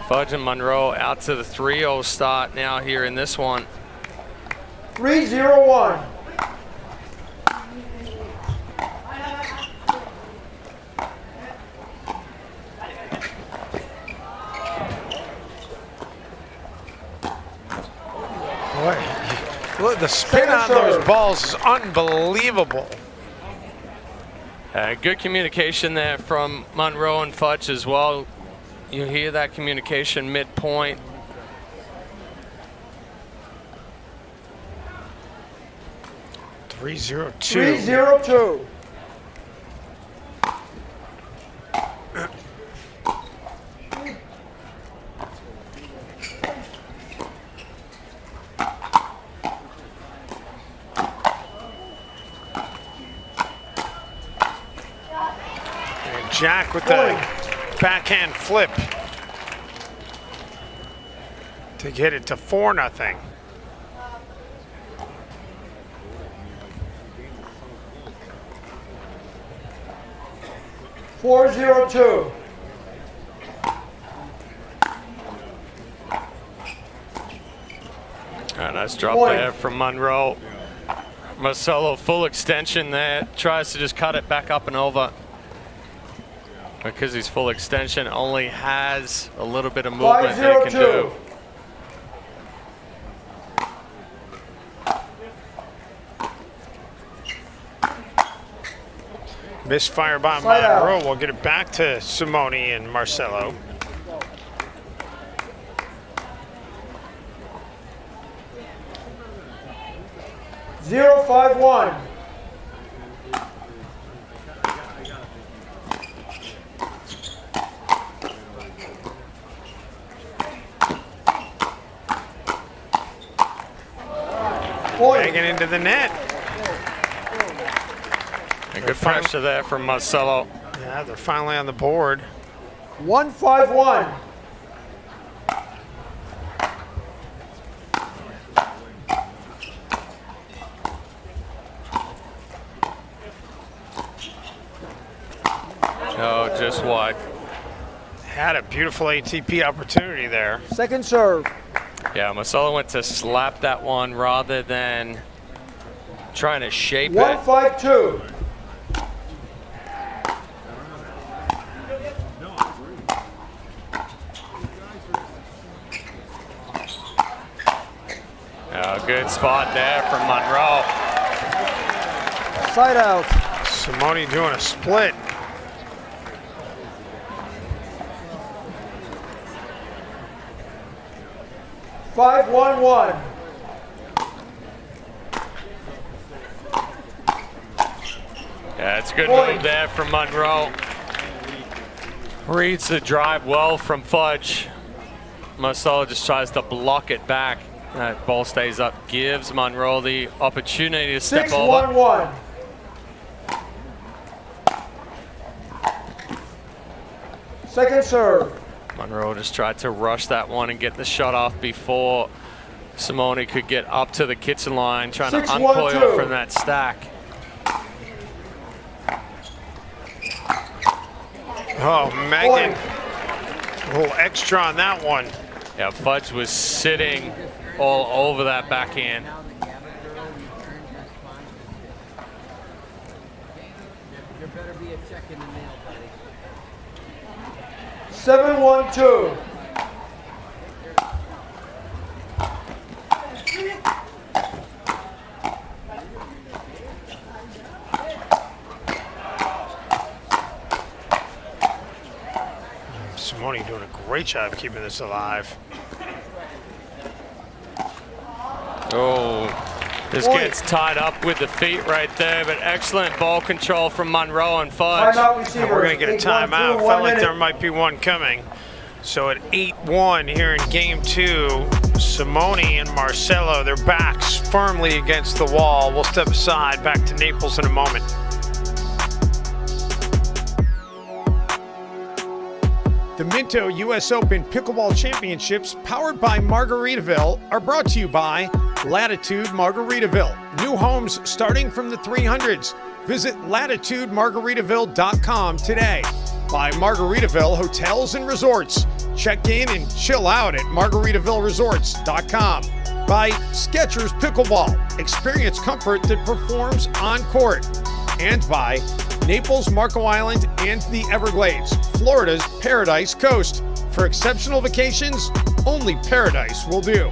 Fudge and Monroe out to the 3-0 start now here in this one. 3-0-1. Look, the spin on those balls is unbelievable. Good communication there from Monroe and Fudge as well. You hear that communication midpoint. Three zero 3-0-2. Jack with the backhand flip to get it to 4-0. Four 0-2. Nice drop there from Monroe. Marcelo full extension there. Tries to just cut it back up and over. Because his full extension only has a little bit of movement that he can do. Misfire by Side out. Monroe. We'll get it back to Simone and Marcelo. Zero, 5-1. Banging into the net. And good pressure there from Marcelo. Yeah, they're finally on the board. 1-5-1. Oh, just wide. Had a beautiful ATP opportunity there. Second serve. Yeah, Marcelo went to slap that one rather than trying to shape it. 1-5-2. Oh, good spot there from Monroe. Side out. Simone doing a split. Five, 1-1. Yeah, it's a good move there from Monroe. Reads the drive well from Fudge. Marcelo just tries to block it back. That ball stays up, gives Monroe the opportunity to step 6, over. 1-1. Second serve. Monroe just tried to rush that one and get the shot off before Simone could get up to the kitchen line, trying 6, to uncoil 1-2. from that stack. Oh, Megan. A little extra on that one. Yeah, Fudge was sitting all over that backhand. There better be a check in the mail, buddy. 7-1-2. Simone doing a great job keeping this alive. Oh, this gets tied up with the feet right there, but excellent ball control from Monroe and Fudge. And we're going to get a timeout. Felt like there might be one coming. So at 8-1 here in game 2, Simone and Marcelo, their backs firmly against the wall. We'll step aside, back to Naples in a moment. The Minto US Open Pickleball Championships, powered by Margaritaville, are brought to you by Latitude Margaritaville. New homes starting from the 300s. Visit latitudemargaritaville.com today. By Margaritaville Hotels and Resorts. Check in and chill out at margaritavilleresorts.com. By Skechers Pickleball. Experience comfort that performs on court. And by Naples, Marco Island, and the Everglades, Florida's Paradise Coast. For exceptional vacations, only paradise will do.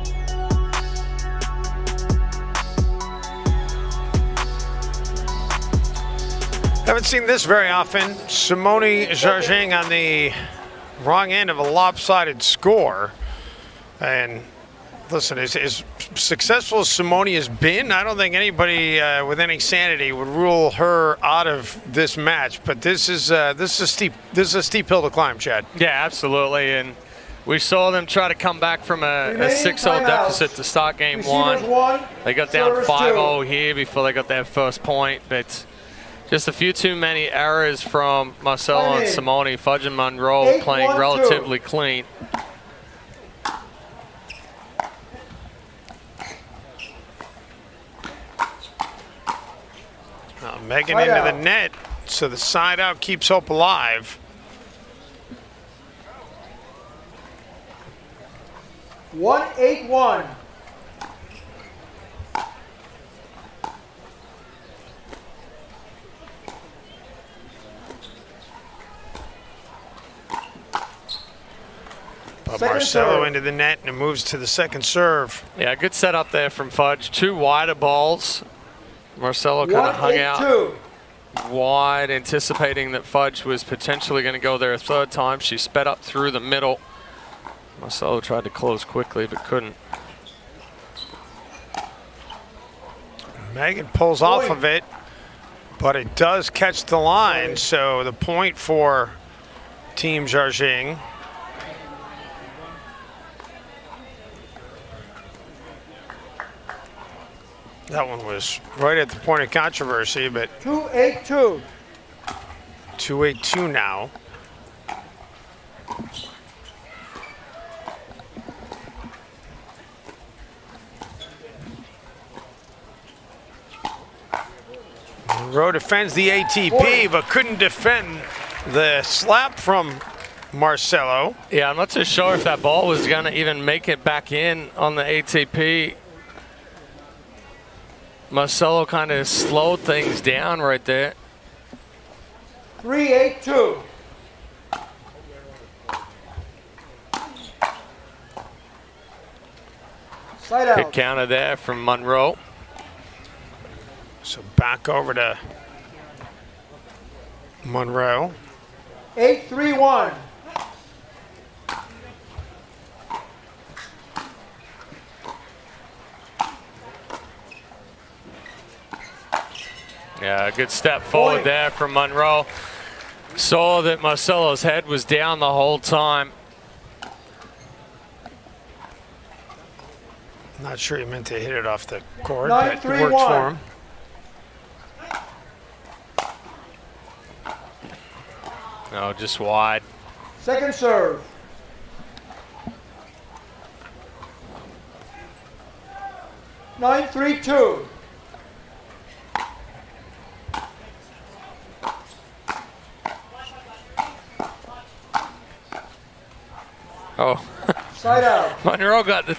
Haven't seen this very often. Simone Jargin on the wrong end of a lopsided score. And listen, as successful as Simone has been, I don't think anybody with any sanity would rule her out of this match. But this is a steep hill to climb, Chad. Yeah, absolutely. And we saw them try to come back from a 6-0 deficit to start game 1. They got down 5-0 here before they got their first point, but just a few too many errors from Marcelo and Simone. Fudge and Monroe playing relatively clean. Megan into the net, so the side out keeps hope alive. 1-8-1. But Marcelo into the net, and it moves to the second serve. Yeah, good setup there from Fudge. 2 wider balls. Marcelo kind of hung out wide, anticipating that Fudge was potentially going to go there a third time. She sped up through the middle. Marcelo tried to close quickly, but couldn't. Megan pulls off of it, but it does catch the line, so the point for Team Zhajing. That one was right at the point of controversy, but 2-8-2. 2-8-2 now. Monroe defends the ATP, but couldn't defend the slap from Marcelo. Yeah, I'm not too sure if that ball was going to even make it back in on the ATP. Marcelo kind of slowed things down right there. 3-8-2. Side out. Good counter there from Monroe. So back over to Monroe. 8-3-1. Yeah, a good step forward there from Monroe. Saw that Marcelo's head was down the whole time. Not sure he meant to hit it off the court, but it 9-3-1. worked for him. No, just wide. Second serve. Nine, 3-2. Oh. Side out. Monroe got the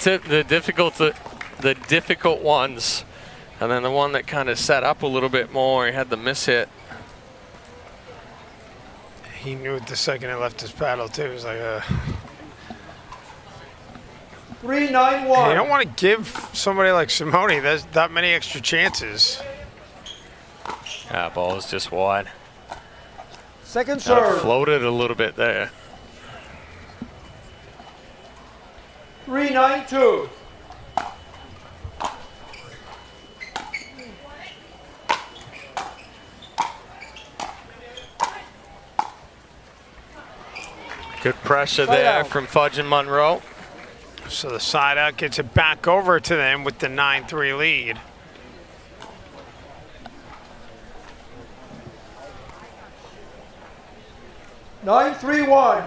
difficult ones, and then the one that kind of set up a little bit more, he had the miss hit. He knew it the second he left his paddle too. He was like, 3-9-1. You don't want to give somebody like Simone that many extra chances. That ball is just wide. Second serve. Floated a little bit there. 3-9-2. Good pressure there from Fudge and Monroe. So the side out gets it back over to them with the 9-3 lead. Nine, 3-1.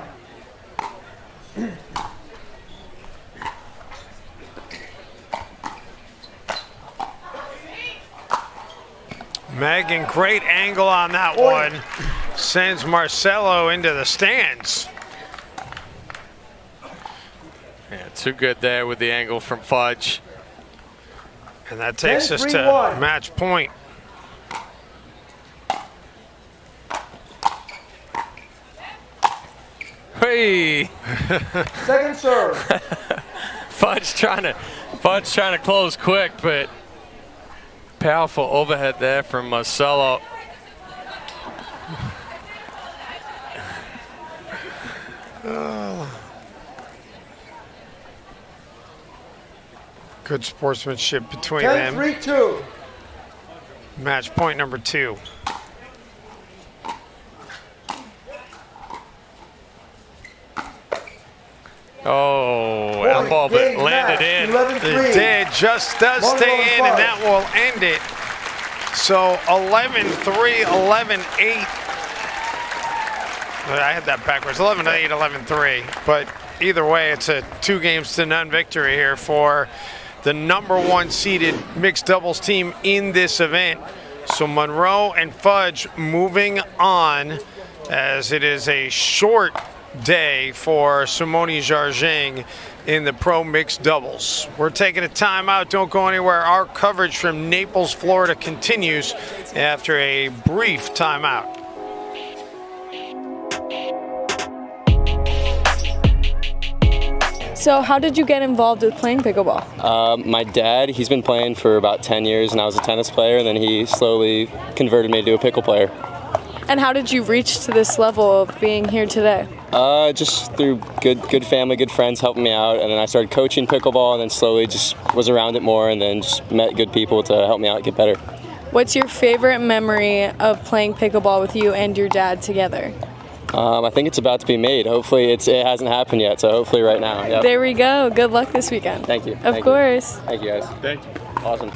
Megan, great angle on that one. Sends Marcelo into the stands. Yeah, too good there with the angle from Fudge. And that takes us to match point. Hey! Second serve. Fudge trying to close quick, but powerful overhead there from Marcelo. Good sportsmanship between 10, them. 3-2. Match point number 2. Oh, elbow, but landed in. 11-3. It did, just does stay in, and that will end it. So 11-3, 11-8. I had that backwards, 11-8, 11-3. But either way, it's a 2-0 victory here for the #1 seeded mixed doubles team in this event. So Monroe and Fudge moving on, as it is a short day for Simone Zhajing in the pro mixed doubles. We're taking a timeout. Don't go anywhere. Our coverage from Naples, Florida continues after a brief timeout. So how did you get involved with playing pickleball? My dad, he's been playing for about 10 years, and I was a tennis player, and then he slowly converted me to a pickle player. And how did you reach to this level of being here today? Just through good family, good friends helping me out, and then I started coaching pickleball, and then slowly just was around it more, and then just met good people to help me out get better. What's your favorite memory of playing pickleball with you and your dad together? I think it's about to be made. Hopefully it hasn't happened yet, so hopefully right now. Yep. There we go. Good luck this weekend. Thank you. Of course. Thank you guys. Thank you. Awesome.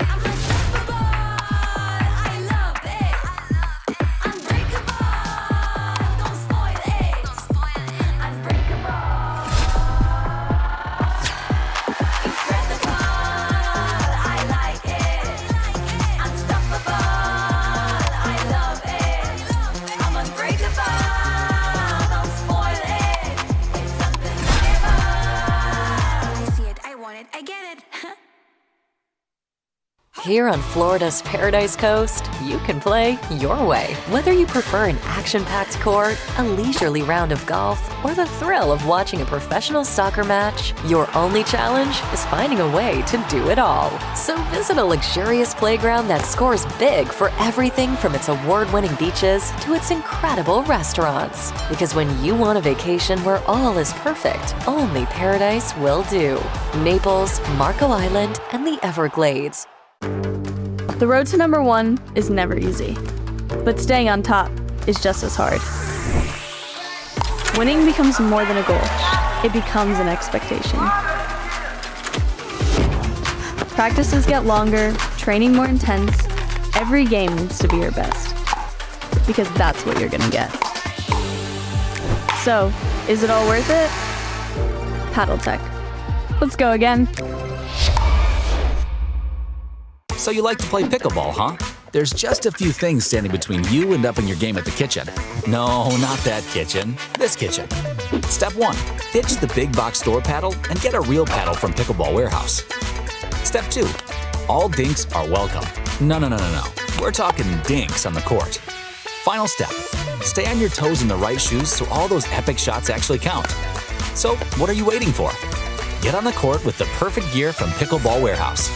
Here on Florida's Paradise Coast, you can play your way. Whether you prefer an action-packed court, a leisurely round of golf, or the thrill of watching a professional soccer match, your only challenge is finding a way to do it all. So visit a luxurious playground that scores big for everything from its award-winning beaches to its incredible restaurants. Because when you want a vacation where all is perfect, only Paradise will do. Naples, Marco Island, and the Everglades. The road to number 1 is never easy, but staying on top is just as hard. Winning becomes more than a goal. It becomes an expectation. Practices get longer, training more intense. Every game needs to be your best, because that's what you're gonna get. So, is it all worth it? Paddle Tech. Let's go again. So you like to play pickleball, huh? There's just a few things standing between you and upping your game at the kitchen. No, not that kitchen. This kitchen. Step 1. Ditch the big box store paddle and get a real paddle from Pickleball Warehouse. Step 2. All dinks are welcome. No. We're talking dinks on the court. Final step. Stay on your toes in the right shoes so all those epic shots actually count. So, what are you waiting for? Get on the court with the perfect gear from Pickleball Warehouse.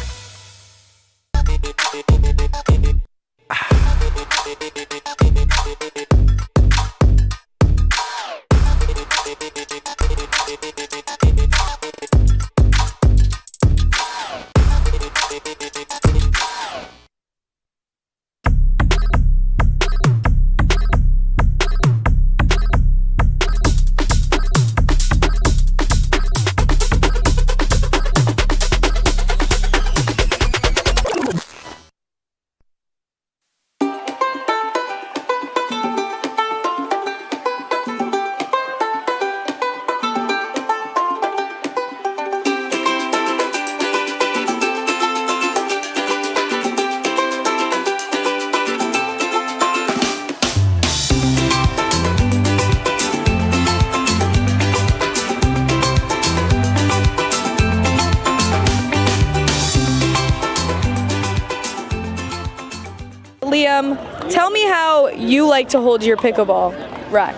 Liam, tell me how you like to hold your pickleball rack.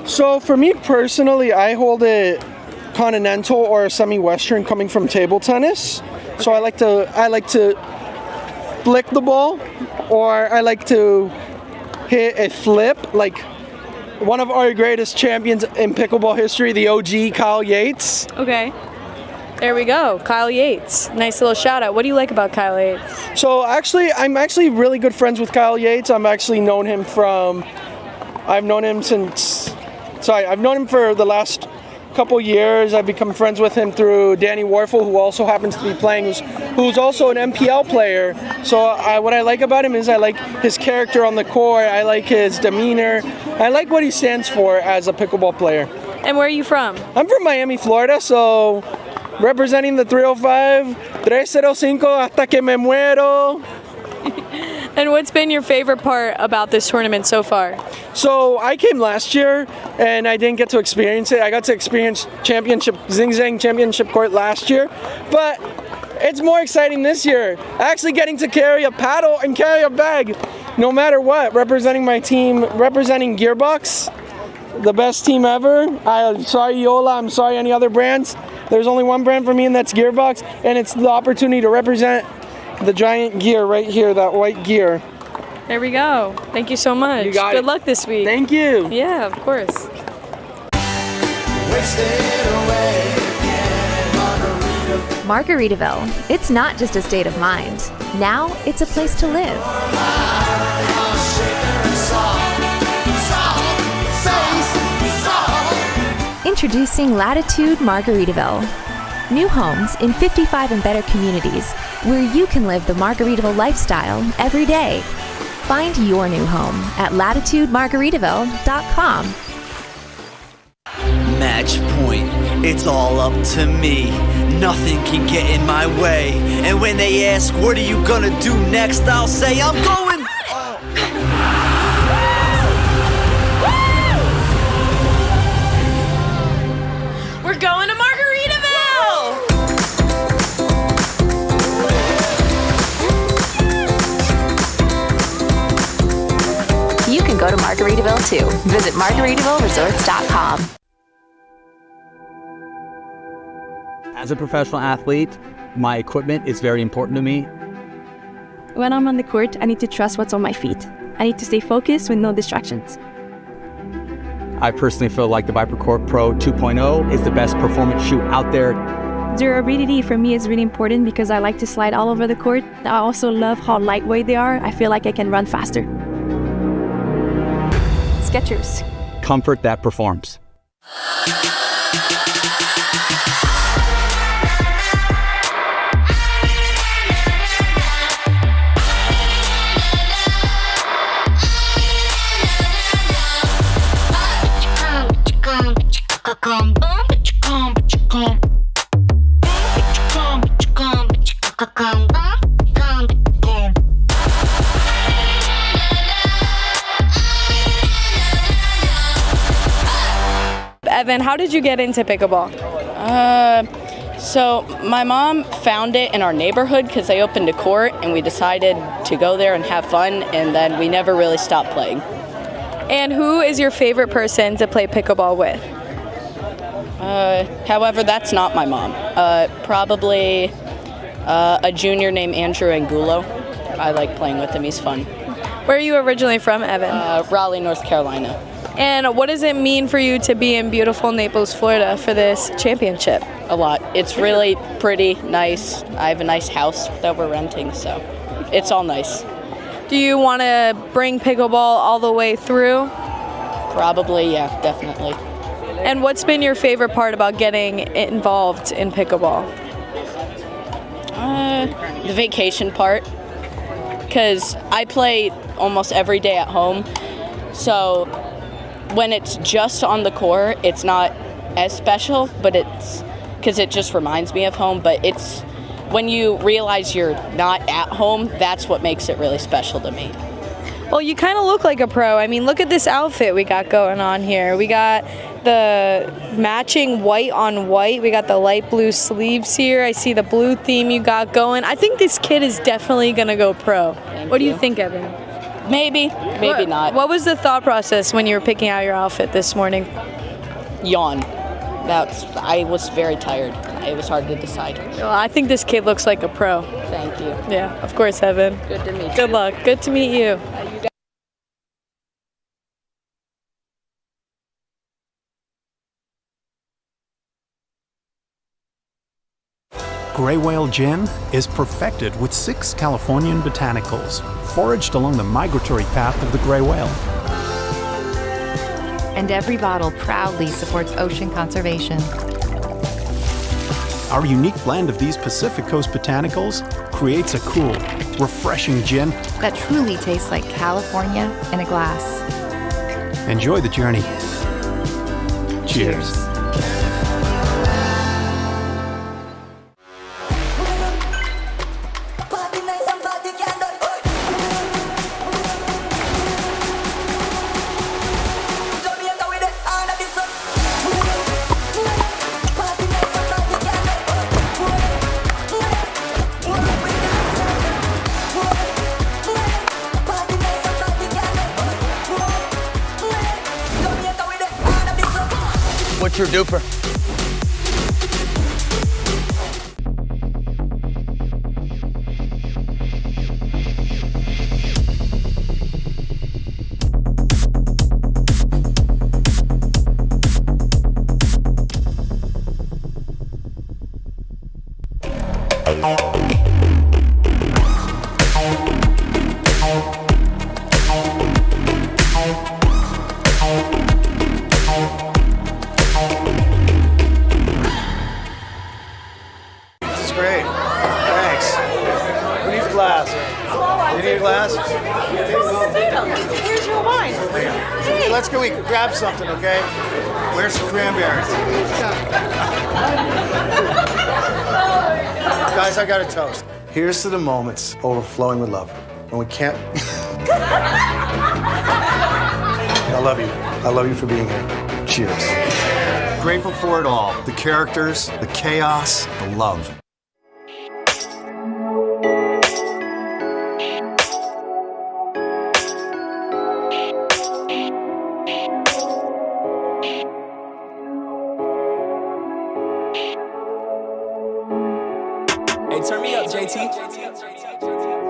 So for me personally, I hold it continental or semi-western coming from table tennis. So I like to flick the ball, or I like to hit a flip, like one of our greatest champions in pickleball history, the OG Kyle Yates. Okay. There we go, Kyle Yates. Nice little shout out. What do you like about Kyle Yates? So I'm actually really good friends with Kyle Yates. I've known him for the last couple years. I've become friends with him through Danny Warfel, who also happens to be playing, who's also an MPL player. So what I like about him is I like his character on the court. I like his demeanor. I like what he stands for as a pickleball player. And where are you from? I'm from Miami, Florida, so representing the 305, 305 hasta que me muero. And what's been your favorite part about this tournament so So I came last year and I didn't get to experience it. I got to experience Zing Zang Championship Court last year, but it's more exciting this year. Actually getting to carry a paddle and carry a bag, no matter what, representing my team, representing Gearbox, the best team ever. I'm sorry Yola, I'm sorry any other brands. There's only one brand for me, and that's Gearbox, and it's the opportunity to represent the giant gear right here, that white gear. There we go. Thank you so much. You got Good it. luck this week. Thank you. Yeah, of course. Margaritaville. It's not just a state of mind. Now it's a place to live. Introducing Latitude Margaritaville. New homes in 55 and better communities where you can live the Margaritaville lifestyle every day. Find your new home at latitudemargaritaville.com. Match point, it's all up to me. Nothing can get in my way. And when they ask, what are you gonna do next? I'll say, I'm going. We're going to Margaritaville! You can go to Margaritaville too. Visit margaritavilleresorts.com. As a professional athlete, my equipment is very important to me. When I'm on the court, I need to trust what's on my feet. I need to stay focused with no distractions. I personally feel like the ViperCore Pro 2.0 is the best performance shoe out there. Durability for me is really important because I like to slide all over the court. I also love how lightweight they are. I feel like I can run faster. Skechers. Comfort that performs. Evan, how did you get into pickleball? So my mom found it in our neighborhood because they opened a court and we decided to go there and have fun, and then we never really stopped playing. And who is your favorite person to play pickleball with? However, that's not my mom. Probably a junior named Andrew Angulo. I like playing with him. He's fun. Where are you originally from, Evan? Raleigh, North Carolina. And what does it mean for you to be in beautiful Naples, Florida for this championship? A lot. It's really pretty nice. I have a nice house that we're renting, so it's all nice. Do you want to bring pickleball all the way through? Probably, yeah, definitely. And what's been your favorite part about getting involved in pickleball? The vacation part, because I play almost every day at home, so when it's just on the court, it's not as special, but it's because it just reminds me of home. But it's when you realize you're not at home, that's what makes it really special to me. Well, you kind of look like a pro. I mean, look at this outfit we got going on here. We got the matching white on white. We got the light blue sleeves here. I see the blue theme you got going. I think this kid is definitely going to go pro. What do you think, Evan? Maybe not. What was the thought process when you were picking out your outfit this morning? Yawn. I was very tired. It was hard to decide. Well, I think this kid looks like a pro. Thank you. Yeah, of course, Evan. Good to meet you. Good luck. Good to meet you. Gray Whale Gin is perfected with 6 Californian botanicals, foraged along the migratory path of the gray whale. And every bottle proudly supports ocean conservation. Our unique blend of these Pacific Coast botanicals creates a cool, refreshing gin. That truly tastes like California in a glass. Enjoy the journey. Cheers. What's your duper? Where's your wine? Hey, let's go grab something, okay? Where's the cranberries? Guys, I got a toast. Here's to the moments overflowing with love. When we can't... I love you. I love you for being here. Cheers. Grateful for it all. The characters, the chaos, the love. Hey, turn me up, JT.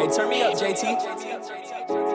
Hey, turn me up, JT.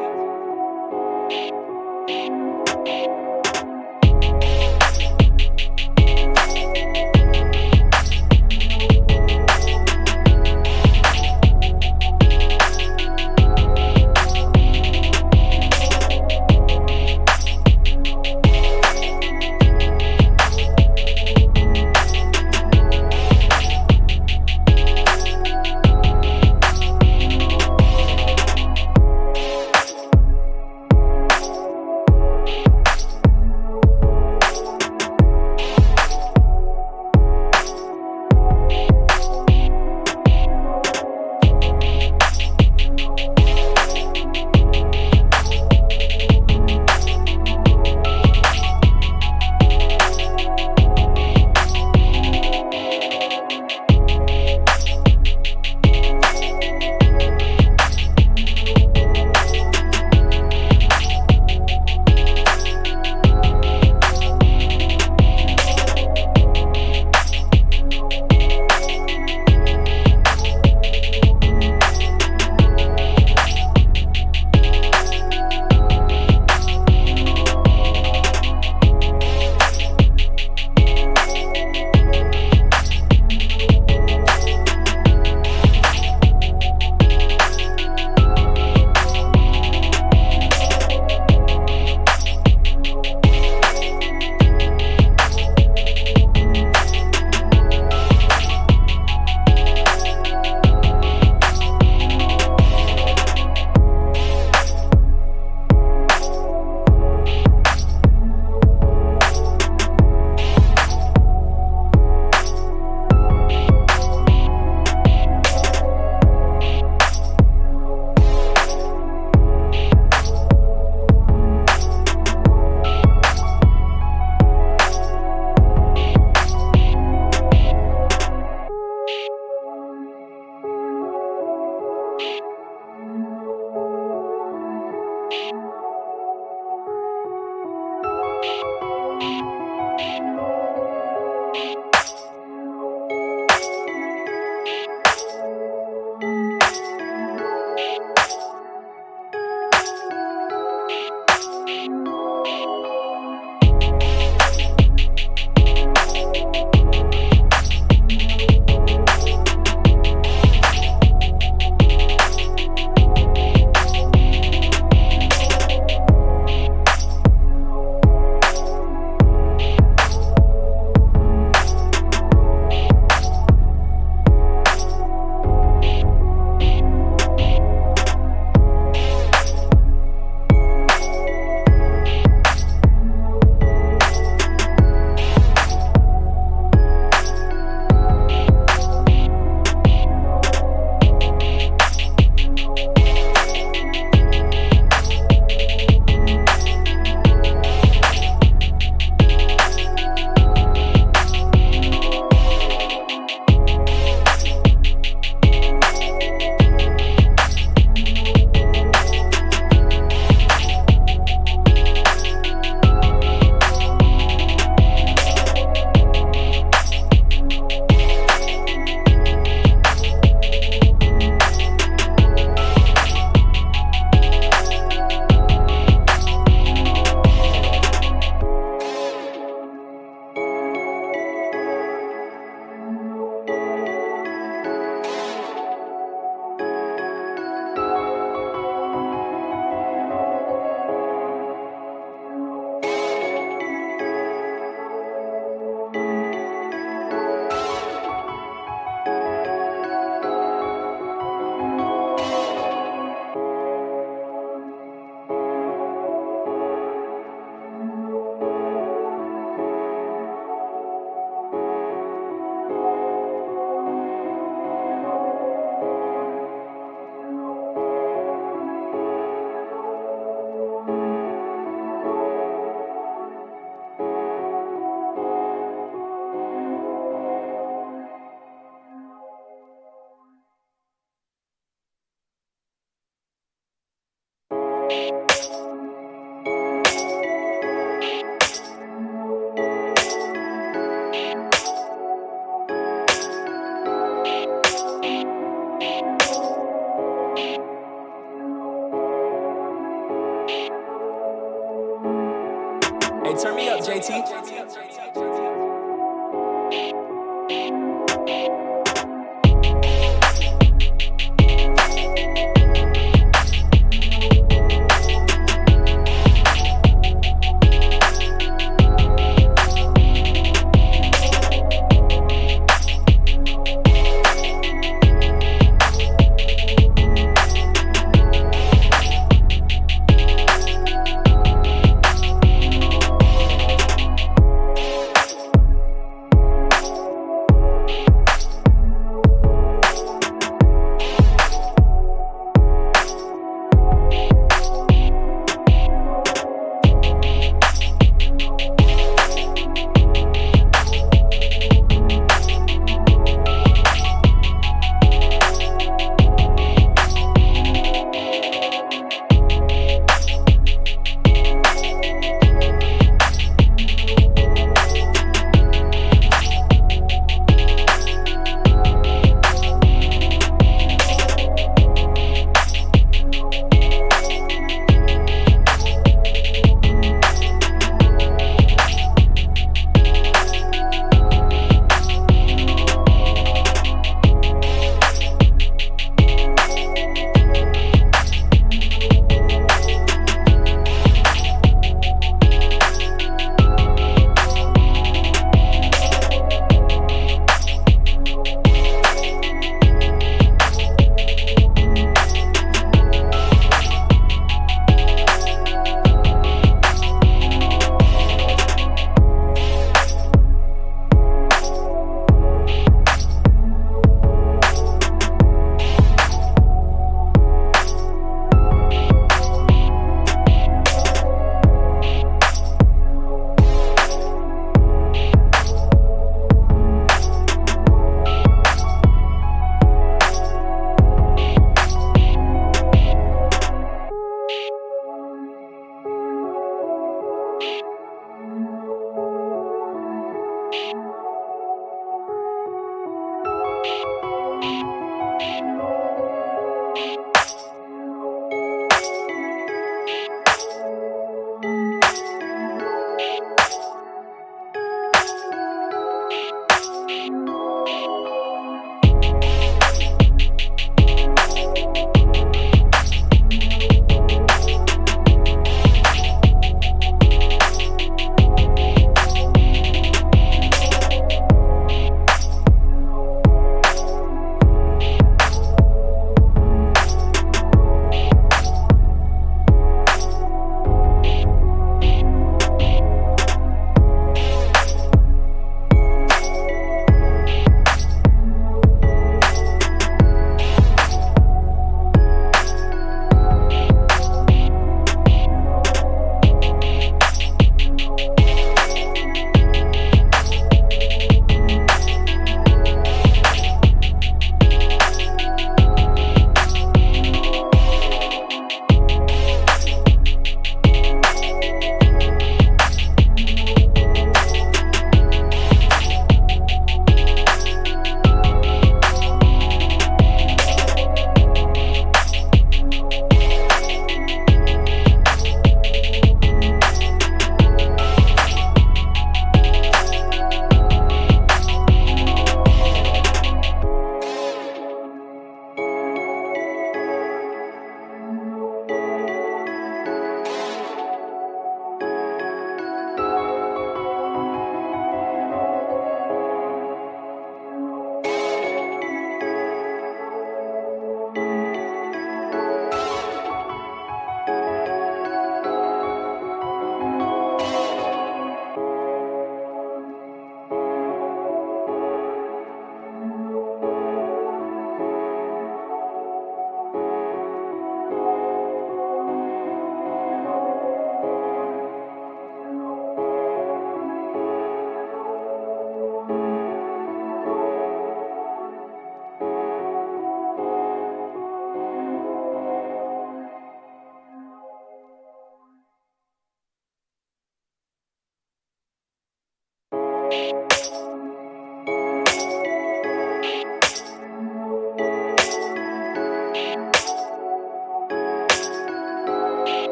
Turn me up, JT.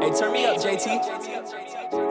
Hey, turn me up, JT.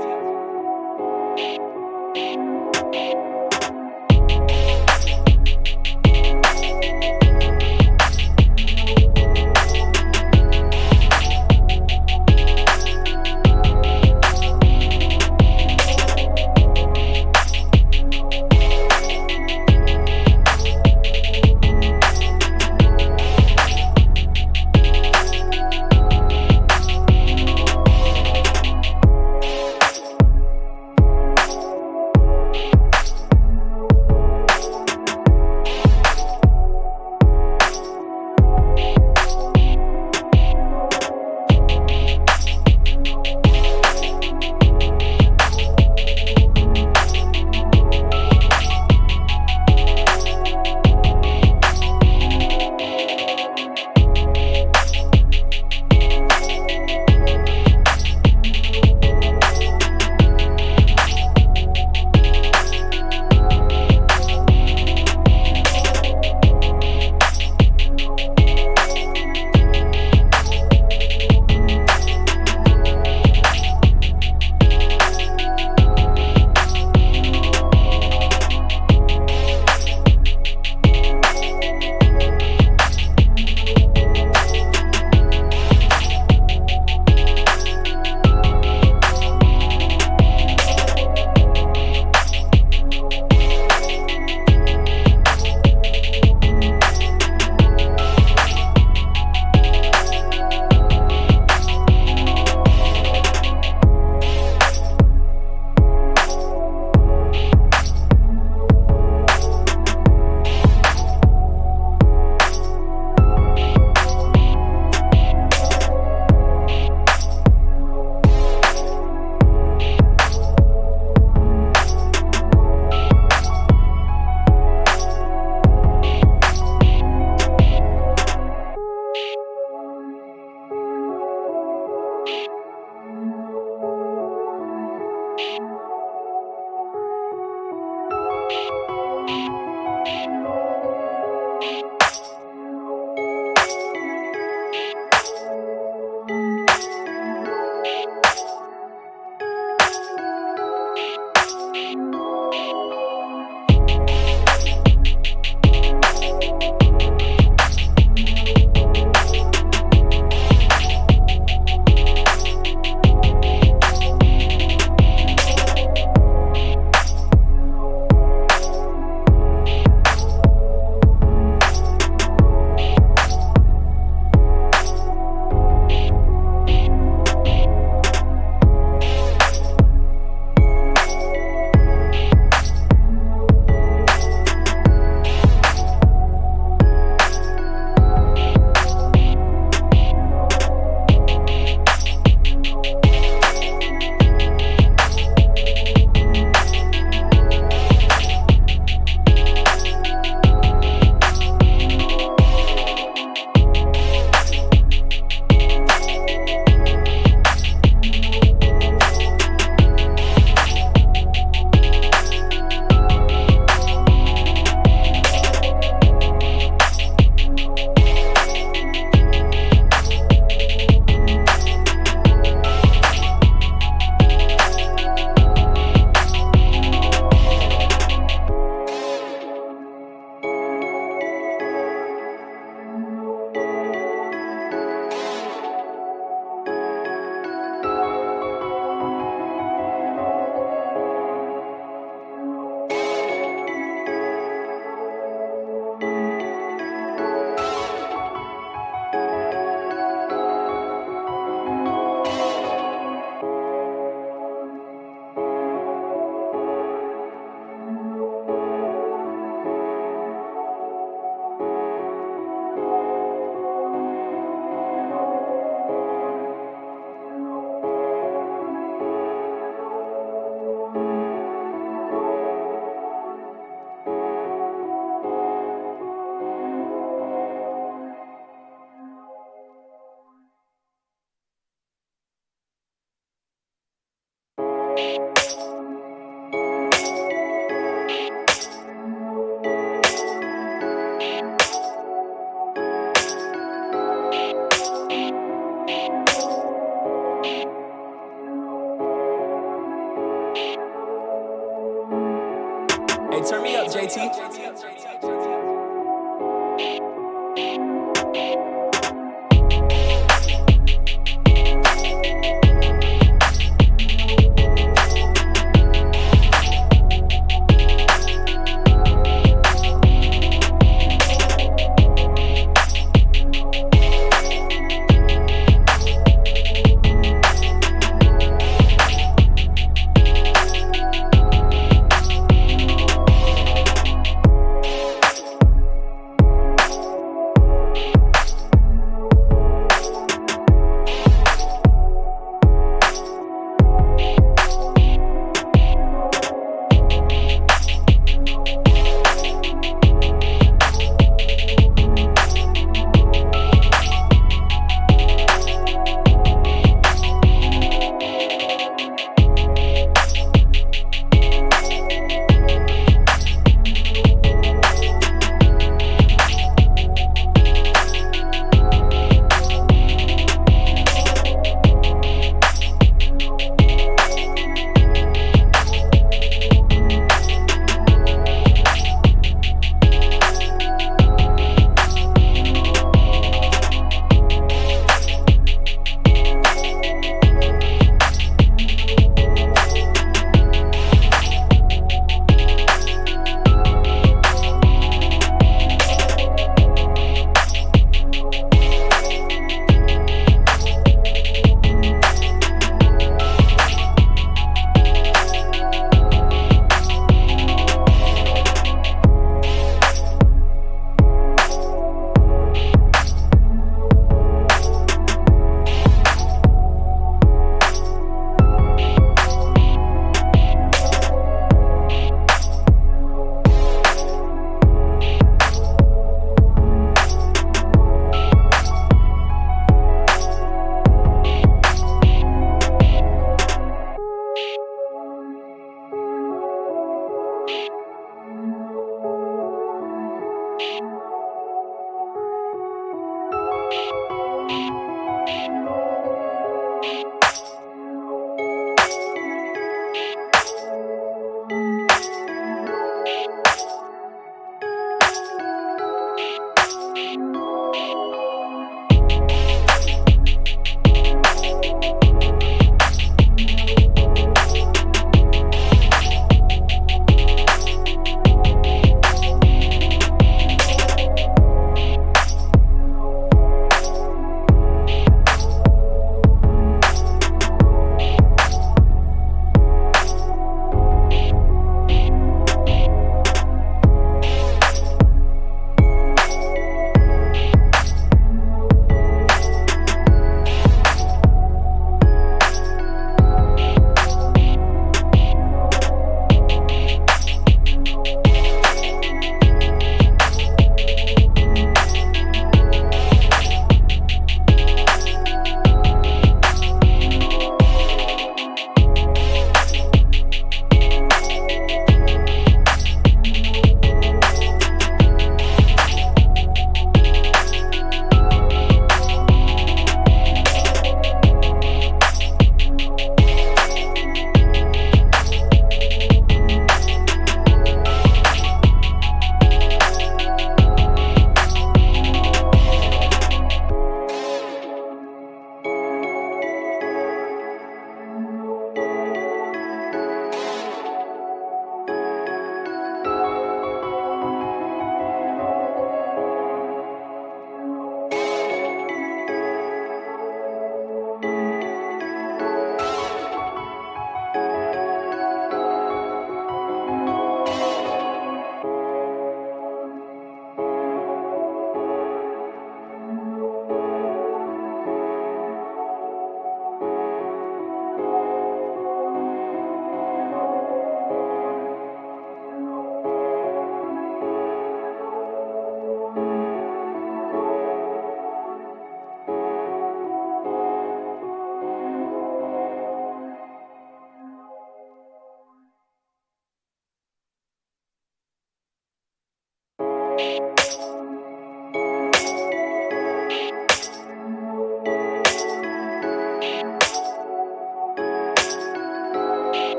JT?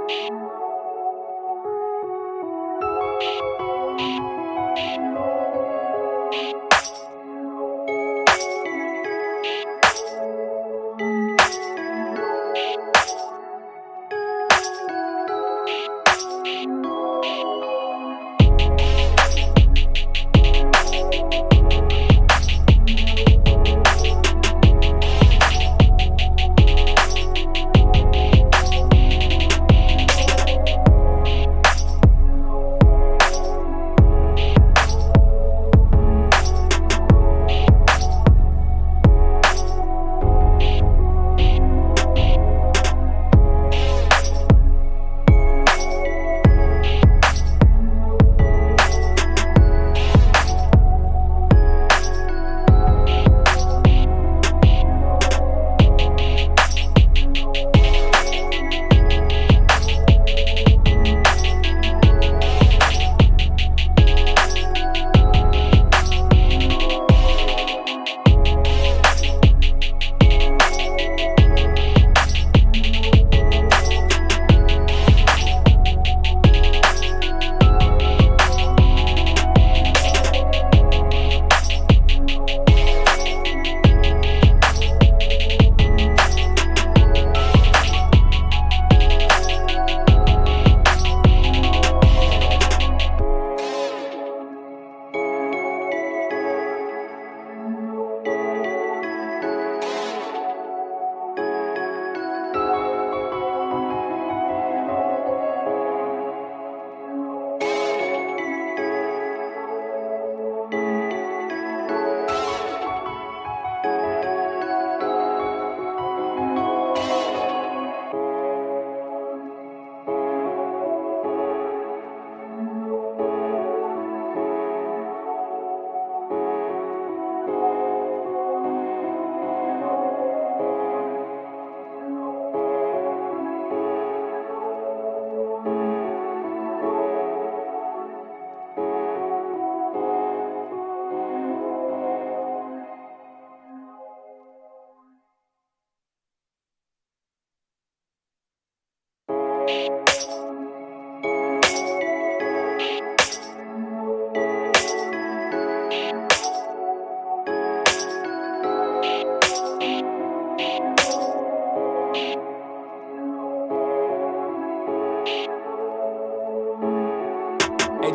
Hey,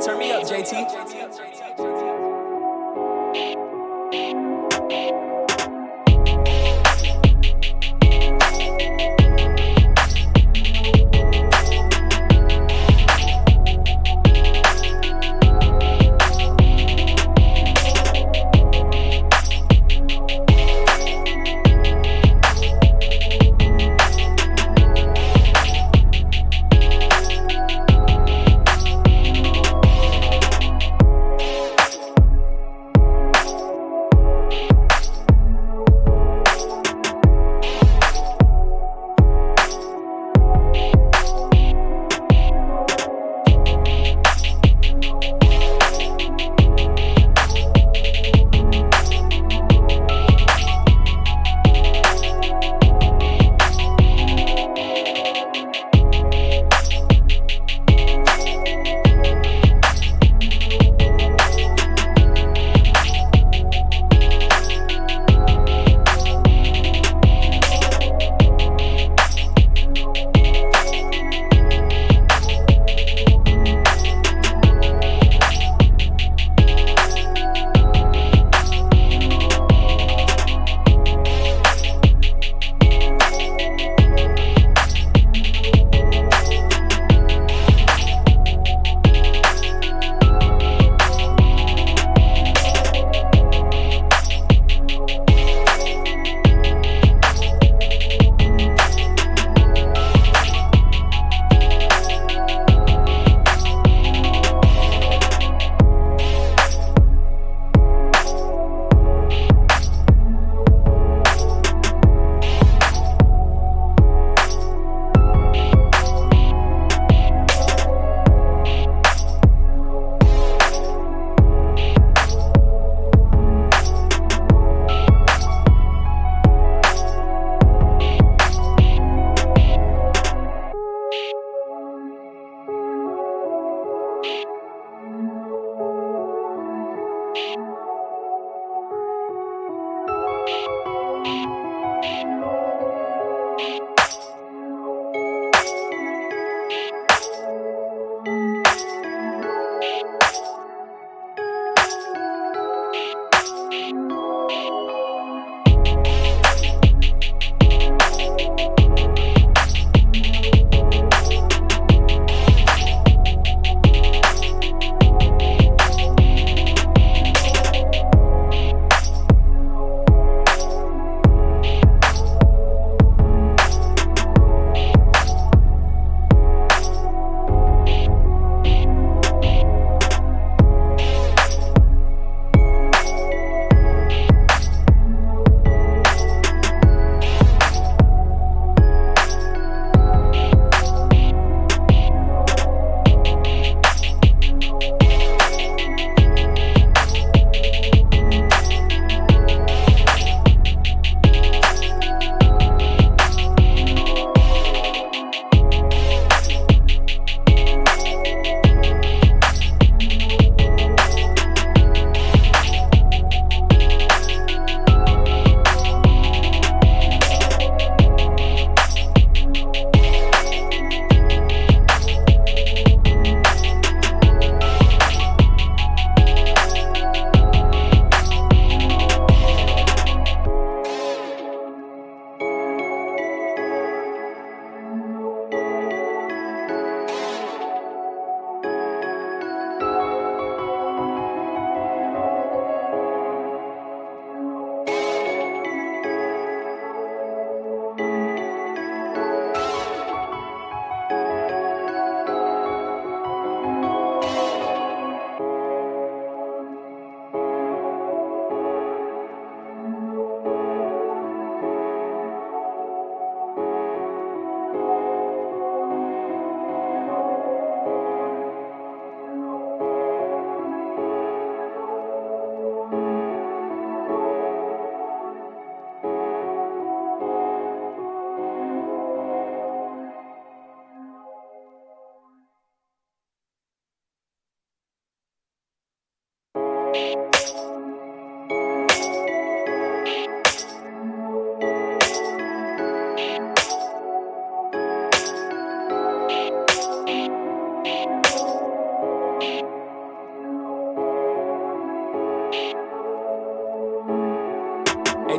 turn me up, JT.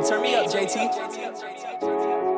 Hey, turn me up, JT.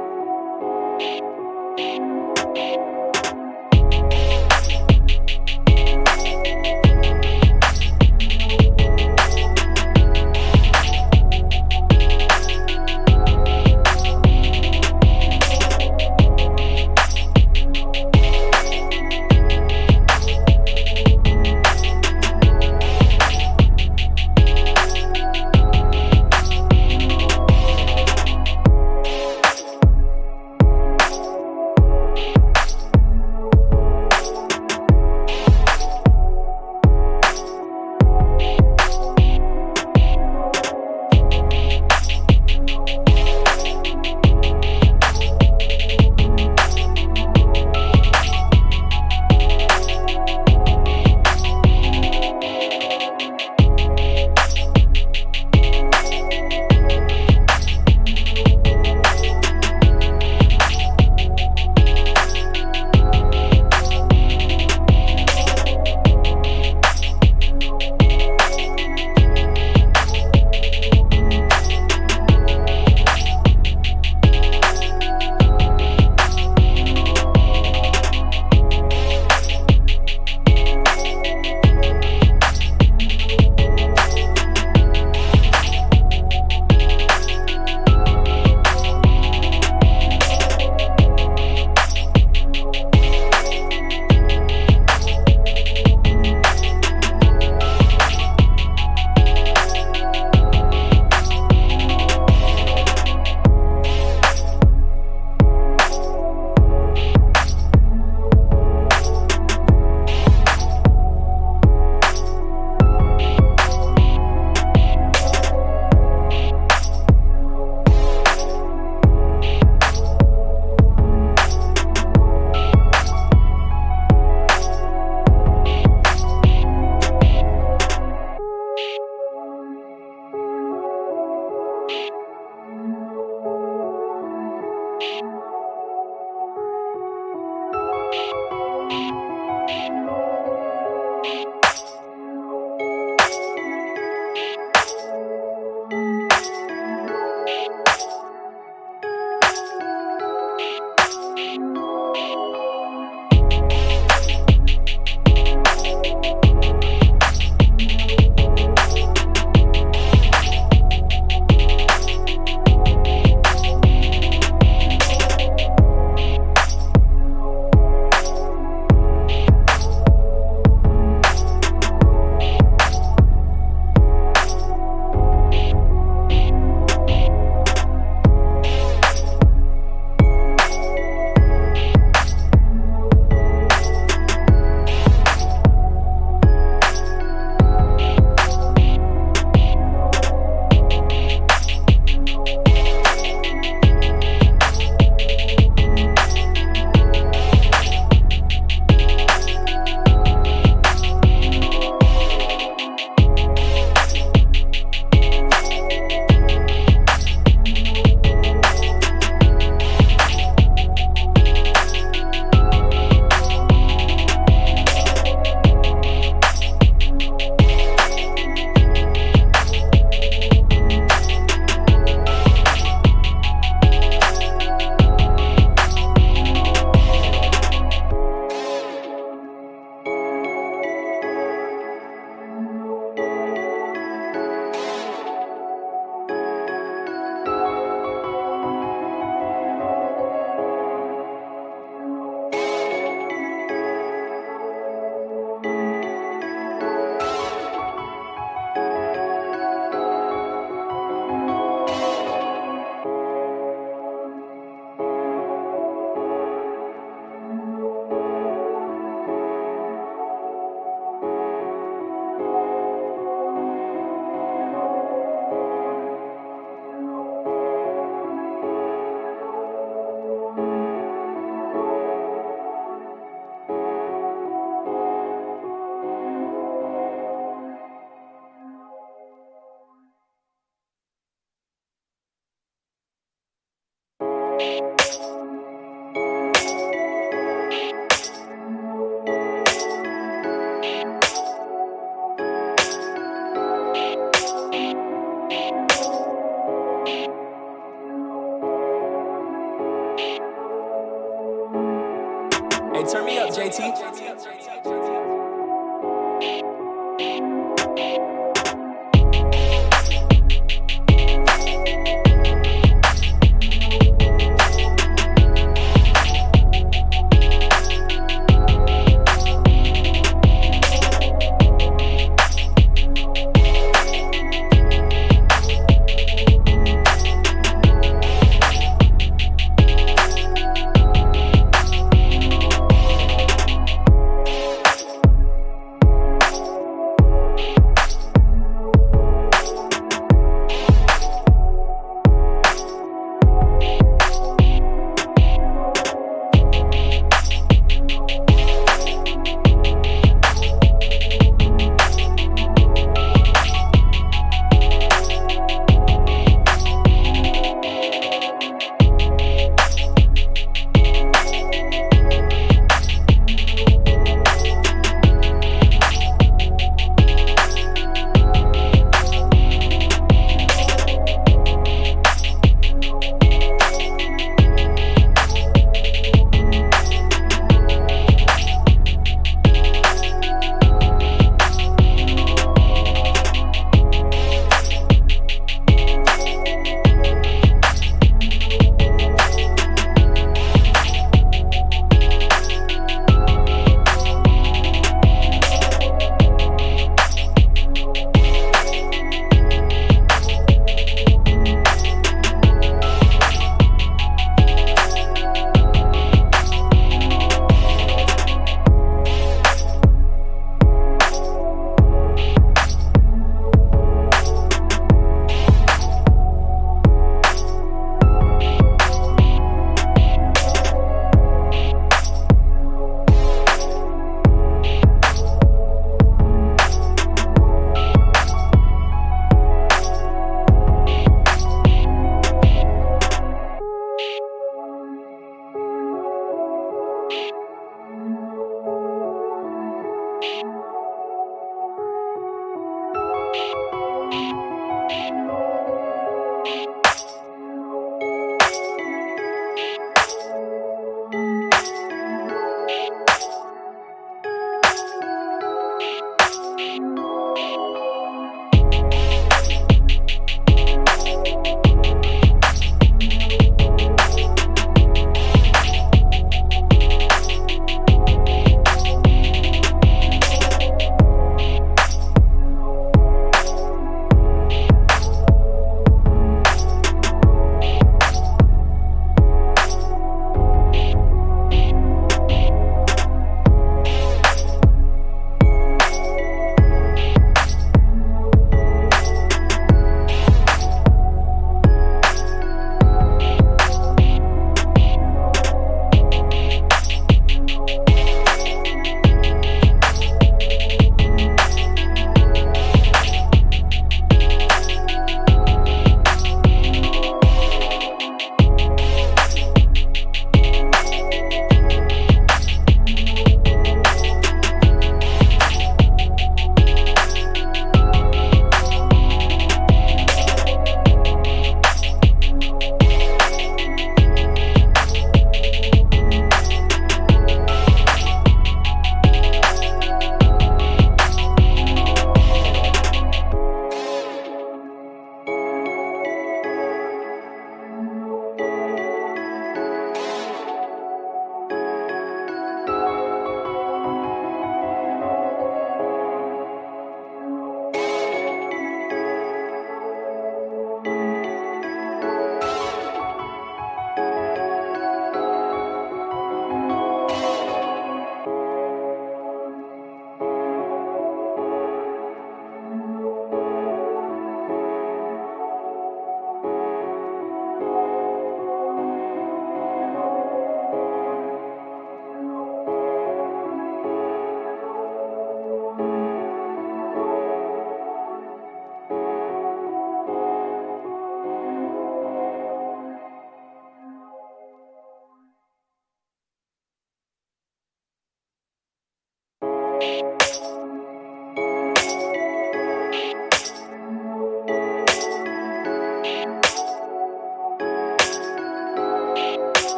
Hey, turn me up, JT.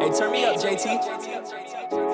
Hey, turn me up, JT.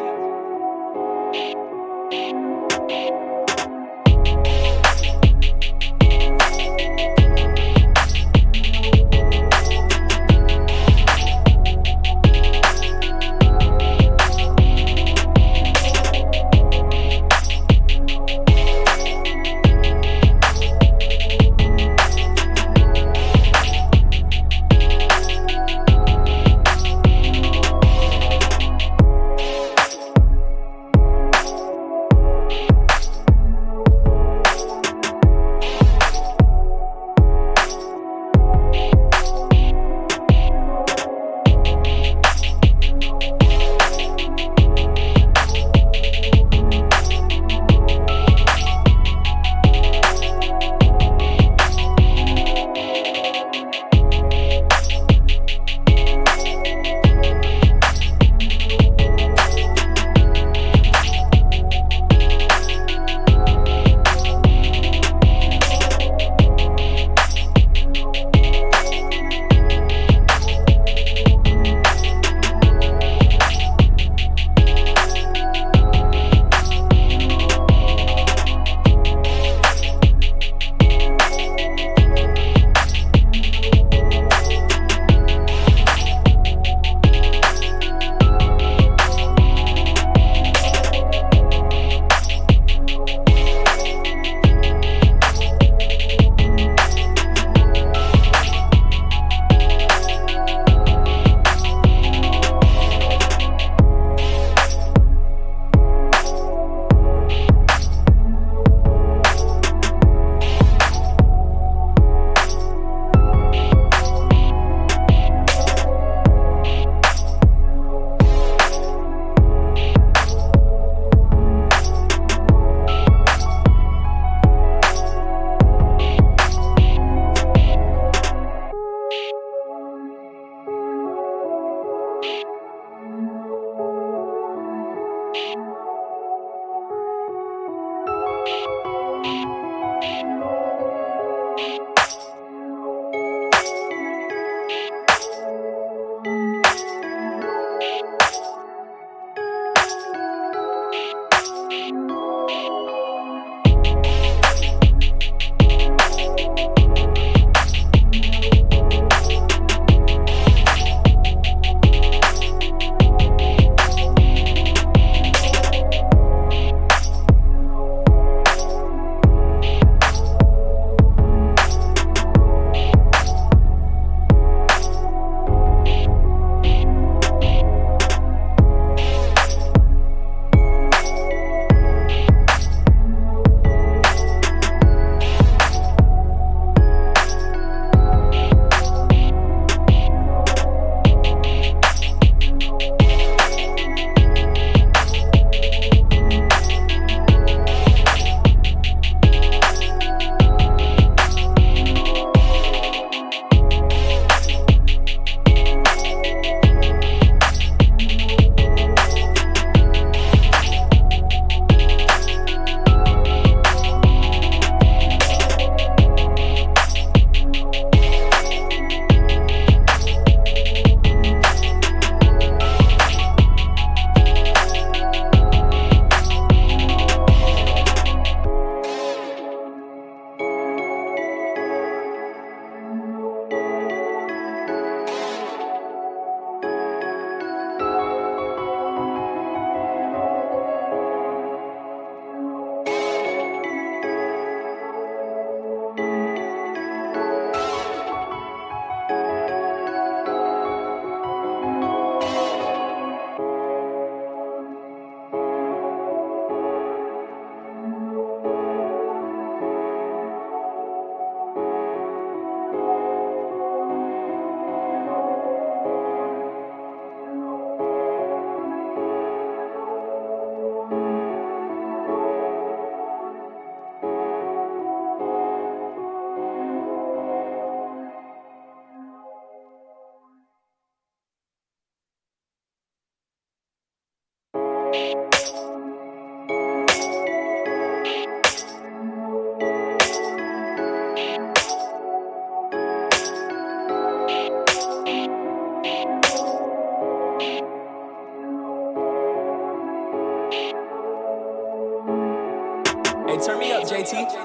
JT?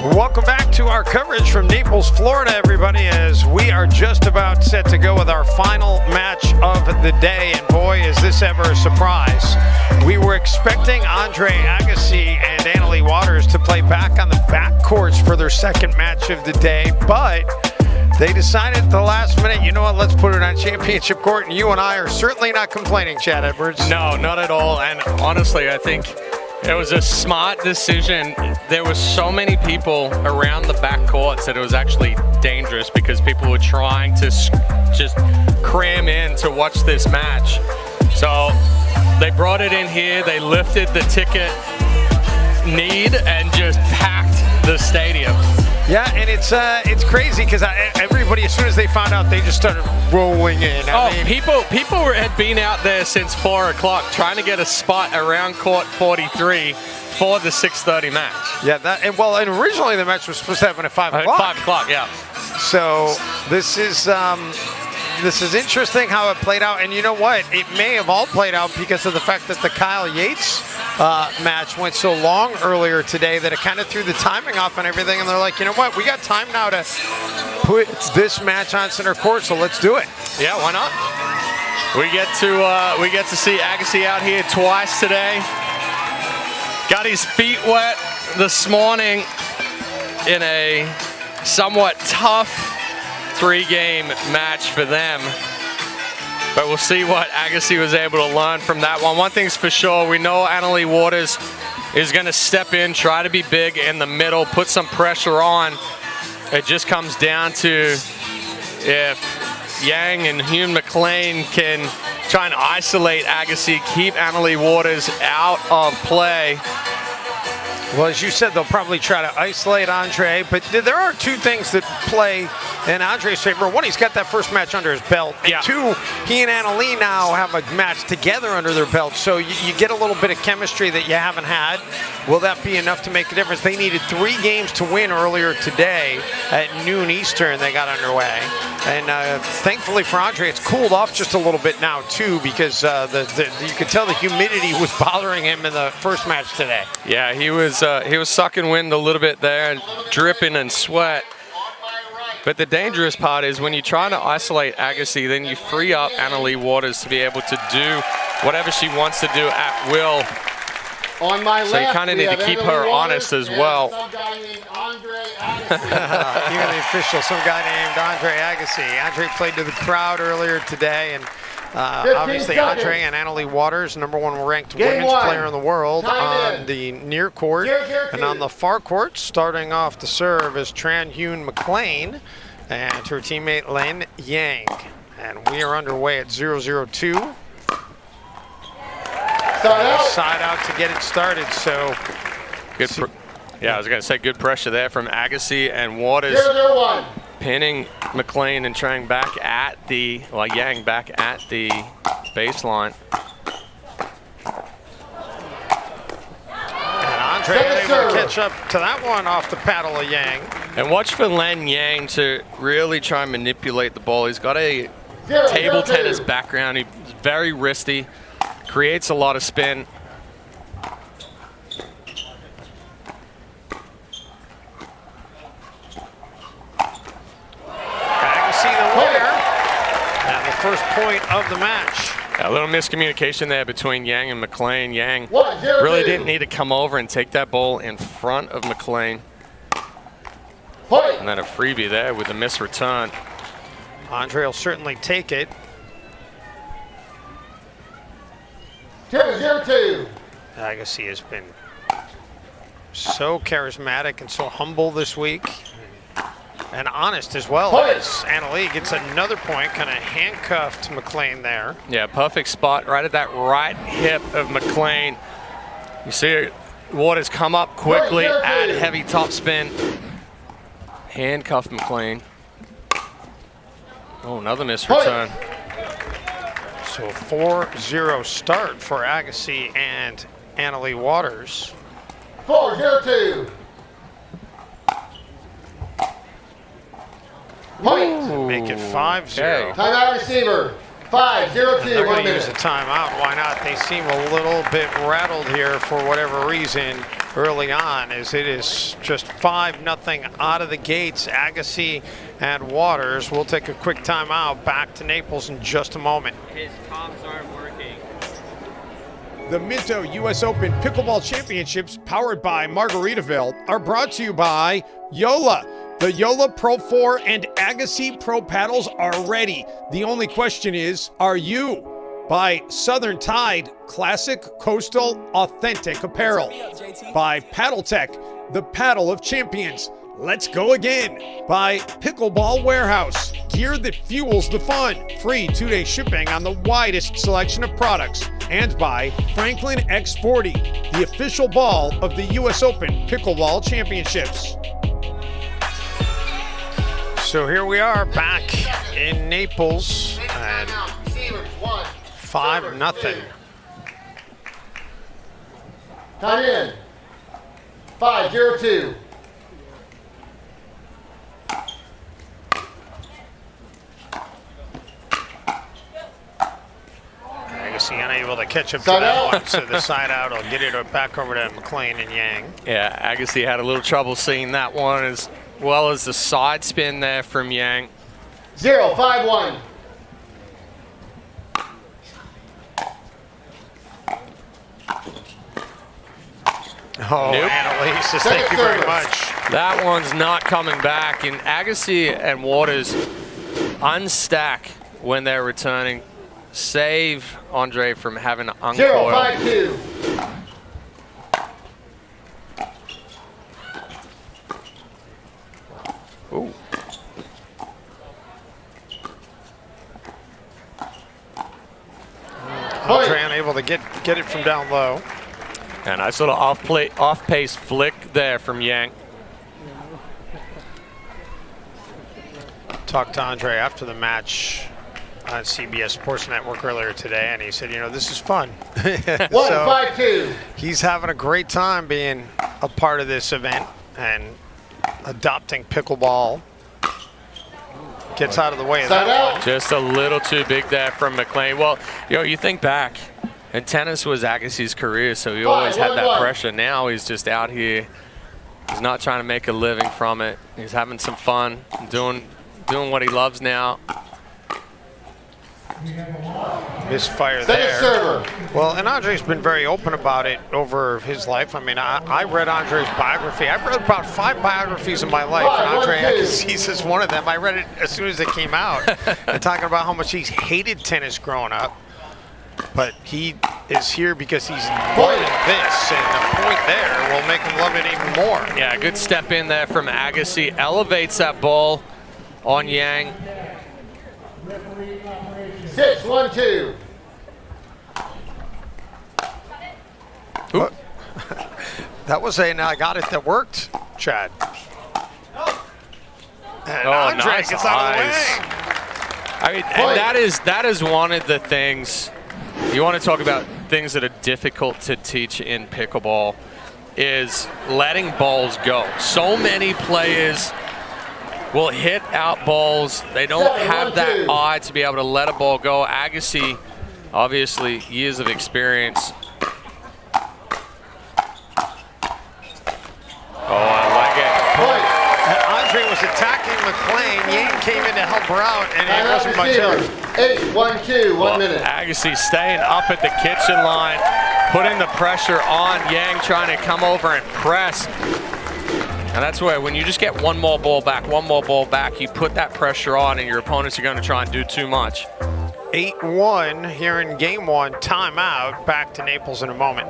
Welcome back to our coverage from Naples, Florida, everybody, as we are just about set to go with our final match of the day. And boy, is this ever a surprise. We were expecting Andre Agassi and Annalie Waters to play back on the backcourts for their second match of the day, but they decided at the last minute, you know what, let's put it on championship court, and you and I are certainly not complaining, Chad Edwards. No, not at all. And honestly, I think It was a smart decision. There were so many people around the back courts that it was actually dangerous because people were trying to just cram in to watch this match. So they brought it in here, they lifted the ticket need and just packed the stadium. Yeah, and it's crazy because everybody, as soon as they found out, they just started rolling in. People had been out there since 4 o'clock trying to get a spot around court 43 for the 6:30 match. Yeah, and originally the match was supposed to happen at 5 o'clock. 5 o'clock, yeah. So this is interesting how it played out, and you know what? It may have all played out because of the fact that the Kyle Yates match went so long earlier today that it kind of threw the timing off and everything, and they're like, you know what? We got time now to put this match on center court, so let's do it. Yeah, why not? We get to see Agassi out here twice today. Got his feet wet this morning in a somewhat tough 3-game match for them. But we'll see what Agassi was able to learn from that one. One thing's for sure, we know Annalie Waters is going to step in, try to be big in the middle, put some pressure on. It just comes down to if Yang and Hune McLean can try and isolate Agassi, keep Annalie Waters out of play. Well, as you said, they'll probably try to isolate Andre, but there are two things that play in Andre's favor. One, he's got that first match under his belt. And two, he and Annalie now have a match together under their belt, so you get a little bit of chemistry that you haven't had. Will that be enough to make a difference? They needed 3 games to win earlier today at noon Eastern. They got underway. And thankfully for Andre, it's cooled off just a little bit now, too, because you could tell the humidity was bothering him in the first match today. Yeah, he was sucking wind a little bit there and dripping in sweat. But the dangerous part is when you try to isolate Agassi, then you free up Annalie Waters to be able to do whatever she wants to do at will. On my so you kind of need to keep her honest as well. Even the official, some guy named Andre Agassi. Andre played to the crowd earlier today, and obviously Andre and Annalie Waters, #1 ranked women's player in the world on the near court. And on the far court, starting off the serve is Tran Hune McLean and her teammate Lin Yang. And we are underway at 0-0-2. Side out to get it started, so. Yeah, I was going to say good pressure there from Agassi and Waters. 0-0-1. Pinning McLean and trying back at the, Yang back at the baseline. And Andre able to catch up to that one off the paddle of Yang. And watch for Len Yang to really try and manipulate the ball. He's got a table tennis background. He's very wristy, creates a lot of spin. First point of the match. A little miscommunication there between Yang and McLean. Yang really didn't need to come over and take that ball in front of McLean. And then a freebie there with a missed return. Andre will certainly take it. 0-0-2. Agassi has been so charismatic and so humble this week. And honest as well, as Annalie gets another point, kind of handcuffed McLean there. Yeah, perfect spot right at that right hip of McLean. You see Waters come up quickly, add heavy topspin. Handcuff McLean. Oh, another missed return. So 4-0 start for Agassi and Annalie Waters. 4-0-2. Point. Make it 5-0. Timeout receiver. 5-0-2. They're going to use a timeout. Why not? They seem a little bit rattled here for whatever reason early on, as it is just 5-0 out of the gates. Agassi and Waters. We'll take a quick timeout. Back to Naples in just a moment. His comms aren't working. The Minto US Open Pickleball Championships, powered by Margaritaville, are brought to you by Yola. The Yola Pro 4 and Agassi Pro paddles are ready. The only question is, are you? By Southern Tide, classic, coastal, authentic apparel. By Paddle Tech, the paddle of champions. Let's go again. By Pickleball Warehouse, gear that fuels the fun. Free 2-day shipping on the widest selection of products. And by Franklin X40, the official ball of the US Open Pickleball Championships. So here we are back in Naples, and 5-0. Time in. 5-0-2. Agassi unable to catch up to that one, so the side out will get it back over to McLean and Yang. Yeah, Agassi had a little trouble seeing that one, as well as the side spin there from Yang. 0-5-1. Oh, Nope. Annalise, thank you very much. That one's not coming back, and Agassi and Waters unstack when they're returning. Save Andre from having to uncoil. 0-5-2. Ooh. Andre unable to get it from down low. And a nice little off-pace flick there from Yang. Talked to Andre after the match on CBS Sports Network earlier today, and he said, you know, this is fun. 1-5-2. He's having a great time being a part of this event and adopting pickleball. Gets out of the way of that one. Just a little too big there from McLean. Well, you think back, and tennis was Agassi's career, so he always had that pressure. Now he's just out here. He's not trying to make a living from it. He's having some fun, doing what he loves now. Misfire there. Well, and Andre's been very open about it over his life. I mean, I read Andre's biography. I've read about 5 biographies in my life, and Andre Agassi is one of them. I read it as soon as it came out, and talking about how much he's hated tennis growing up. But he is here because he's loving this, and the point there will make him love it even more. Yeah, good step in there from Agassi. Elevates that ball on Yang. 6-1-2. That was I got it that worked, Chad. And Andre nice gets out of the way. I mean, and that is one of the things, you want to talk about things that are difficult to teach in pickleball, is letting balls go. So many players will hit out balls. They don't have that eye to be able to let a ball go. Agassi, obviously, years of experience. Oh, I like it. Andre was attacking McLean. Yang came in to help her out, and it wasn't much help. 8-1-2, 1 minute. Agassi staying up at the kitchen line, putting the pressure on Yang, trying to come over and press. And that's where, when you just get one more ball back, you put that pressure on, and your opponents are going to try and do too much. 8-1 here in game 1. Timeout. Back to Naples in a moment.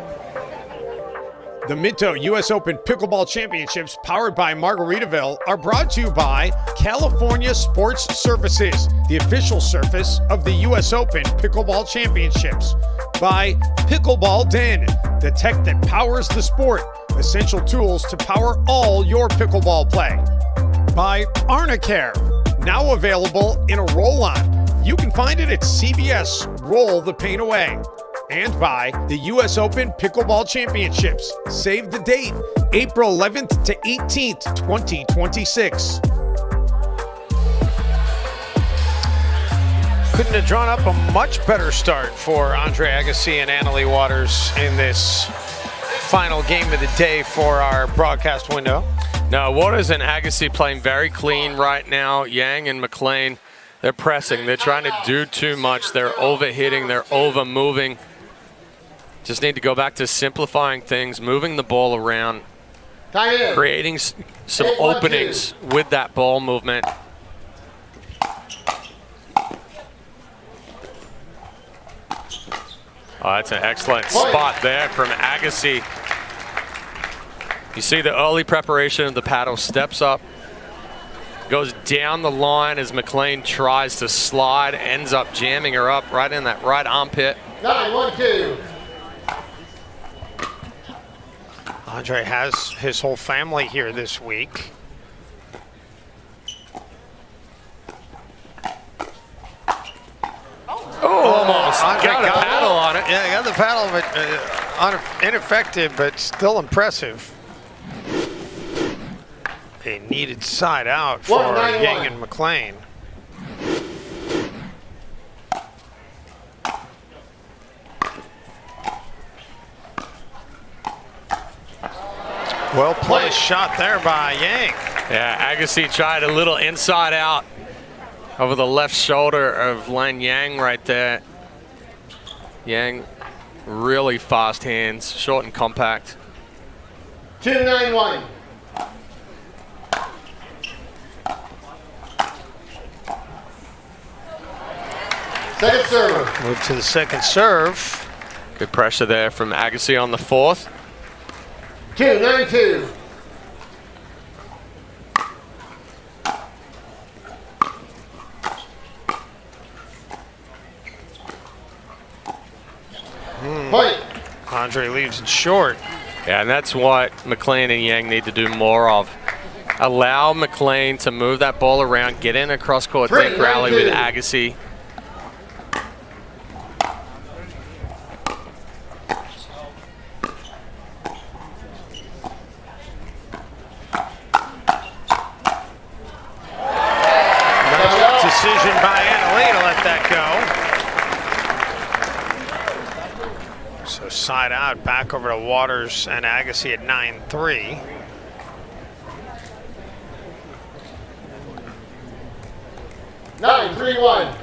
The Minto US Open Pickleball Championships, powered by Margaritaville, are brought to you by California Sports Surfaces, the official surface of the US Open Pickleball Championships. By Pickleball Den, the tech that powers the sport. Essential tools to power all your pickleball play. By Arnicare, now available in a roll-on. You can find it at CVS. Roll the pain away. And by the US Open Pickleball Championships. Save the date, April 11th to 18th, 2026. Couldn't have drawn up a much better start for Andre Agassi and Annalie Waters in this final game of the day for our broadcast window. Now, Waters and Agassi playing very clean right now. Yang and McLean, they're pressing. They're trying to do too much. They're overhitting. They're over-moving. Just need to go back to simplifying things, moving the ball around, creating some openings with that ball movement. Oh, that's an excellent spot there from Agassi. You see the early preparation of the paddle, steps up, goes down the line as McLean tries to slide, ends up jamming her up right in that right armpit. 9-1-2. Andre has his whole family here this week. Almost got a paddle on it. Yeah, got the paddle, but ineffective, but still impressive. A needed side out for Yang and McLean. Well placed shot there by Yang. Yeah, Agassi tried a little inside out over the left shoulder of Lan Yang right there. Yang, really fast hands, short and compact. 2-9-1. Second serve. Move to the second serve. Good pressure there from Agassi on the fourth. 2-9-2. Andre leaves it short. Yeah, and that's what McLean and Yang need to do more of. Allow McLean to move that ball around, get in a cross-court link rally with Agassi. Nice decision by Leigh to let that go. So side out, back over to Waters and Agassi at 9-3. Nine, 3-1.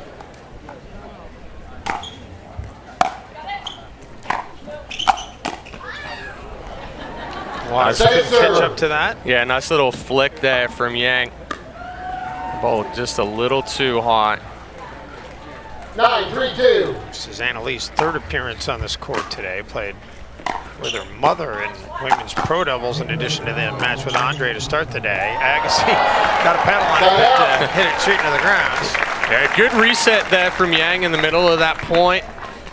Waters couldn't catch up to that. Yeah, nice little flick there from Yang. Ball just a little too high. 9-3-2. This is Lee's third appearance on this court today. Played with her mother in women's pro doubles in addition to that match with Andre to start the day. Agassi got a paddle on it to hit it straight into the ground. Yeah, good reset there from Yang in the middle of that point.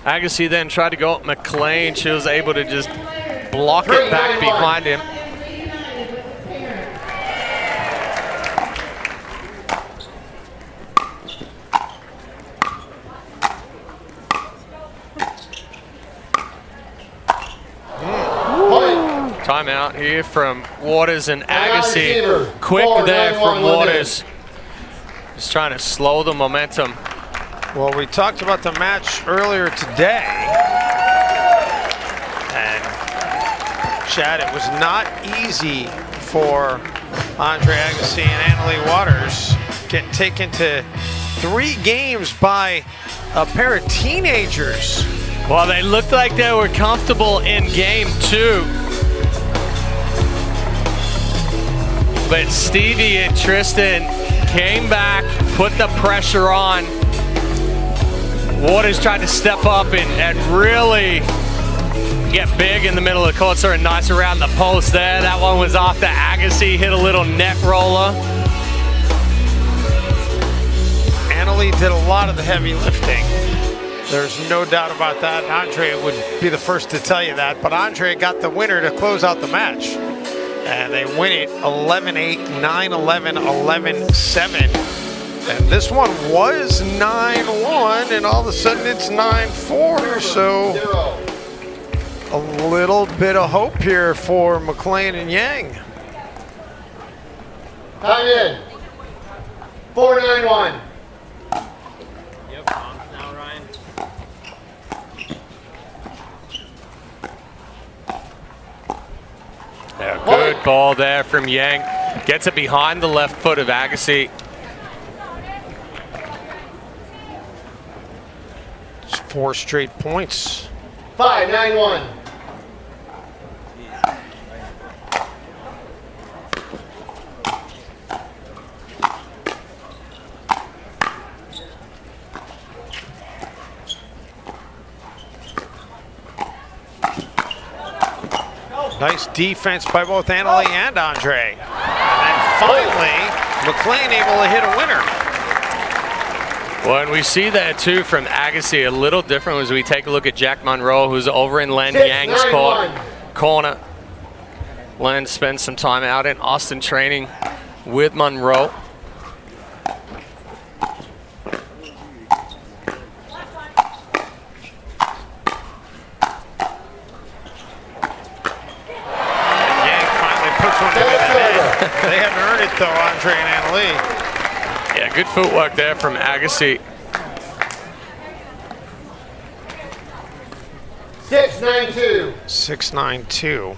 Agassi then tried to go up McLean. She was able to just block it back behind him. Timeout here from Waters and Agassi. Quick there from Waters. Just trying to slow the momentum. Well, we talked about the match earlier today. And Chad, it was not easy for Andre Agassi and Annalie Waters getting taken to 3 games by a pair of teenagers. Well, they looked like they were comfortable in game 2. But Stevie and Tristan came back, put the pressure on. Waters tried to step up and really get big in the middle of the court. Sort of nice around the post there. That one was off the Agassi, hit a little neck roller. Annalie did a lot of the heavy lifting. There's no doubt about that. Andre would be the first to tell you that. But Andre got the winner to close out the match. And they win it 11-8, 9-11, 11-7. And this one was 9-1, and all of a sudden it's 9-4. So a little bit of hope here for McLean and Yang. Time in. 4-9-1. Yep, now Ryan. Yeah, good ball there from Yang. Gets it behind the left foot of Agassi. It's 4 straight points. 5-9-1. Nice defense by both Annalee and Andre. And then finally, McLean able to hit a winner. Well, and we see that too from Agassi, a little different as we take a look at Jack Monroe, who's over in Len Yang's corner. Len spends some time out in Austin training with Monroe. They haven't earned it though, Andre and Annalee. Yeah, good footwork there from Agassi. 6-9-2. 6-9-2.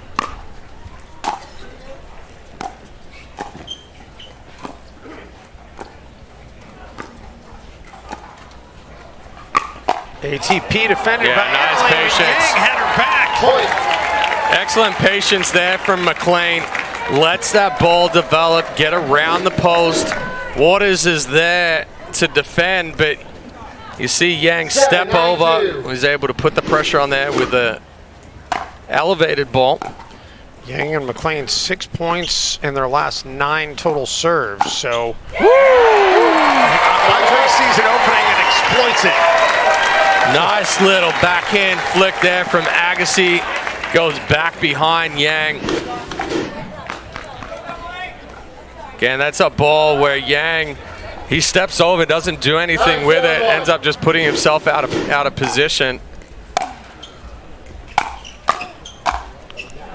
ATP defended by nice Annalee. patience. Yang had her back. Excellent patience there from McLean. Lets that ball develop, get around the post. Waters is there to defend, but you see Yang step over, was able to put the pressure on there with the elevated ball. Yang and McLean 6 points in their last 9 total serves. So Andre sees an opening and exploits it. Nice little backhand flick there from Agassi. Goes back behind Yang. Again, that's a ball where Yang, he steps over, doesn't do anything with it, ends up just putting himself out of position.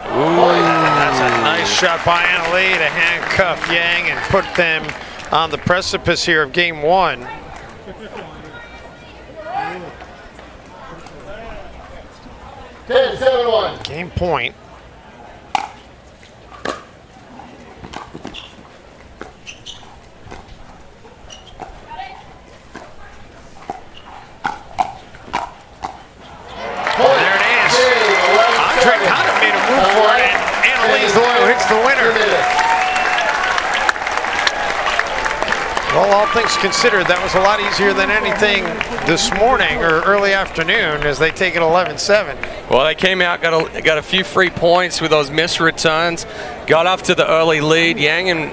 That's a nice shot by Annalee to handcuff Yang and put them on the precipice here of game 1. Game point. There it is. Andre kind of made a move for it, and Annalee's the one who hits the winner. Well, all things considered, that was a lot easier than anything this morning or early afternoon as they take it 11-7. Well, they came out, got a few free points with those missed returns, got off to the early lead. Yang and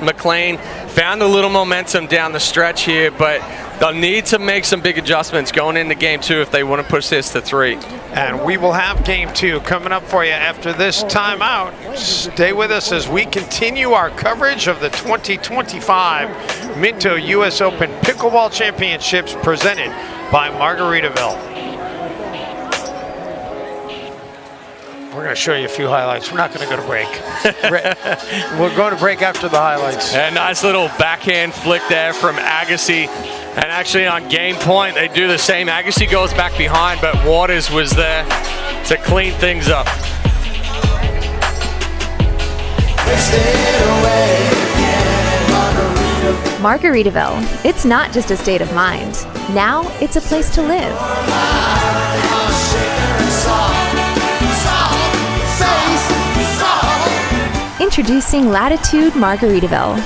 McLean found a little momentum down the stretch here, but they'll need to make some big adjustments going into game 2 if they want to push this to 3. And we will have game 2 coming up for you after this timeout. Stay with us as we continue our coverage of the 2025 Minto US Open Pickleball Championships presented by Margaritaville. We're going to show you a few highlights. We're not going to go to break. We're going to break after the highlights. And nice little backhand flick there from Agassi. And actually on game point, they do the same. Agassi goes back behind, but Waters was there to clean things up. Margaritaville. It's not just a state of mind. Now it's a place to live. Introducing Latitude Margaritaville.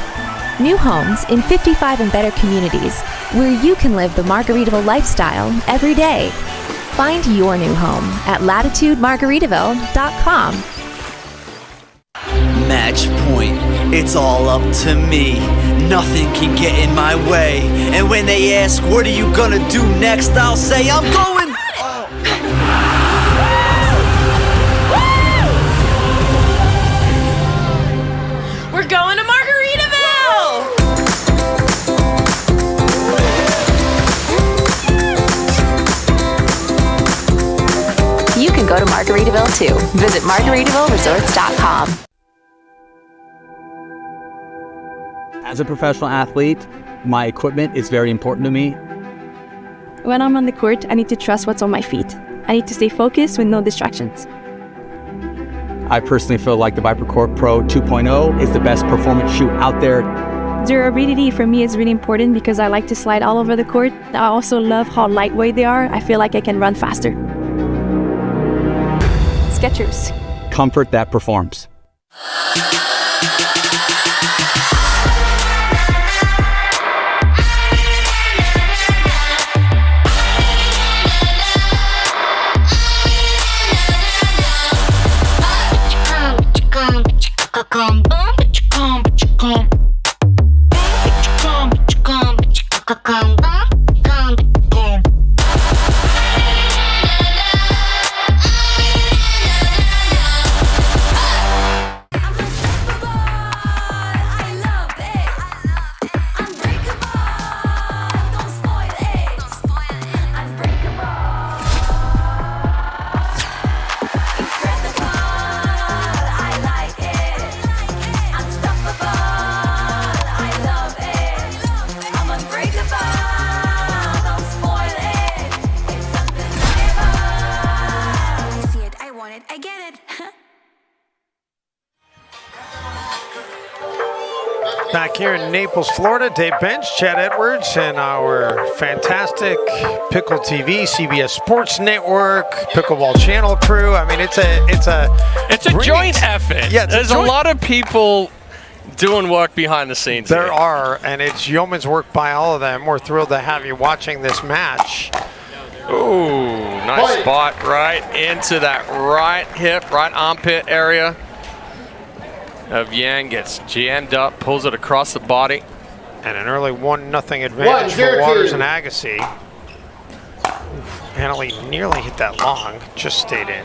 New homes in 55 and better communities where you can live the Margaritaville lifestyle every day. Find your new home at latitudemargaritaville.com. Match point, it's all up to me. Nothing can get in my way. And when they ask, what are you gonna do next? I'll say, I'm going. We're going to Margaritaville! You can go to Margaritaville too. Visit margaritavilleresorts.com. As a professional athlete, my equipment is very important to me. When I'm on the court, I need to trust what's on my feet. I need to stay focused with no distractions. I personally feel like the ViperCore Pro 2.0 is the best performance shoe out there. Durability for me is really important because I like to slide all over the court. I also love how lightweight they are. I feel like I can run faster. Skechers. Comfort that performs. Back here in Naples, Florida, Dave Bench, Chad Edwards, and our fantastic Pickle TV, CBS Sports Network, Pickleball Channel crew. I mean, it's a joint effort. Yeah, there's a lot of people doing work behind the scenes. There are, and it's yeoman's work by all of them. We're thrilled to have you watching this match. Ooh, nice spot right into that right hip, right armpit area of Yang. Gets jammed up, pulls it across the body. And an early 1-0 advantage for Waters and Agassi. Annalie nearly hit that long, just stayed in.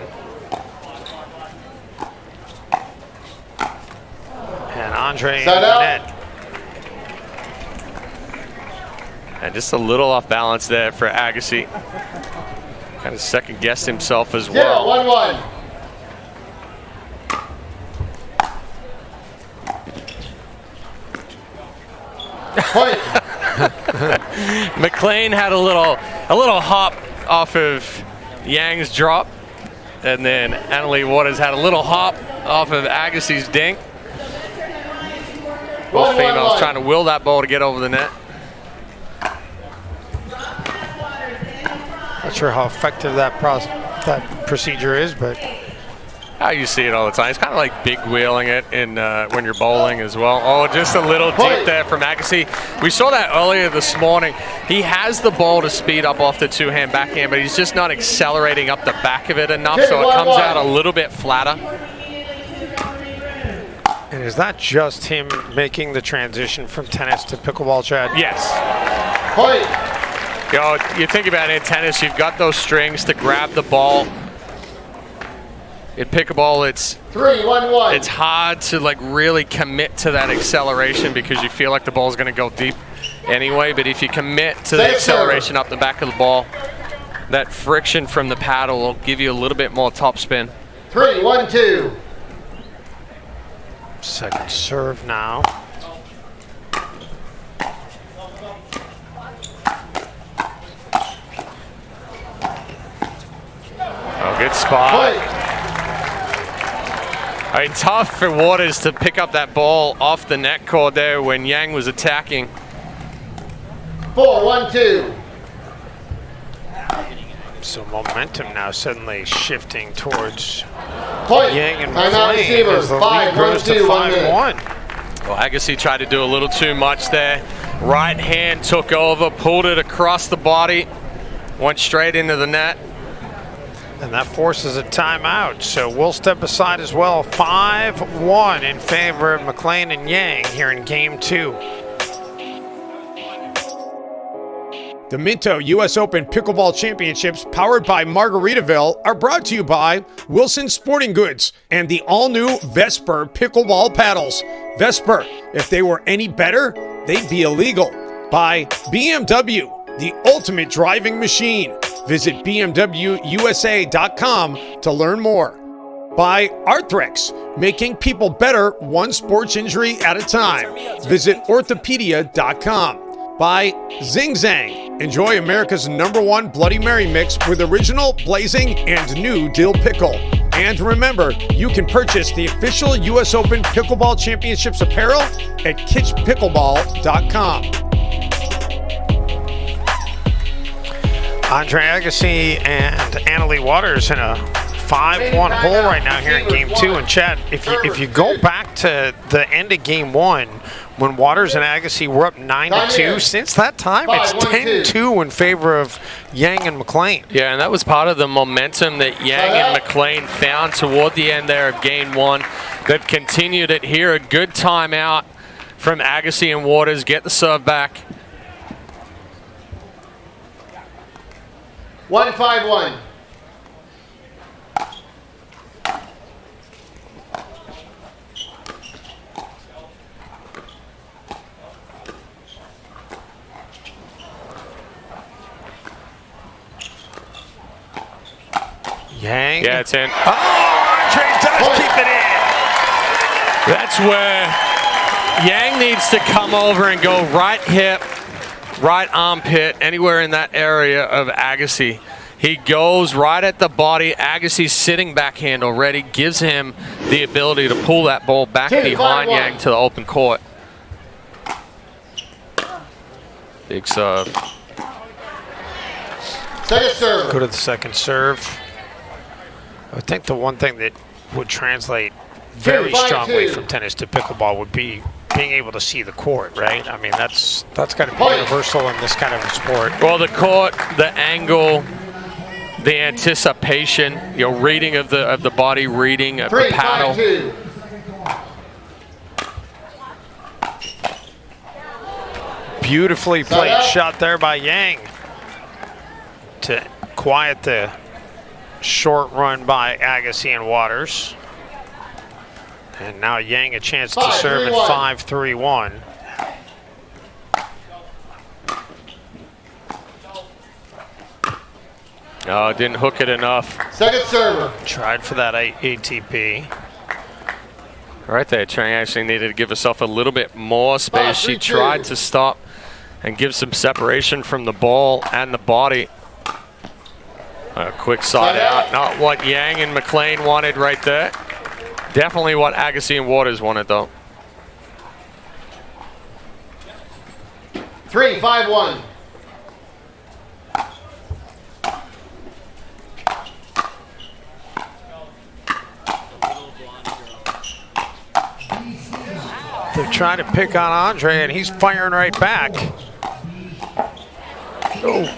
And Andre in the net. And just a little off balance there for Agassi. Kind of second-guessed himself as well. 1-1. McLean had a little hop off of Yang's drop, and then Annalie Waters had a little hop off of Agassi's dink. Both females trying to will that ball to get over the net. Not sure how effective that procedure is, but how you see it all the time. It's kind of like big wheeling it in when you're bowling as well. Oh, just a little deep there from Agassi. We saw that earlier this morning. He has the ball to speed up off the two-hand backhand, but he's just not accelerating up the back of it enough, so it comes out a little bit flatter. And is that just him making the transition from tennis to pickleball, Chad? Yes. You know, you think about it in tennis, you've got those strings to grab the ball. In pickleball, it's 3-1-1. It's hard to like really commit to that acceleration because you feel like the ball's going to go deep anyway. But if you commit to the acceleration up the back of the ball, that friction from the paddle will give you a little bit more top spin. 3-1-2. Second serve now. Oh, good spot. I mean, tough for Waters to pick up that ball off the net cord there when Yang was attacking. 4-1-2. So momentum now suddenly shifting towards Point. Yang and Timeout McLean receiver. as the lead grows to 5-1. Well, Agassi tried to do a little too much there. Right hand took over, pulled it across the body, went straight into the net. And that forces a timeout, so we'll step aside as well. 5-1 in favor of McLean and Yang here in Game 2. The Minto US Open Pickleball Championships, powered by Margaritaville, are brought to you by Wilson Sporting Goods and the all-new Vesper Pickleball Paddles. Vesper, if they were any better, they'd be illegal. By BMW, the ultimate driving machine. Visit BMWUSA.com to learn more. By Arthrex, making people better one sports injury at a time. Visit Orthopedia.com. By Zing Zang, enjoy America's #1 Bloody Mary mix with original, blazing, and new dill pickle. And remember, you can purchase the official US Open Pickleball Championships apparel at kitschpickleball.com. Andre Agassi and Annalie Waters in a 5-1 hole right now here in Game 2. And Chad, if you go back to the end of Game 1, when Waters and Agassi were up 9-2, since that time it's 10-2 in favor of Yang and McLean. Yeah, and that was part of the momentum that Yang and McLean found toward the end there of Game 1. They've continued it here. A good timeout from Agassi and Waters. Get the serve back. 1-5-1. Yang. Yeah, it's in. Oh, Andre does keep it in. That's where Yang needs to come over and go right hip, right armpit, anywhere in that area of Agassi. He goes right at the body. Agassi's sitting backhand already gives him the ability to pull that ball back behind Yang to the open court. Big serve. Second serve. Go to the second serve. I think the one thing that would translate very strongly from tennis to pickleball would be being able to see the court, right? I mean, that's got to be universal in this kind of a sport. Well, the court, the angle, the anticipation, reading of the body, reading of the paddle. 3-5-2. Beautifully played shot there by Yang to quiet the short run by Agassi and Waters. And now Yang a chance to serve at 5-3-1. Oh, didn't hook it enough. Second server. Tried for that ATP. Right there, Trang actually needed to give herself a little bit more space. She tried to stop and give some separation from the ball and the body. A quick side out, not what Yang and McLean wanted right there. Definitely what Agassi and Waters wanted though. 3-5-1. They're trying to pick on Andre, and he's firing right back. Oh.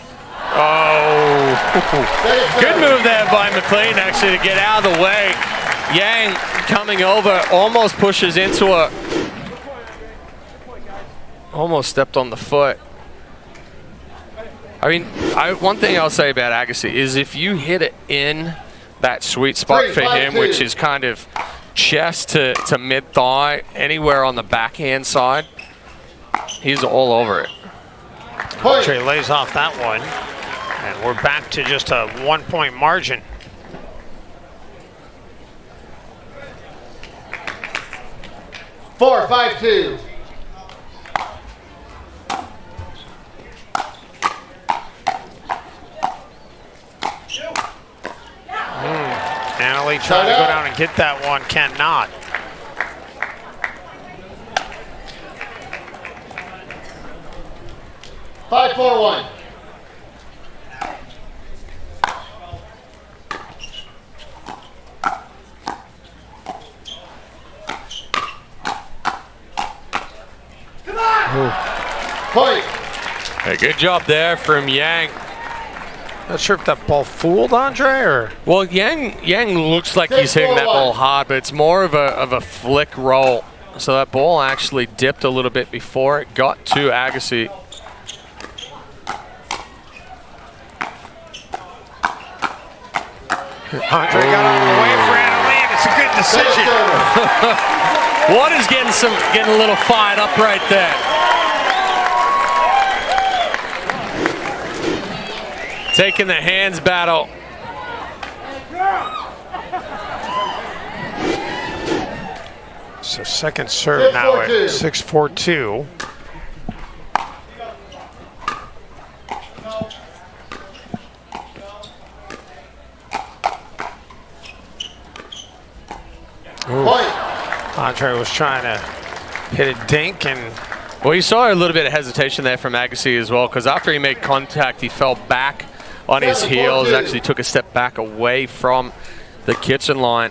Good move there by McLean, actually, to get out of the way. Yang coming over, almost pushes into her. Almost stepped on the foot. I mean, one thing I'll say about Agassi is if you hit it in that sweet spot for him, which is kind of chest to mid-thigh, anywhere on the backhand side, he's all over it. Andre lays off that one, and we're back to just a 1-point margin. Four, 5-2. Annalie trying to go down and get that one, cannot. Five, 4-1. Point. Hey, good job there from Yang. Not sure if that ball fooled Andre or. Well, Yang looks like he's hitting that ball hard, but it's more of a flick roll. So that ball actually dipped a little bit before it got to Agassi. Andre got out of the way for Annalie, and it's a good decision. Waters getting a little fired up right there. Taking the hands battle. So second serve now at 6-4-2. Andre was trying to hit a dink, and well, you saw a little bit of hesitation there from Agassi as well, because after he made contact, he fell back on his heels, actually took a step back away from the kitchen line.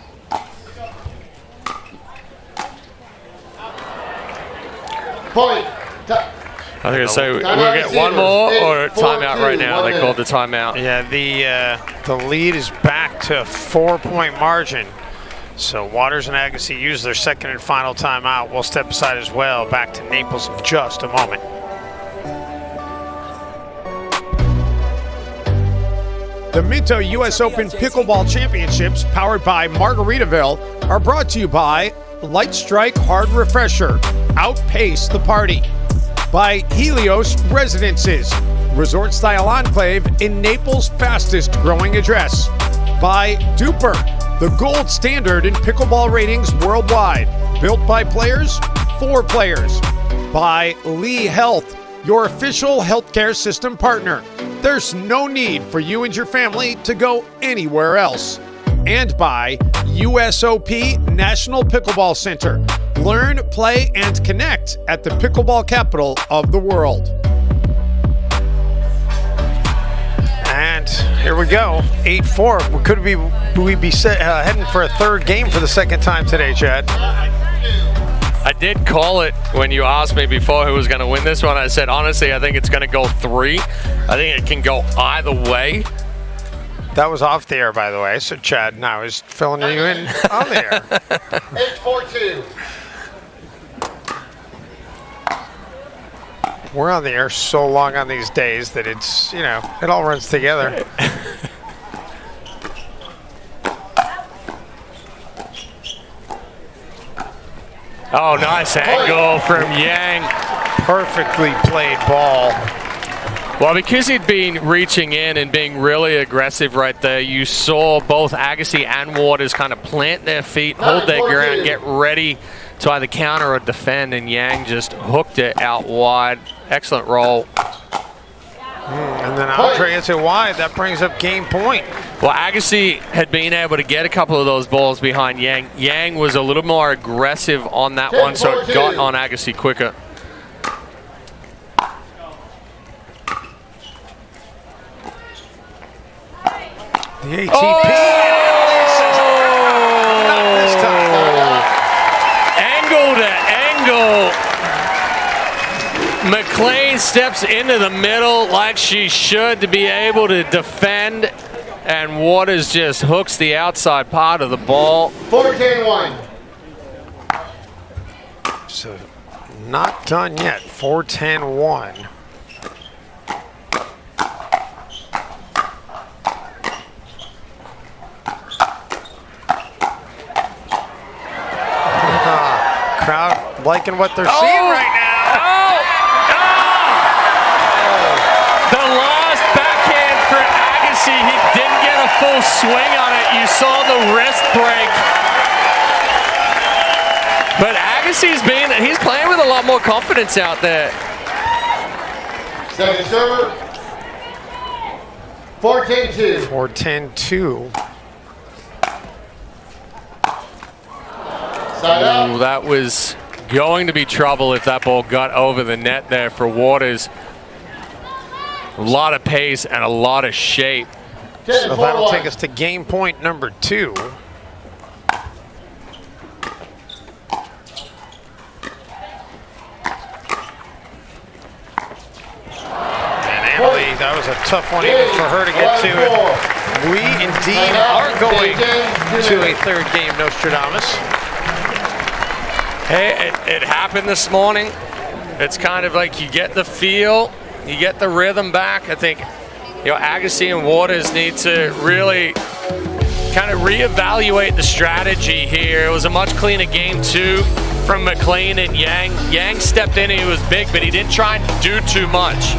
Point. I think I say we'll get one more or timeout right now. They called the timeout. Yeah, the lead is back to a 4-point margin. So Waters and Agassi use their second and final timeout. We'll step aside as well. Back to Naples in just a moment. The Minto US Open Pickleball Championships, powered by Margaritaville, are brought to you by Light Strike Hard Refresher, Outpace the Party, by Helios Residences, resort-style enclave in Naples' fastest-growing address, by Duper, the gold standard in pickleball ratings worldwide, built by players for players, by Leigh Health, your official healthcare system partner. There's no need for you and your family to go anywhere else. And by USOP National Pickleball Center. Learn, play, and connect at the pickleball capital of the world. Here we go. 8-4. Could we be heading for a third game for the second time today, Chad? I did call it when you asked me before who was going to win this one. I said, honestly, I think it's going to go 3. I think it can go either way. That was off the air, by the way. So Chad now is filling you in on the air. 8-4-2. We're on the air so long on these days that it's, it all runs together. Oh, nice angle from Yang. Perfectly played ball. Well, because he'd been reaching in and being really aggressive right there, you saw both Agassi and Waters kind of plant their feet, hold their ground, get ready to either counter or defend, and Yang just hooked it out wide. Excellent roll. And then Andre hits it wide. That brings up game point. Well, Agassi had been able to get a couple of those balls behind Yang. Yang was a little more aggressive on that one, so it got on Agassi quicker. The ATP. Not this time. Angle to angle. McLean steps into the middle like she should to be able to defend, and Waters just hooks the outside part of the ball. 4-10-1. So not done yet. 4-10-1. Crowd liking what they're seeing right now. The last backhand for Agassi, he didn't get a full swing on it. You saw the wrist break. But he's playing with a lot more confidence out there. Second server. 4-10-2. 4-10-2. Ooh, that was going to be trouble if that ball got over the net there for Waters. A lot of pace and a lot of shape. So that'll take us to game point number 2. And Emily, that was a tough one even for her to get to. And we indeed are going to a third game, Nostradamus. Hey, it happened this morning. It's kind of like you get the feel, you get the rhythm back. I think, Agassi and Waters need to really kind of reevaluate the strategy here. It was a much cleaner game 2 from McLean and Yang. Yang stepped in, he was big, but he didn't try and do too much.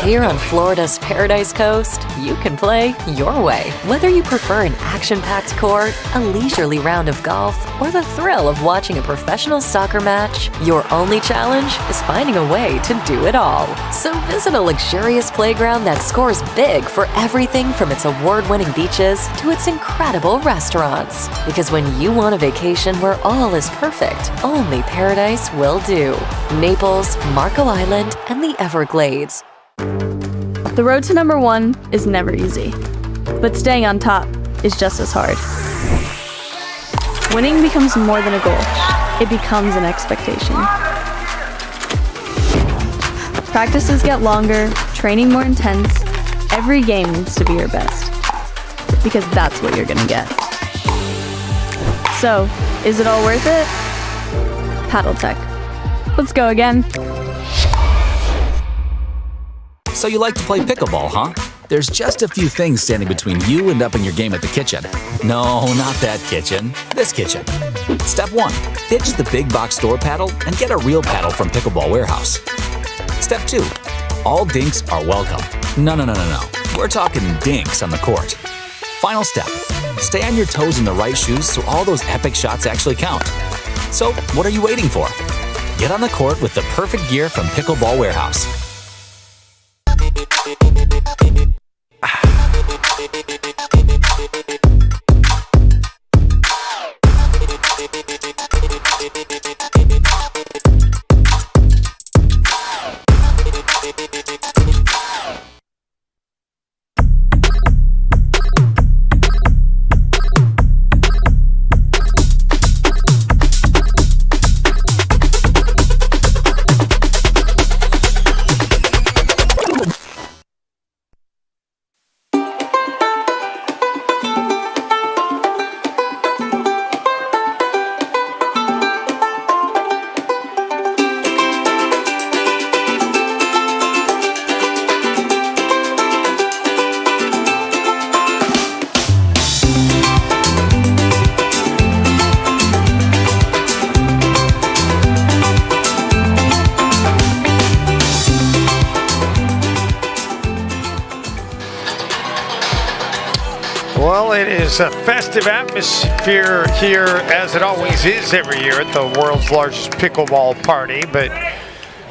Here on Florida's Paradise Coast, you can play your way. Whether you prefer an action-packed court, a leisurely round of golf, or the thrill of watching a professional soccer match, your only challenge is finding a way to do it all. So visit a luxurious playground that scores big for everything from its award-winning beaches to its incredible restaurants. Because when you want a vacation where all is perfect, only Paradise will do. Naples, Marco Island, and the Everglades. The road to number 1 is never easy, but staying on top is just as hard. Winning becomes more than a goal. It becomes an expectation. Practices get longer, training more intense. Every game needs to be your best, because that's what you're gonna get. So, is it all worth it? Paddle Tech. Let's go again. So you like to play pickleball, huh? There's just a few things standing between you and upping your game at the kitchen. No, not that kitchen. This kitchen. Step 1. Ditch the big box store paddle and get a real paddle from Pickleball Warehouse. Step 2. All dinks are welcome. No. We're talking dinks on the court. Final step. Stay on your toes in the right shoes so all those epic shots actually count. So, what are you waiting for? Get on the court with the perfect gear from Pickleball Warehouse. Well, it is a festive atmosphere here, as it always is every year at the world's largest pickleball party, but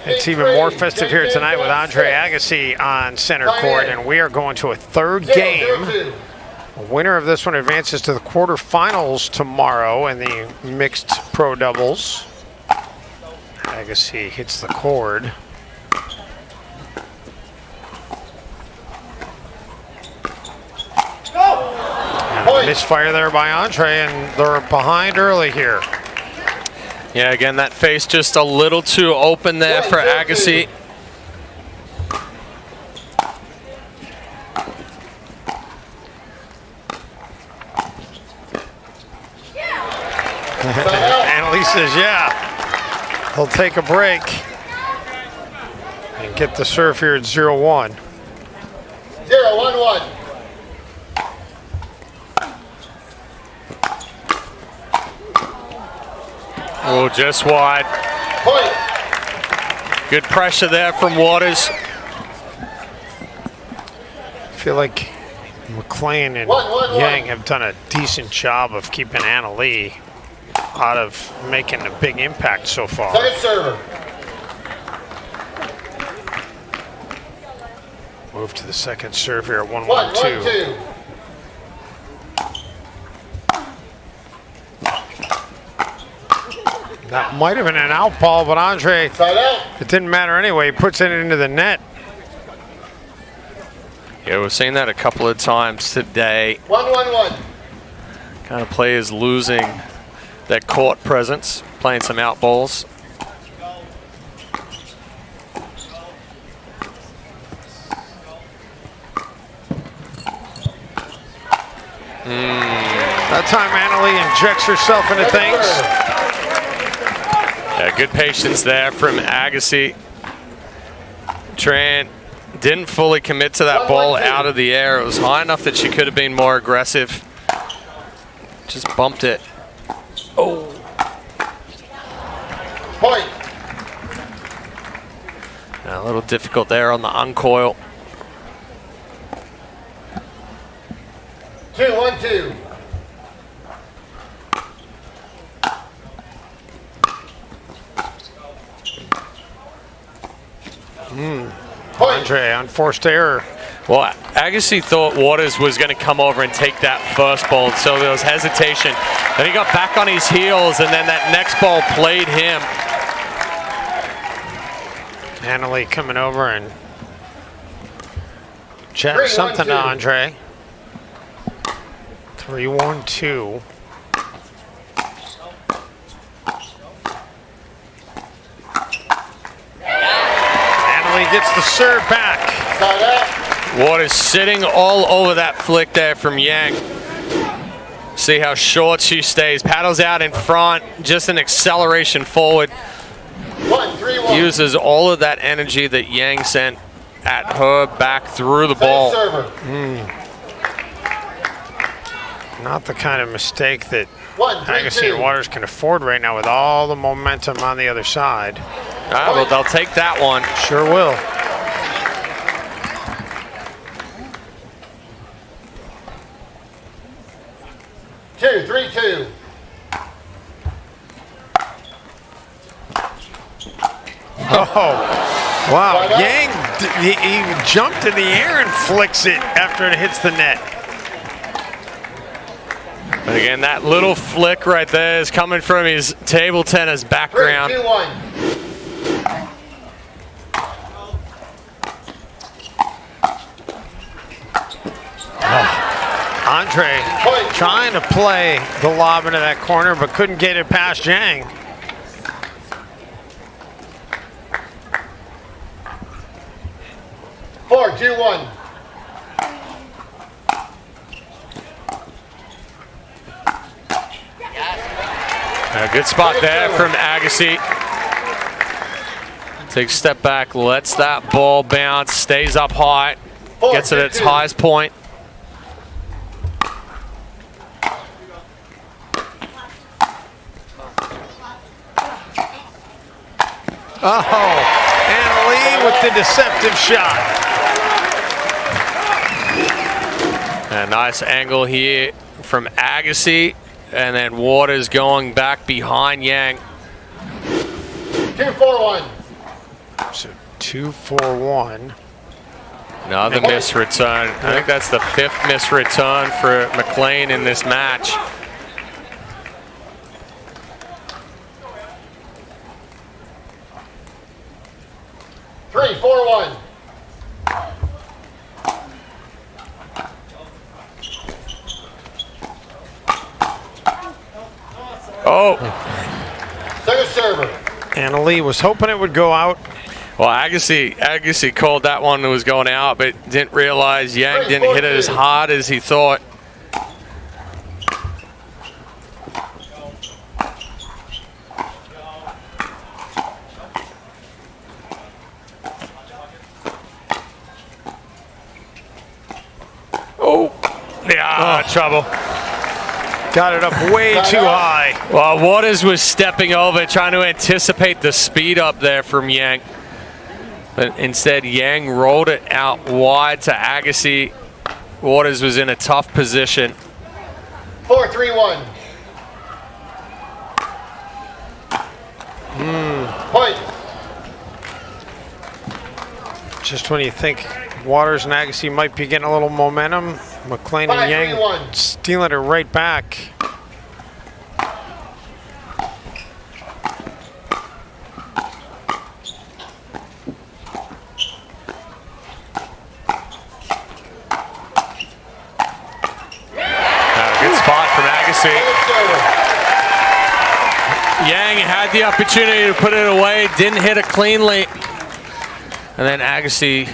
it's even more festive here tonight with Andre Agassi on center court, and we are going to a third game. The winner of this one advances to the quarterfinals tomorrow in the mixed pro doubles. Agassi hits the cord. Misfire there by Andre, and they're behind early here. Yeah, again, that face just a little too open there for Agassi. Annalise says, yeah, he'll take a break and get the serve here at 0-1. 0-1-1. Oh, just wide. Point. Good pressure there from Waters. I feel like McLean and Yang have done a decent job of keeping Anna Leigh out of making a big impact so far. Second server. Move to the second serve here at 1-1-2. 1-1-2. That might have been an out ball, but Andre, it didn't matter anyway. He puts it into the net. Yeah, we've seen that a couple of times today. 1-1-1. Kind of players losing their court presence, playing some out balls. That time Anna Leigh injects herself into things. Yeah, good patience there from Agassi. Tran didn't fully commit to that ball out of the air. It was high enough that she could have been more aggressive. Just bumped it. Oh. Point. A little difficult there on the uncoil. 2-1-2. Andre, unforced error. Well, Agassi thought Waters was going to come over and take that first ball, so there was hesitation. Then he got back on his heels, and then that next ball played him. Anna Leigh coming over and chatting something to Andre. 3-1-2. Gets the serve back. Waters sitting all over that flick there from Yang. See how short she stays. Paddles out in front, just an acceleration forward. 1-3-1. Uses all of that energy that Yang sent at her back through the ball. Not the kind of mistake that Agassi and Waters can afford right now with all the momentum on the other side. Well, they'll take that one. Sure will. Two, 3-2. Oh, wow. Yang, he jumped in the air and flicks it after it hits the net. But again, that little flick right there is coming from his table tennis background. 3-2-1. Andre trying to play the lob into that corner, but couldn't get it past Yang. Four, 2-1. A good spot there from Agassi. Takes a step back, lets that ball bounce, stays up high, gets it at its highest point. Oh, Anna Leigh with the deceptive shot. A nice angle here from Agassi, and then Waters going back behind Yang. 2-4-1. So 2-4-1. Another missed return. I think that's the 5th missed return for McLean in this match. Three, 4-1. Oh. Second server. And Leigh was hoping it would go out. Well, Agassi called that one that was going out, but didn't realize Yang didn't hit it as hard as he thought. Oh, yeah, trouble. Got it up way too high. Well, Waters was stepping over, trying to anticipate the speed up there from Yang. But instead, Yang rolled it out wide to Agassi. Waters was in a tough position. 4-3-1. Point. Just when you think Waters and Agassi might be getting a little momentum, McLean and Yang 5-3-1. stealing it right back. Good spot from Agassi. Yang had the opportunity to put it away, didn't hit it cleanly. And then Agassi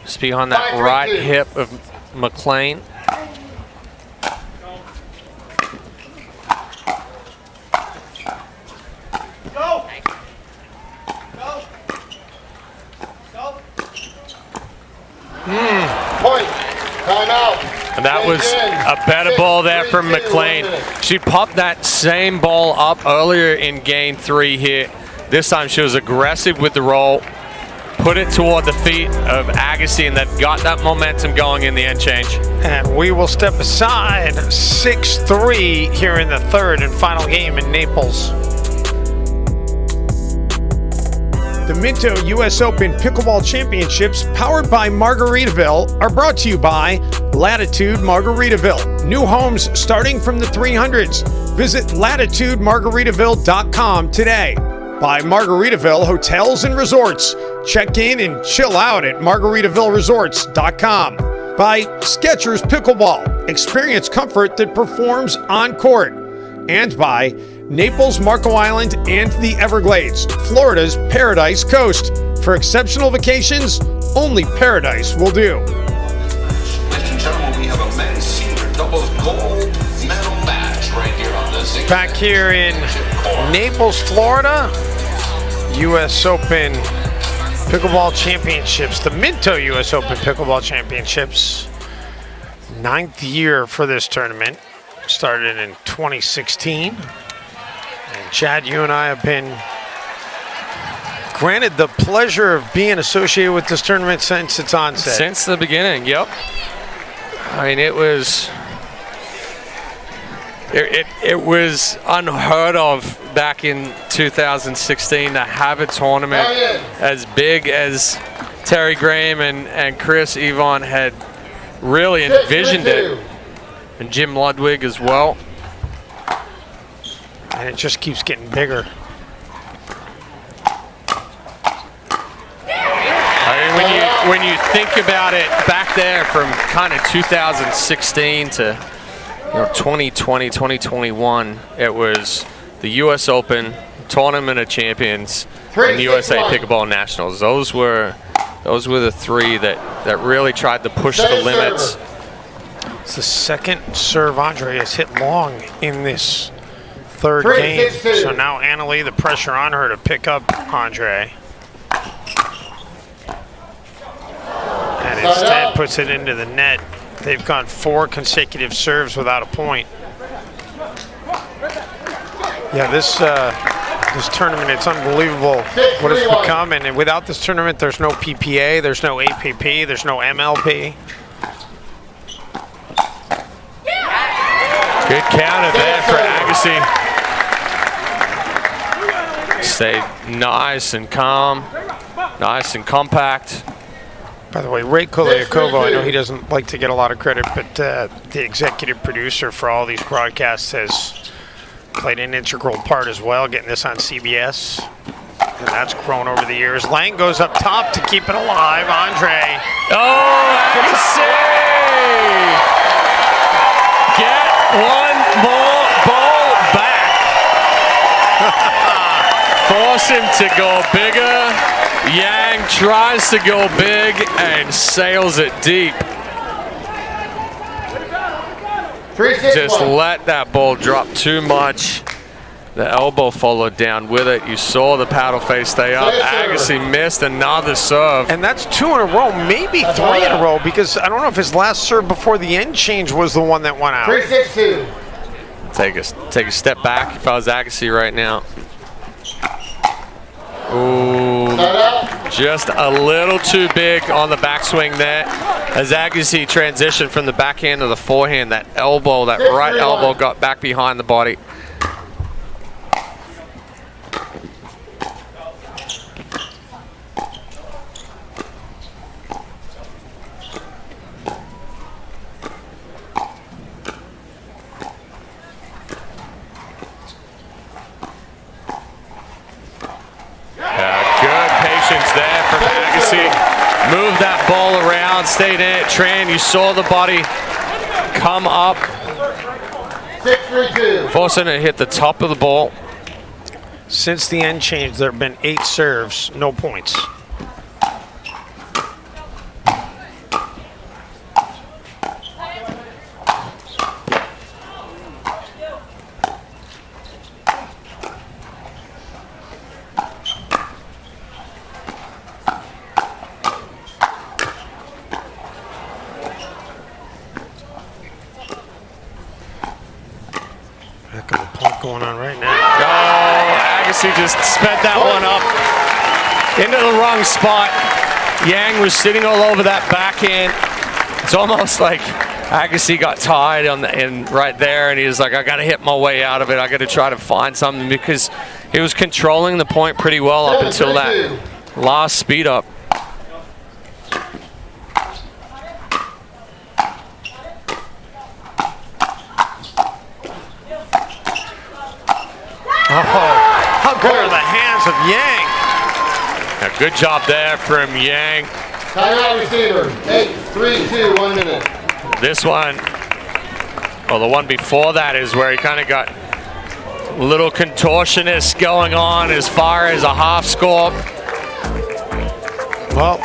just behind that right hip of McLean. Point. Timeout. And that was a better ball there from McLean. She popped that same ball up earlier in game 3 here. This time she was aggressive with the roll, put it toward the feet of Agassi, and that got that momentum going in the end change. And we will step aside 6-3 here in the third and final game in Naples. The Minto US Open Pickleball Championships, powered by Margaritaville, are brought to you by Latitude Margaritaville. New homes starting from the 300s. Visit latitudemargaritaville.com today. By Margaritaville Hotels and Resorts. Check in and chill out at margaritavilleresorts.com. By Skechers Pickleball. Experience comfort that performs on court. And by Naples, Marco Island, and the Everglades, Florida's Paradise Coast. For exceptional vacations, only paradise will do. Ladies and gentlemen, we have a men's senior doubles gold medal match right here on the Zing. Back here in Naples, Florida, US Open Pickleball Championships, the Minto US Open Pickleball Championships. 9th year for this tournament. Started in 2016. And Chad, you and I have been granted the pleasure of being associated with this tournament since its onset. Since the beginning, yep. I mean, it was unheard of back in 2016 to have a tournament as big as Terry Graham and Chris Yvonne had really envisioned it, and Jim Ludwig as well. And it just keeps getting bigger. I mean, when you think about it, back there from kind of 2016 to 2020, 2021, it was the U.S. Open, Tournament of Champions, and the USA Pickleball Nationals. Those were the three that really tried to push the limits. It's the second serve Andre has hit long in this third game. So now Anna Leigh, the pressure on her to pick up Andre. And instead puts it into the net. They've gone 4 consecutive serves without a point. Yeah, this tournament, it's unbelievable what it's become. And without this tournament, there's no PPA, there's no APP, there's no MLP. Good counter there for Agassi. Stayed nice and calm, nice and compact. By the way, Ray Koliakovo, I know he doesn't like to get a lot of credit, but the executive producer for all these broadcasts has played an integral part as well, getting this on CBS. And that's grown over the years. Lang goes up top to keep it alive. Andre. Oh, Agassi! Get one more ball back. Force him to go bigger. Yang tries to go big and sails it deep. Just let that ball drop too much. The elbow followed down with it. You saw the paddle face stay up. Agassi missed another serve. And that's 2 in a row, maybe 3 in a row, because I don't know if his last serve before the end change was the one that went out. 3-6-2. Take a step back if I was Agassi right now. Ooh, just a little too big on the backswing there. As Agassi transitioned from the backhand to the forehand, that elbow, that right elbow got back behind the body. There from Agassi. Moved that ball around, stayed in it. Tran, you saw the body come up. 6-3-2. Forcing it to hit the top of the ball. Since the end change, there have been 8 serves, no points. Going on right now. Oh, Agassi just sped that one up into the wrong spot. Yang was sitting all over that backhand. It's almost like Agassi got tied on the end right there, and he was like, I got to hit my way out of it. I got to try to find something, because he was controlling the point pretty well up until that last speed up. Oh, how good are the hands of Yang? A good job there from Yang. Timeout receiver. 8-3-2, 1 minute. This one, well, the one before that is where he kind of got a little contortionist going on as far as a half score. Well,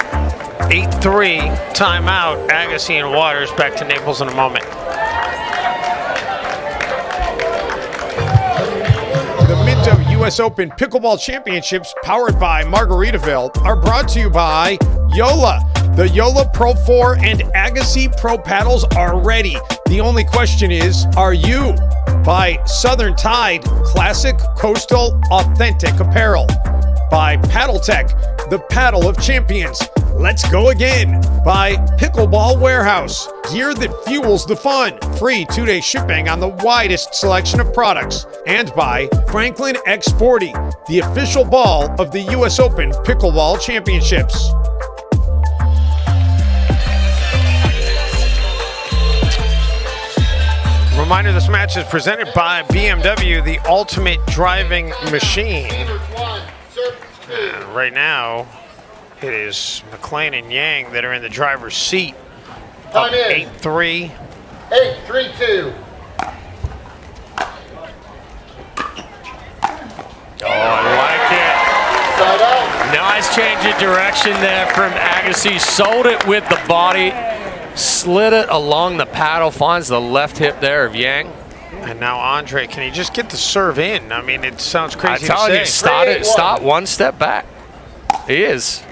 8-3, timeout. Agassi and Waters. Back to Naples in a moment. US Open Pickleball Championships, powered by Margaritaville, are brought to you by Yola. The Yola Pro 4 and Agassi Pro paddles are ready. The only question is, are you? By Southern Tide, classic, coastal, authentic apparel. By Paddle Tech, the paddle of champions. Let's go again. By Pickleball Warehouse, gear that fuels the fun. Free 2-day shipping on the widest selection of products. And by Franklin X40, the official ball of the US Open Pickleball Championships. Reminder, this match is presented by BMW, the ultimate driving machine. And right now, it is McLean and Yang that are in the driver's seat. Up 8-3. 8-3-2. Oh, I like it. Side out. Nice change of direction there from Agassi. Sold it with the body. Slid it along the paddle. Finds the left hip there of Yang. And now Andre, can he just get the serve in? I mean, it sounds crazy I tell you, start one step back. He is.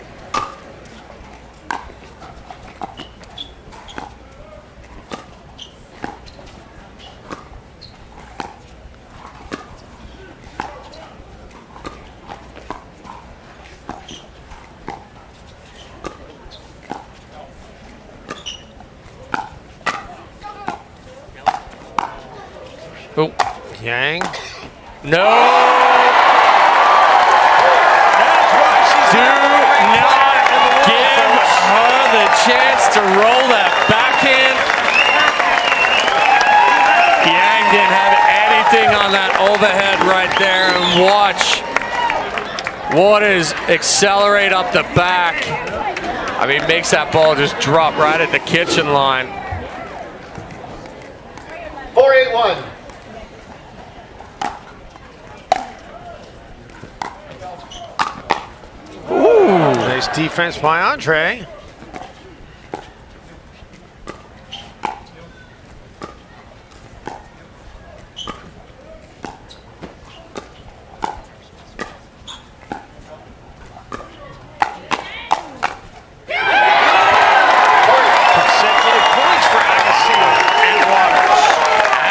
Oh, Yang. No. Do not give her the chance to roll that backhand. Yang didn't have anything on that overhead right there. And watch Waters accelerate up the back. I mean, makes that ball just drop right at the kitchen line. 4-8-1. Ooh, nice defense by Andre.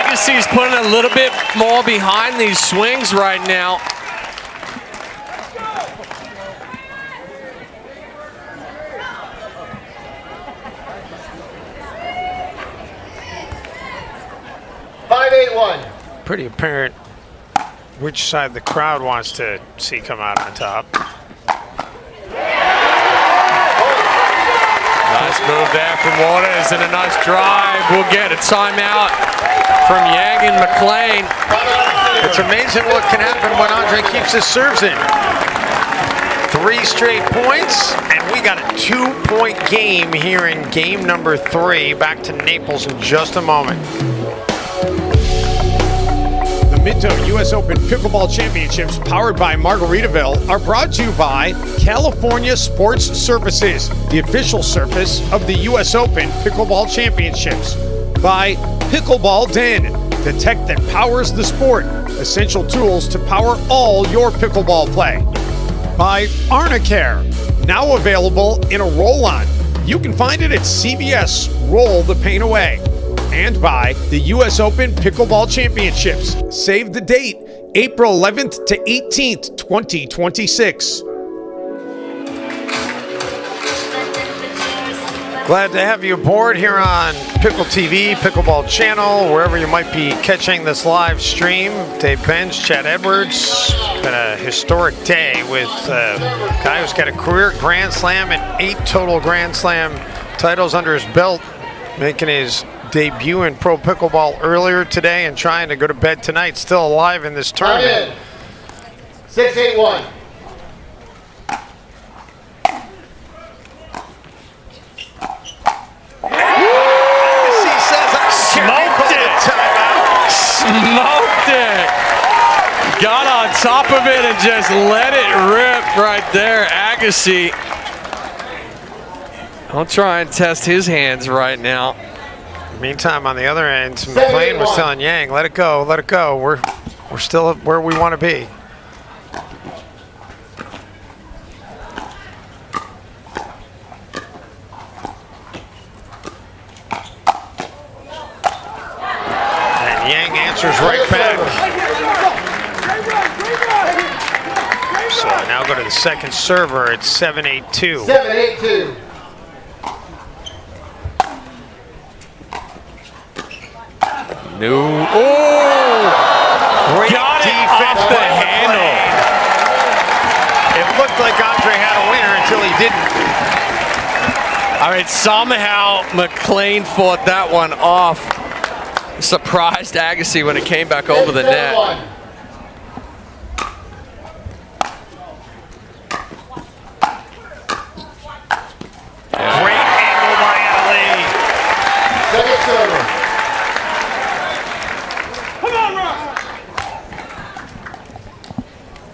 Agassi's putting a little bit more behind these swings right now. Pretty apparent which side the crowd wants to see come out on top. Nice move there from Waters and a nice drive. We'll get a timeout from Yang and McLean. It's amazing what can happen when Andre keeps his serves in. 3 straight points, and we got a 2-point game here in game number 3. Back to Naples in just a moment. Minto US Open Pickleball Championships, powered by Margaritaville, are brought to you by California Sports Surfaces, the official surface of the US Open Pickleball Championships. By Pickleball Den, the tech that powers the sport, essential tools to power all your pickleball play. By Arnicare, now available in a roll-on. You can find it at CVS. Roll the pain away. And by the US Open Pickleball Championships. Save the date, April 11th to 18th, 2026. Glad to have you aboard here on Pickle TV, Pickleball Channel, wherever you might be catching this live stream. Dave Benz, Chad Edwards. Been a historic day with a guy who's got a career Grand Slam and 8 total Grand Slam titles under his belt, making his debut in pro pickleball earlier today and trying to go to bed tonight, still alive in this tournament. 6-8-1. Smoked it. Got on top of it and just let it rip right there. Agassi. I'll try and test his hands right now. Meantime, on the other end, McLean was telling Yang, let it go, let it go. We're still where we want to be. And Yang answers right back. So now go to the second server. It's 7-8-2. 7-8-2. No. Oh! Got it off the handle. It looked like Andre had a winner until he didn't. I mean, somehow McLean fought that one off. Surprised Agassi when it came back over the net. Great angle by Leigh. Second server.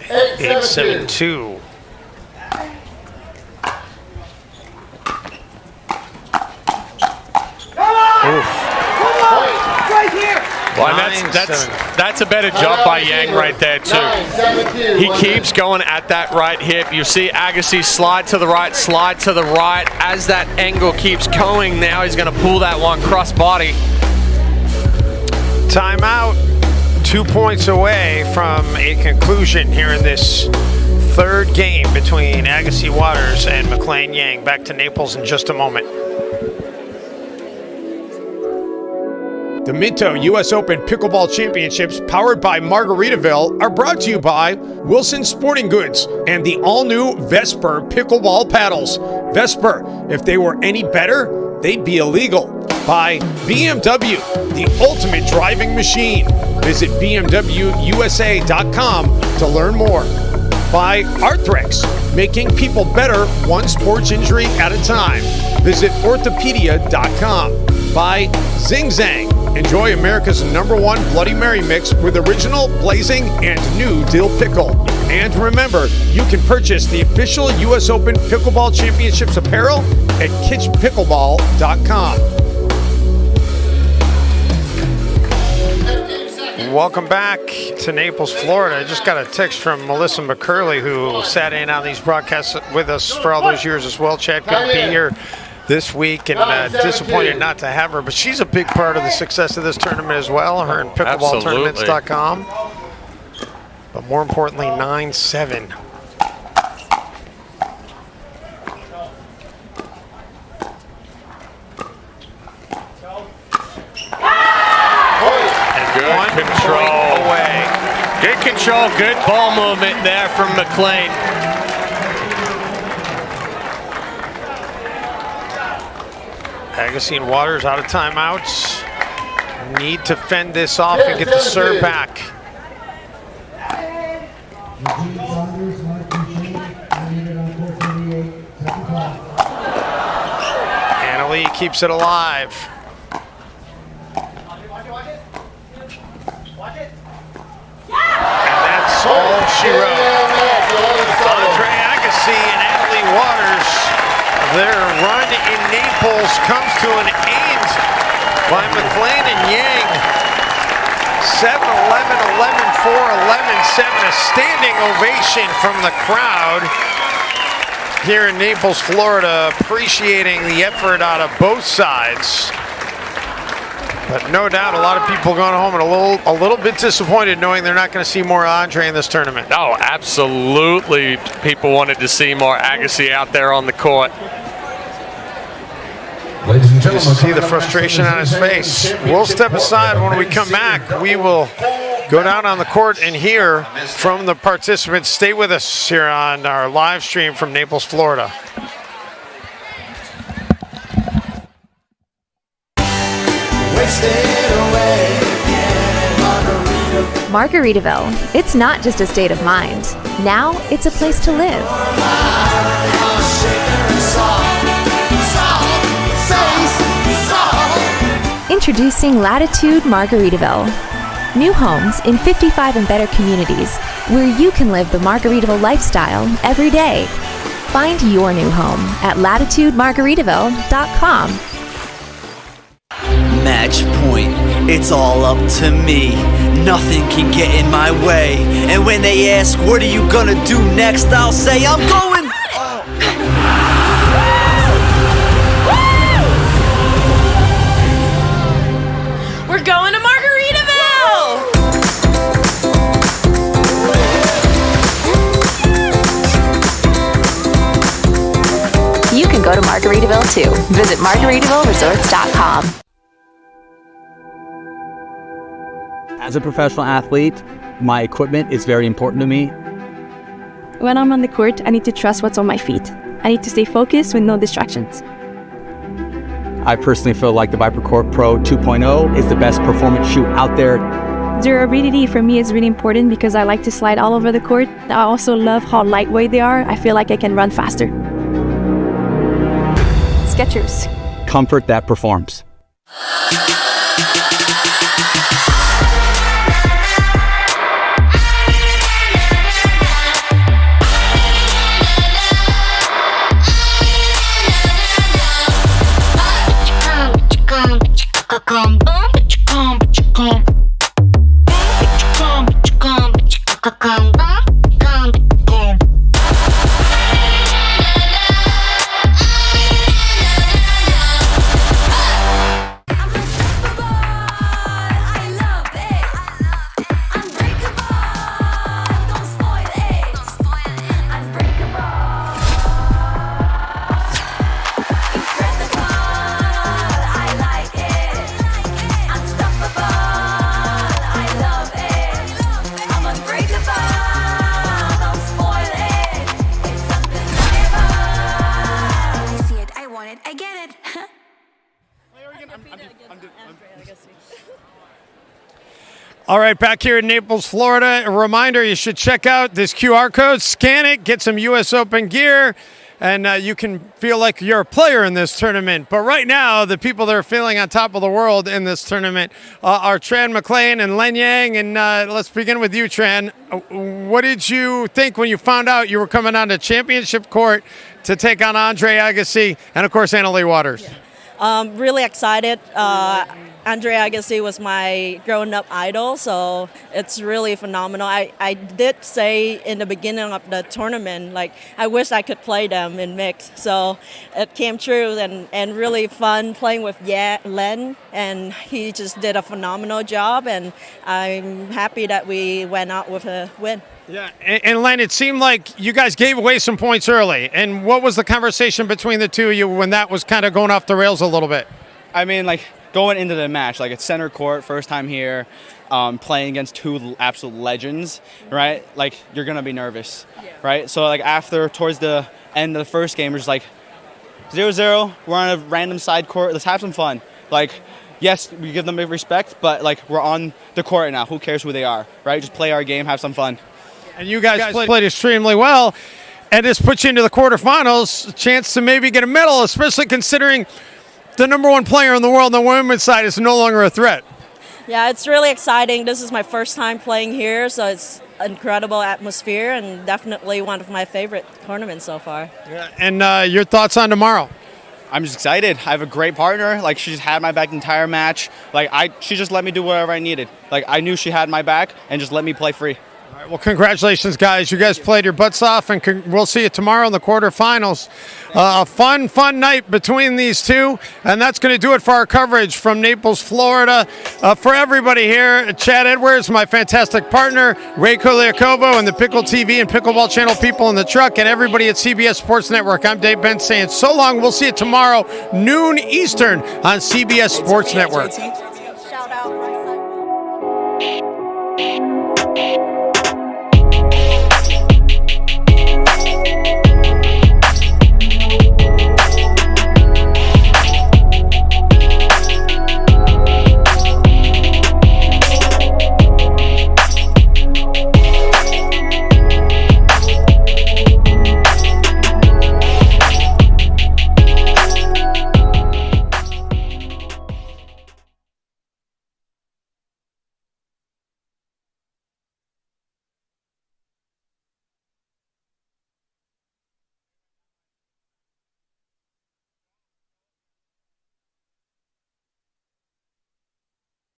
8-7-2. Well, that's a better job by Yang right there too. He keeps going at that right hip. You see Agassi slide to the right. As that angle keeps going, now he's going to pull that one cross body. Timeout. 2 points away from a conclusion here in this third game between Agassi Waters and McLean Yang. Back to Naples in just a moment. The Minto US Open Pickleball Championships, powered by Margaritaville, are brought to you by Wilson Sporting Goods and the all-new Vesper Pickleball Paddles. Vesper, if they were any better, they'd be illegal. By BMW, the ultimate driving machine. Visit bmwusa.com to learn more. By Arthrex, making people better one sports injury at a time. Visit orthopedia.com. By Zing Zang, enjoy America's #1 Bloody Mary mix with original, blazing, and new dill pickle. And remember, you can purchase the official US Open Pickleball Championships apparel at kitchpickleball.com. Welcome back to Naples, Florida. I just got a text from Melissa McCurley, who sat in on these broadcasts with us for all those years as well. Chad couldn't be here this week, and disappointed not to have her, but she's a big part of the success of this tournament as well. Her and pickleballtournaments.com. But more importantly, 9-7. Good control. Away. Good control, good ball movement there from McLean. Agassi and Waters out of timeouts. Need to fend this off and get the serve back. Leigh keeps it alive. And that's all she wrote. Andre Agassi and Annalie Waters. Their run in Naples comes to an end by McLean and Yang. 7-11, 11-4, 11-7. A standing ovation from the crowd here in Naples, Florida, appreciating the effort out of both sides. But no doubt a lot of people going home and a little bit disappointed knowing they're not going to see more Andre in this tournament. Oh, absolutely. People wanted to see more Agassi out there on the court. Ladies and gentlemen, see the frustration on his face. We'll step aside. When we come back, we will go down on the court and hear from the participants. Stay with us here on our live stream from Naples, Florida. Margaritaville. It's not just a state of mind. Now it's a place to live. Introducing Latitude Margaritaville. New homes in 55 and better communities where you can live the Margaritaville lifestyle every day. Find your new home at latitudemargaritaville.com. Match point, it's all up to me. Nothing can get in my way. And when they ask, what are you gonna do next? I'll say, I'm going. We're going to Margaritaville! You can go to Margaritaville too. Visit margaritavilleresorts.com. As a professional athlete, my equipment is very important to me. When I'm on the court, I need to trust what's on my feet. I need to stay focused with no distractions. I personally feel like the Viper Court Pro 2.0 is the best performance shoe out there. Durability for me is really important because I like to slide all over the court. I also love how lightweight they are. I feel like I can run faster. Skechers. Comfort that performs. All right, back here in Naples, Florida. A reminder, you should check out this QR code, scan it, get some US Open gear, and you can feel like you're a player in this tournament. But right now, the people that are feeling on top of the world in this tournament are Tran McLean and Len Yang. And let's begin with you, Tran. What did you think when you found out you were coming on the championship court to take on Andre Agassi and, of course, Anna Leigh Waters? Really excited. Andre Agassi was my grown-up idol, so it's really phenomenal. I did say in the beginning of the tournament, like, I wish I could play them in mix. So it came true, and really fun playing with Len, and he just did a phenomenal job, and I'm happy that we went out with a win. Yeah, and Len, it seemed like you guys gave away some points early. And what was the conversation between the two of you when that was kind of going off the rails a little bit? I mean, like, going into the match, like, it's center court, first time here, playing against two absolute legends, right? Like, you're going to be nervous, right? So, like, towards the end of the first game, we're just like, 0-0, we're on a random side court, let's have some fun. Like, yes, we give them respect, but, like, we're on the court now. Who cares who they are, right? Just play our game, have some fun. And you guys played extremely well, and this puts you into the quarterfinals, a chance to maybe get a medal, especially considering the number one player in the world on the women's side is no longer a threat. Yeah, it's really exciting. This is my first time playing here, so it's an incredible atmosphere and definitely one of my favorite tournaments so far. Yeah. And your thoughts on tomorrow? I'm just excited. I have a great partner. Like, she just had my back the entire match. Like, she just let me do whatever I needed. Like, I knew she had my back and just let me play free. All right, well, congratulations, guys. You guys played your butts off, and we'll see you tomorrow in the quarterfinals. A fun night between these two, and that's going to do it for our coverage from Naples, Florida. For everybody here, Chad Edwards, my fantastic partner, Ray Koliakovo, and the Pickle TV and Pickleball Channel people in the truck, and everybody at CBS Sports Network. I'm Dave Benz saying so long. We'll see you tomorrow, noon Eastern, on CBS Sports Network.